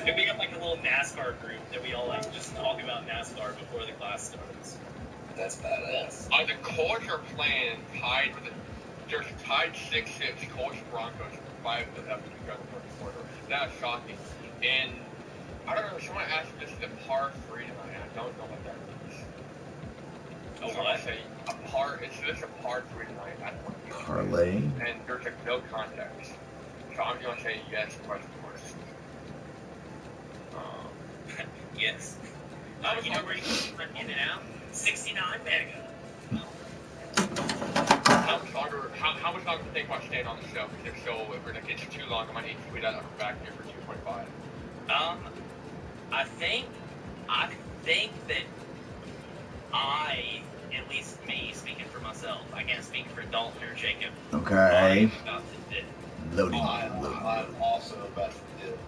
And we have like a little NASCAR group that we all like just talk about NASCAR before the class starts. That's badass. The Colts are playing tied with there's tied 6-6 Colts Broncos for 5 of the fourth quarter. That's shocking. And I don't know, someone asked me this is a par 3 tonight. I don't know what that means. Oh, so what? I say a par, it's just a par 3 tonight. I don't know. Parlay. And there's like no context. So I'm going to say yes, question mark. Yes. You know where you can run in and out? 69 mega. How much longer do you think about staying on the show? Because if so, if we're going to get too long, I might need to tweet out I'm back here for 2.5. I think that at least me, speaking for myself, I can't speak for Dalton or Jacob. Okay. I'm about to dip. Loading. I'm also about to dip.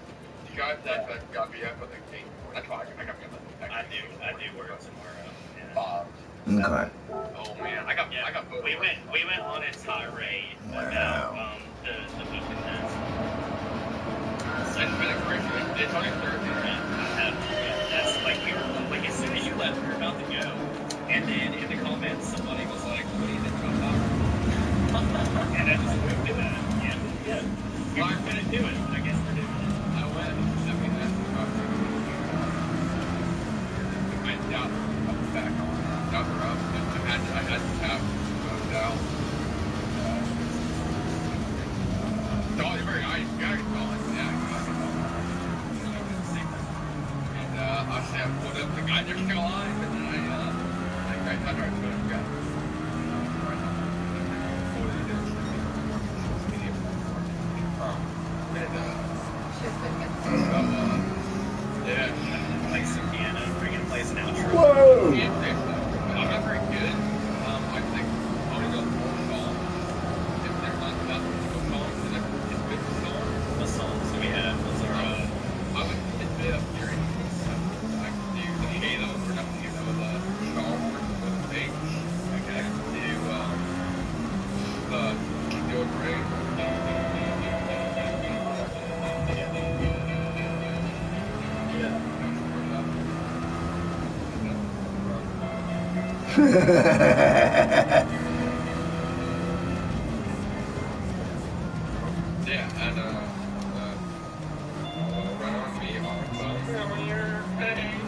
You guys that got me up, I think, 8. That's why I got me up. I do work tomorrow. Yeah. Bob. Okay. Oh man, I got both. We went on a tirade about the weekend test. It's been a great week. It's only Thursday. That's like as soon as you left, we were about to go, and then in the comments somebody was like, "What do you think about Bob?" And I just moved to that. Yeah. We were gonna do it. I guess we're doing it. I went. I mean, that's I doubt I'm back on. Doubt they're up. I had to tap moved out. So you're very nice. You gotta get going. Yeah, you gotta get going. And I said, I pulled up. The guy just still alive, and then I tried to go to the guy. Yeah. Play some piano. We're gonna play some outro. Whoa! I'm not very good. I think I'm gonna go full song. If there's not enough full songs, then it's good song. What songs do we have? What's our I would hit a bit of theory. I can do the Halo, or not the Halo, the Star Wars with the H. Okay. I can do the Great. Yeah, and run on me on your face.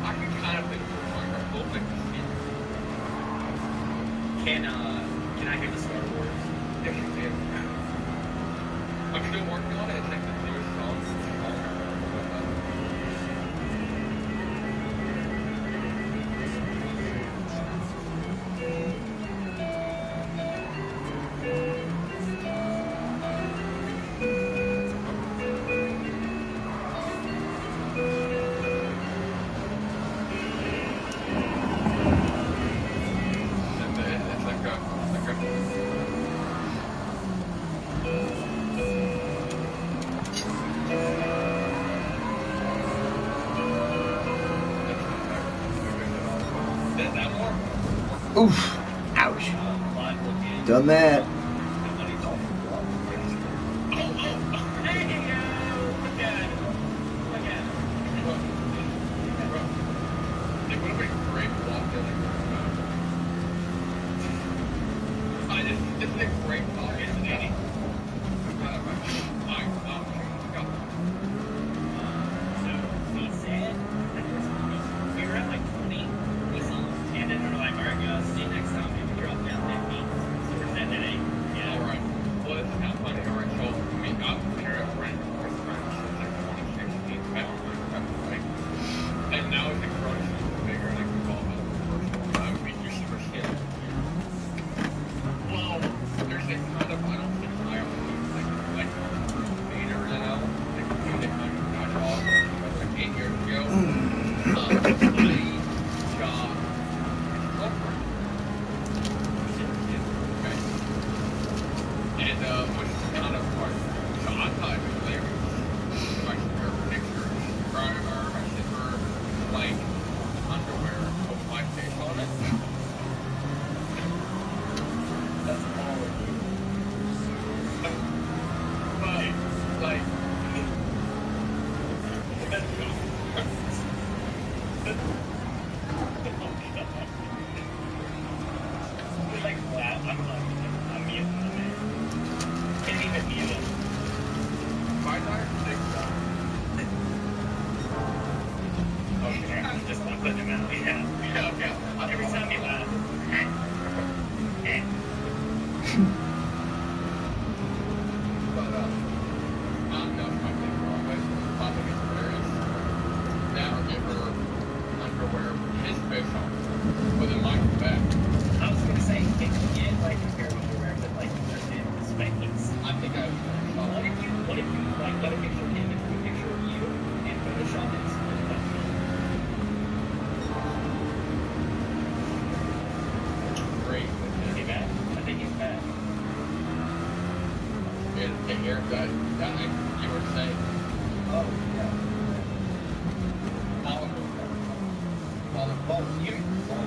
I can kind of think of one, a little bit. Can I hear the Star Wars? Yes, you can. I'm still working on it. It's like the newest song. Oof. Ouch. Done that. I'm putting him out. Yeah. Every time you laugh. I was gonna say, can you get like a pair of underwear that like there's spankings? I think I would. What if you like let a picture of him and a picture of you and Photoshop it? Great. Is he mad? I think he's mad. Take care of that. You were saying. Oh yeah.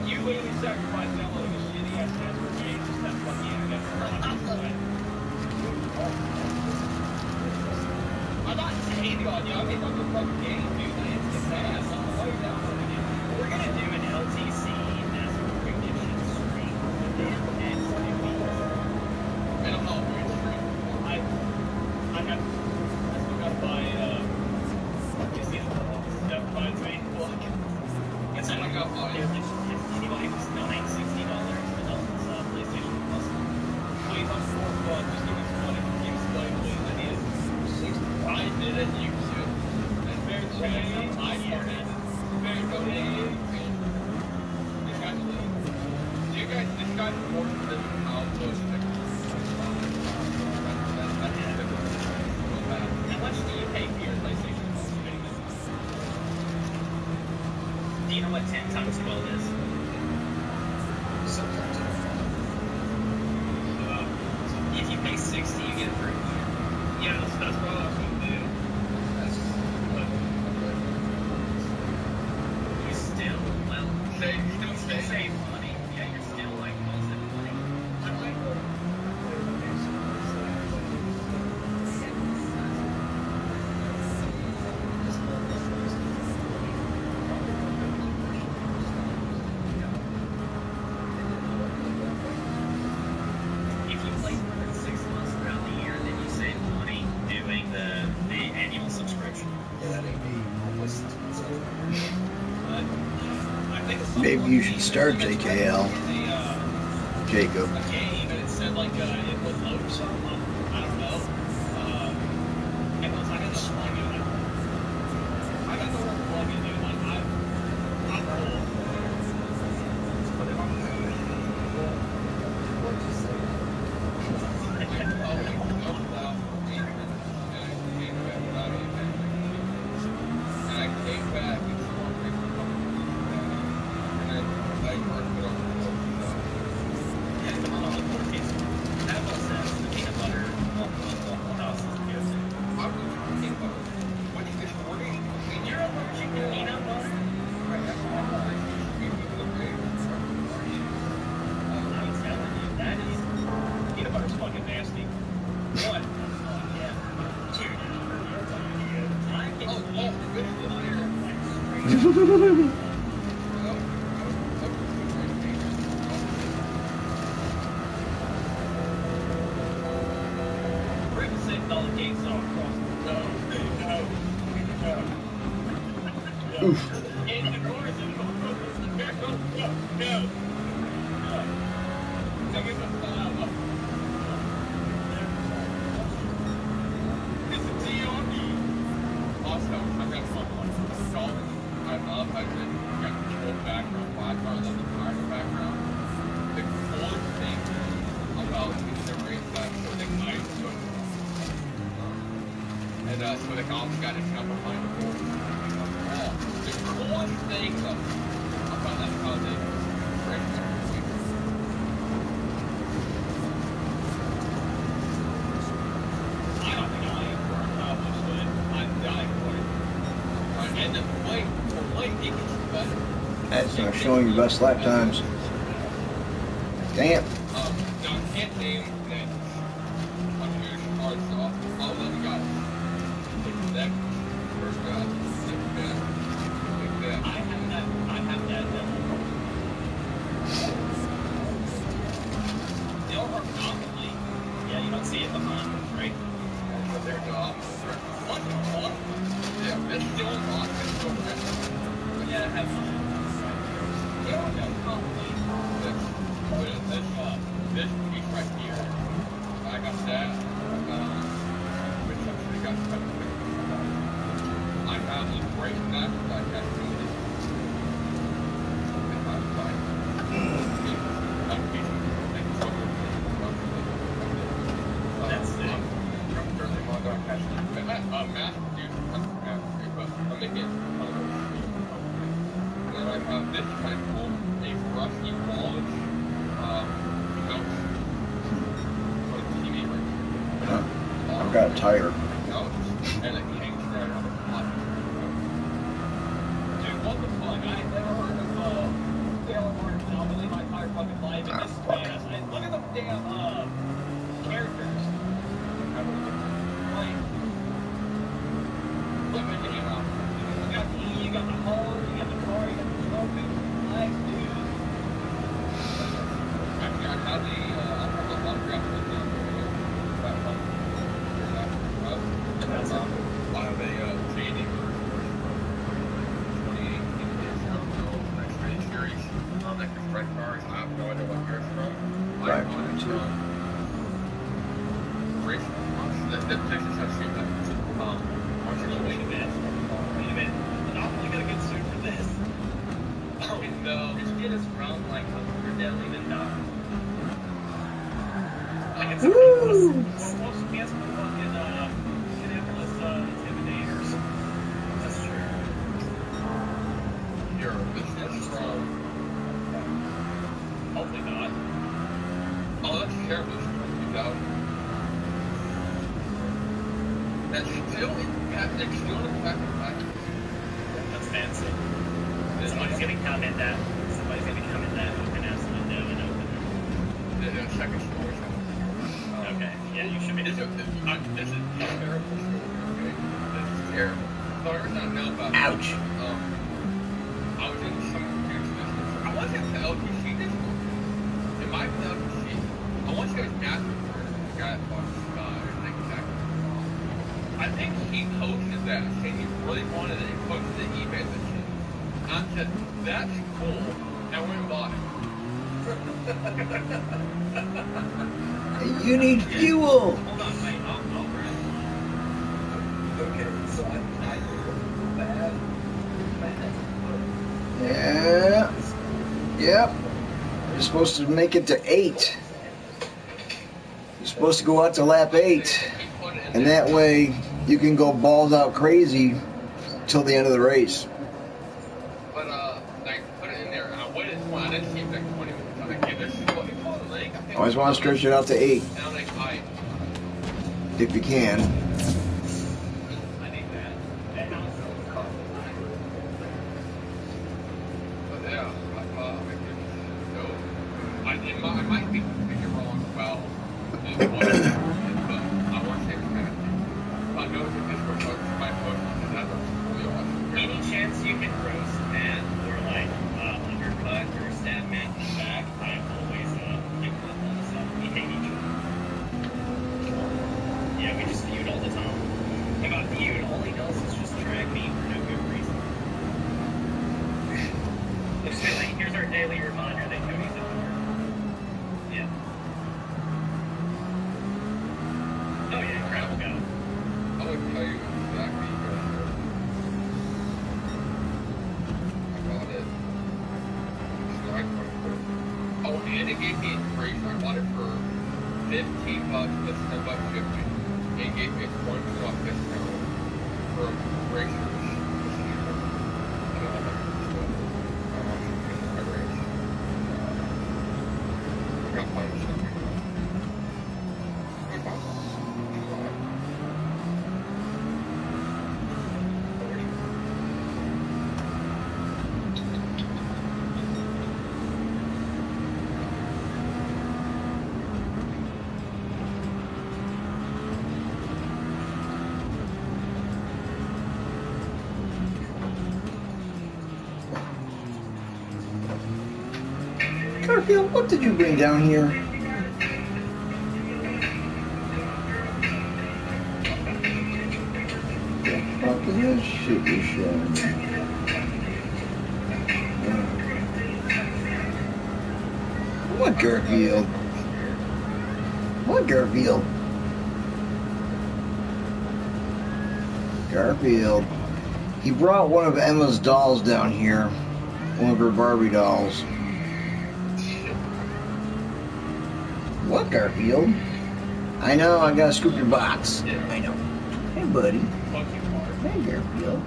You literally sacrificed downloading a shitty ass NASCAR game just that fucking internet. I'm not hating on you. I mean, like the fucking game, dude. It's fast. I don't know why you're downloading it. We're gonna do an LTC NASCAR prediction stream with them and I don't know if we're in stream. I still gotta buy. You see the reminds me. It's not like anybody who's donate $60 to help us PlayStation Plus. Please, I'm $4. Just give us money. Give us money, please. I need it. I didn't use it. It's very cheap. I started. Very donated. This guy's more than how close to How much do you pay for your PlayStation Plus? Do you know what 10 times 12 is? If you pay 60, you get it for a year. Yeah, that's what I was going to do. You still, well, you still save money. Yeah, you're still like most of the money. If you play more than 6 months throughout the year, then you save money doing the annual subscription. Maybe you should start JKL. Jacob. A game and it said like it would load something. I don't know. And once I got the plug in it, I got the whole plug in it. Like I'm cool. Put it on and I came back and swore people and then I worked it on On the 14th, that was the peanut butter house is good. I was thinking about what is this 40? And you're allergic to peanut butter? Right, that's what I'm like. I'm telling you, that is peanut butter's fucking nasty. One, yeah. Two, I can Oof. So the cops got his number behind the wall. The coolest thing about that content right there. I don't think I ever accomplished it. I'm dying for it. And the play it gets better. That's not showing your best lap times. Damn. No, I can't name that. I'm huge parts off. All the other guys. That first guy, like that. I have that Still are commonly. Yeah, you don't see it behind, right? They're off. What? Yeah, that's still on. Yeah, I have mine. accomplish this with this piece right here. I got that. Which actually got cut. I have a great match that I have to do this. That's it. I'm currently on that cash. Mass produced but I'm making and then I have this kind of cool, a rusty wallish couch for the TV right here. I've got a tire. Couch, and it hangs right on the top. Dude, what the fuck? I ain't never heard of Taylor Martin. I'll believe my entire fucking life in this band. Look at the damn characters. Like, look at the name out. You got the E, you got the hole, you got the car, you got the trophy, nice dude. Actually, I have the autograph with them. I have a JD version. 2018 edition of the X-rated series. Like the red cars, I have no idea what year it's from. I bought it from Racing. The pictures have seen that. Wait a minute. Monopoly got a good suit for this. Oh no. This shit is from like Hunter Deadly than Doc. Like it's Woo! almost against the fucking Indianapolis Intimidators. That's true. Here, this is from. Hopefully not. Oh, that's terrible. It's from 2000. That's still in pack. It's still in pack. That's fancy. Somebody's gonna come in that. Open house window and open it. The second story. Okay. Yeah, you should be. This is a terrible story. Okay, this is terrible. So every time I know about it, Ouch. I was in some dude's business. I want to have the LTC this one. It might be the LTC. I want to go to Matthew for the guy that bought the sky. I think he posted that, saying he really wanted it. He posted the eBay that shit. And I said, that's cool. And we bought it. You need fuel. Hold on, wait. I'll grab one. Okay, so I bad. Yeah. Yep. You're supposed to make it to 8. You're supposed to go out to lap 8. And that way you can go balls out crazy till the end of the race. But, like, put it in there. And I waited for it. I didn't see it like 20 minutes. I'm like, this is what you call the lake. I Always want to stretch it out to 8. And I'm like, If you can. I need that. And but yeah, I might be thinking wrong about what but I want to say it's kind of I know that this was my post and that's really awesome. any chance you can roast Matt or like undercut or stab Matt in the back, I always pick up on the stuff. We hate each other. Yeah, we just feud all the time. If I feud, all he does is just drag me for no good reason. Let's say like, here's our daily reminder that Cody's at work. Yeah. Oh yeah, incredible guy. I would tell you exactly I got it. Oh, and it gave me inspiration. I bought it for $15 plus $10 shipping. It gave me a 20% discount for racers. I got fun stuff. Garfield, what did you bring down here? The fuck is this shit you're showing me? What Garfield? What Garfield? Garfield. He brought one of Emma's dolls down here. One of her Barbie dolls. What Garfield? I know, I gotta scoop your box. I know. Hey buddy. Hey Garfield.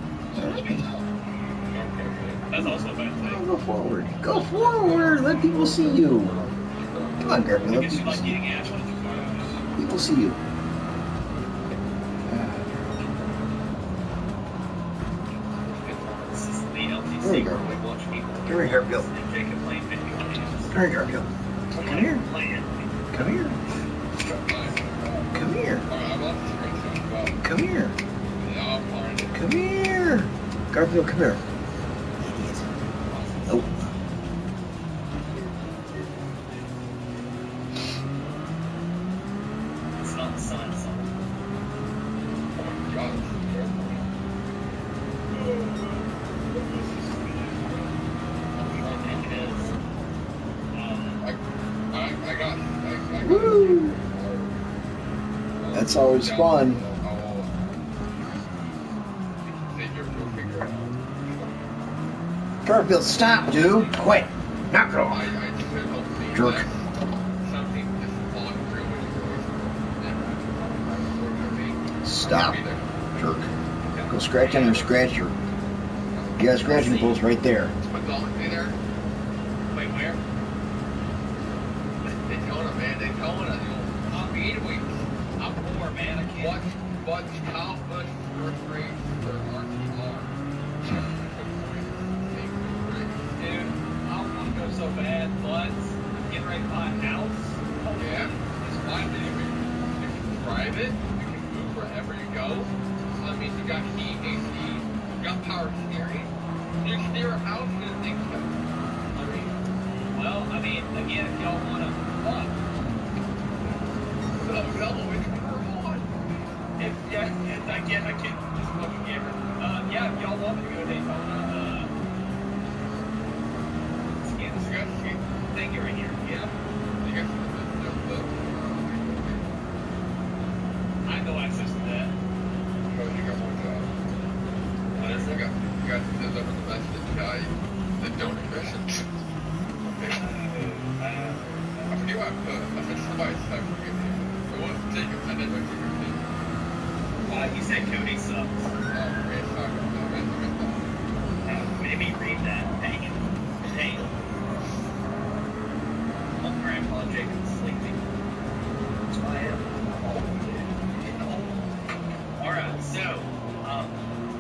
That's also a bad thing. Oh, go forward. Go forward. Let people see you. Come on, Garfield. Let people see you. People see you. There you go. Come here, Garfield. Come here, Garfield. Come here. Come here. Come here. Come here. Come here. Garfield, come here. Oh. It's not the sun, son. Woo! That's always fun. Garfield, stop, dude. Quit. Knock it off. Jerk. Stop. Jerk. Go scratch on your scratcher. You got a scratching post right there. Wait, where? Daytona, man. Daytona. I'm 8 weeks. I'm 4, man. I can't. Watch Kyle Busch first race for RTR. Dude, I want to go so bad, but I'm getting ready to buy a house. Yeah, it's fine, dude. You can drive it. You can move wherever you go. So that means you got heat, AC, you got power steering. You can steer a house in a thing. Again, if y'all want to fuck. No, it's on. I can't just fucking gamer. Yeah, if y'all want me to go to Daytona, scan the sheet. Thank you right here. Yeah. I have no access to that. Oh, you got one job. What is it? You got to deliver the message guy that don't exist. I forget what I put. I said somebody's time for me. It wasn't Jacob. I didn't know Jacob's name. You said Cody sucks. Maybe read that. Dang it. Dang it. Old Grandpa Jacob's sleeping. That's why I am. Alright, so,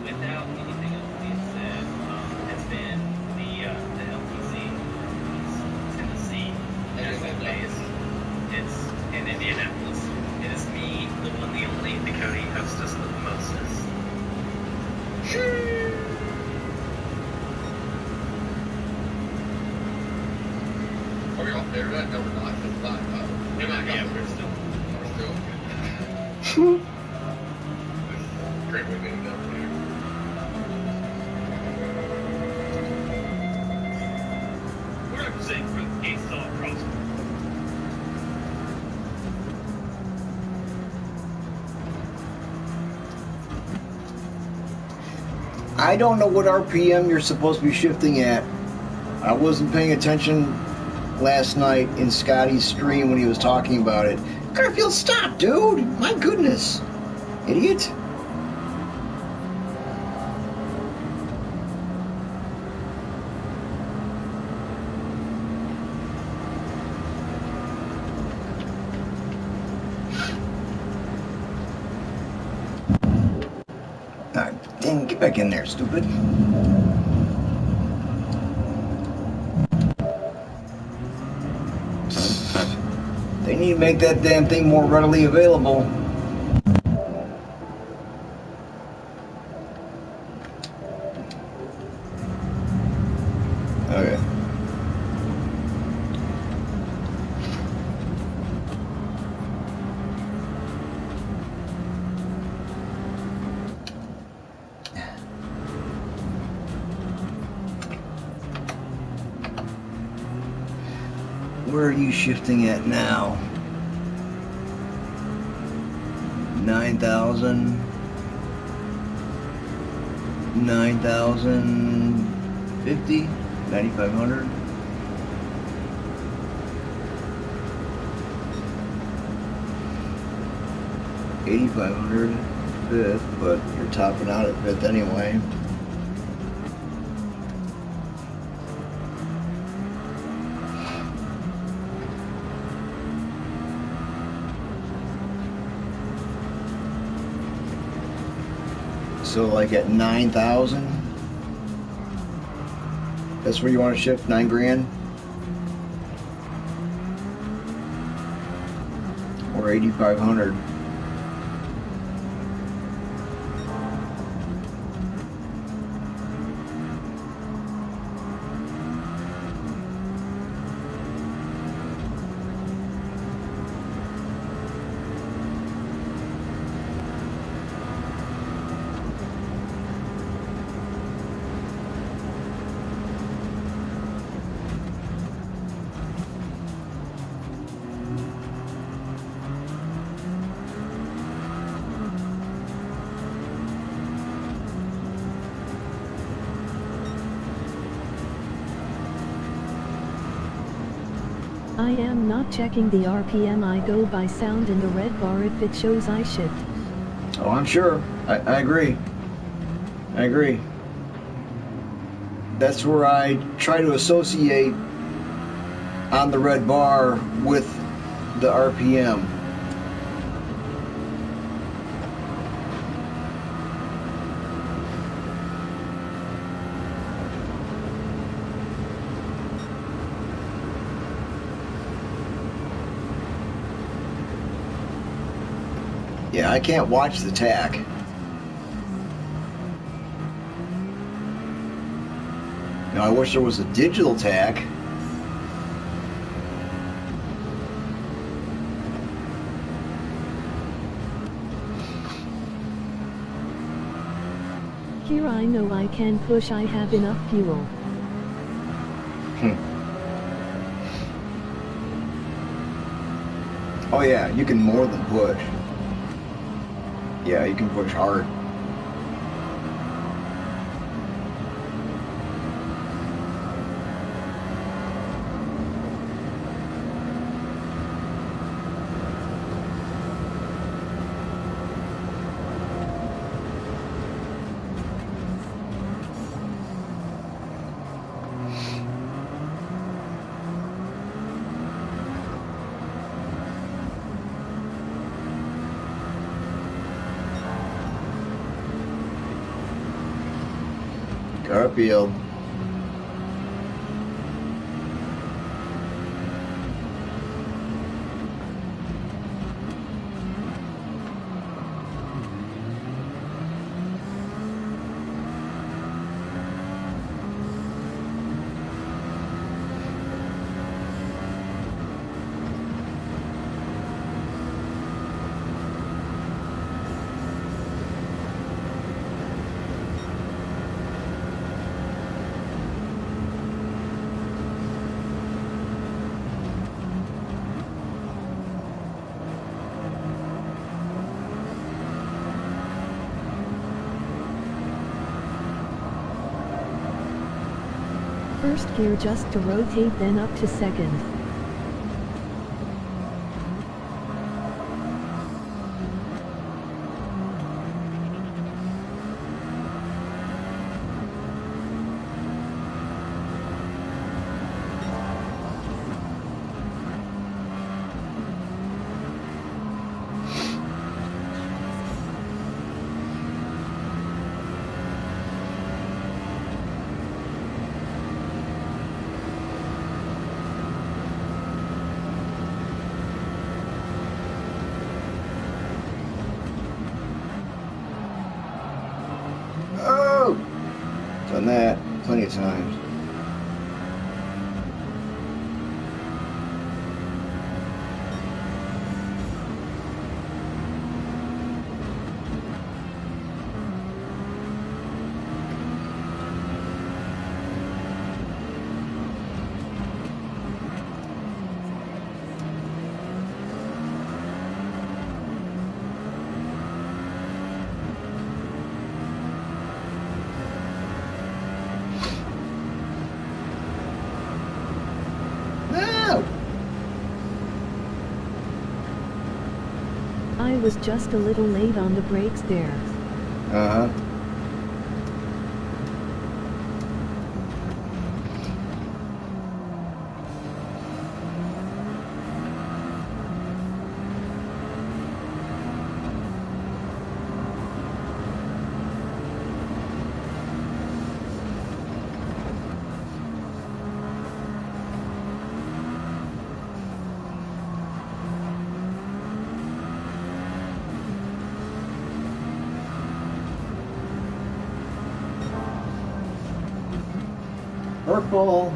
without anything else being said, it's been the LTC Tennessee National Base. It's in Indianapolis. It is me, the one, the only, the Cody hostess with the mostest. Are we off there? No, we're not. It's not. Yeah, we're still. Great way to end up here. We're going to sing for the gates all across. I don't know what RPM you're supposed to be shifting at. I wasn't paying attention last night in Scotty's stream when he was talking about it. Garfield, stop, dude! My goodness. Idiot. Dang, get back in there, stupid. They need to make that damn thing more readily available. Okay. Where are you shifting at now? 9,000, 9,050, 9,500. $8,500 fifth, but you're topping out at fifth anyway. So like at 9,000, that's where you want to shift, 9 grand? Or 8,500. I am not checking the RPM. I go by sound in the red bar if it shows I shift. Oh, I'm sure. I agree. I agree. That's where I try to associate on the red bar with the RPM. Yeah, I can't watch the tach. Now, I wish there was a digital tach. Here I know I can push. I have enough fuel. Oh yeah, you can more than push. Yeah, you can push hard. Garfield. First gear just to rotate, then up to second. Done that plenty of times. was just a little late on the brakes there. Uh-huh. Purple.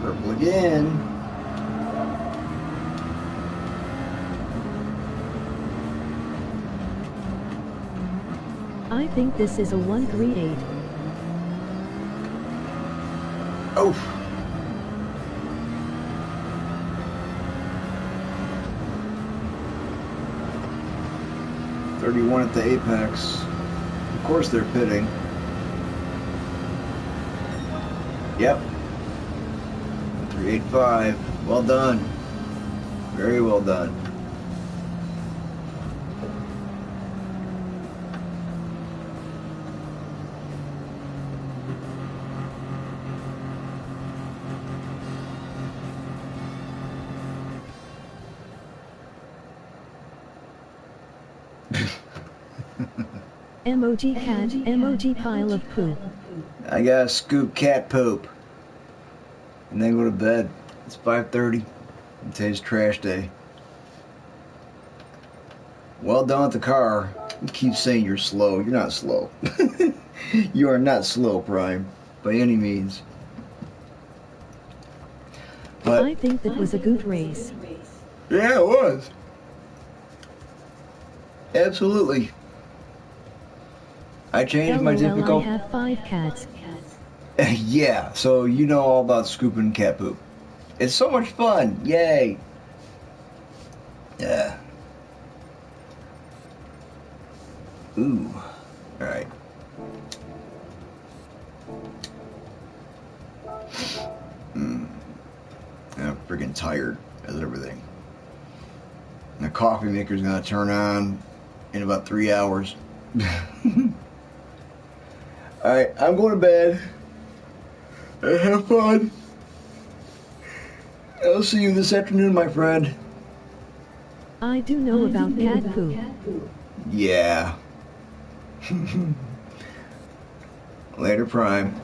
Purple again. I think this is a 138. Oh. .31 at the apex. Of course they're pitting. Yep. 385. Well done. Very well done. Emoji cat, emoji pile of poop. I gotta scoop cat poop and then go to bed. It's 5:30. Today's trash day. Well done with the car. You keep saying you're slow. You're not slow. You are not slow, Prime, by any means. But I think that was a good race. yeah, it was. Absolutely. I changed my LOL, difficult. I have 5 cats. Yeah, so you know all about scooping cat poop. It's so much fun. Yay. Yeah. Ooh. Alright. I'm freaking tired as everything. The coffee maker's gonna turn on in about 3 hours. Alright, I'm going to bed. Have fun. I'll see you this afternoon, my friend. I do know about cat poop. Yeah. Later, Prime.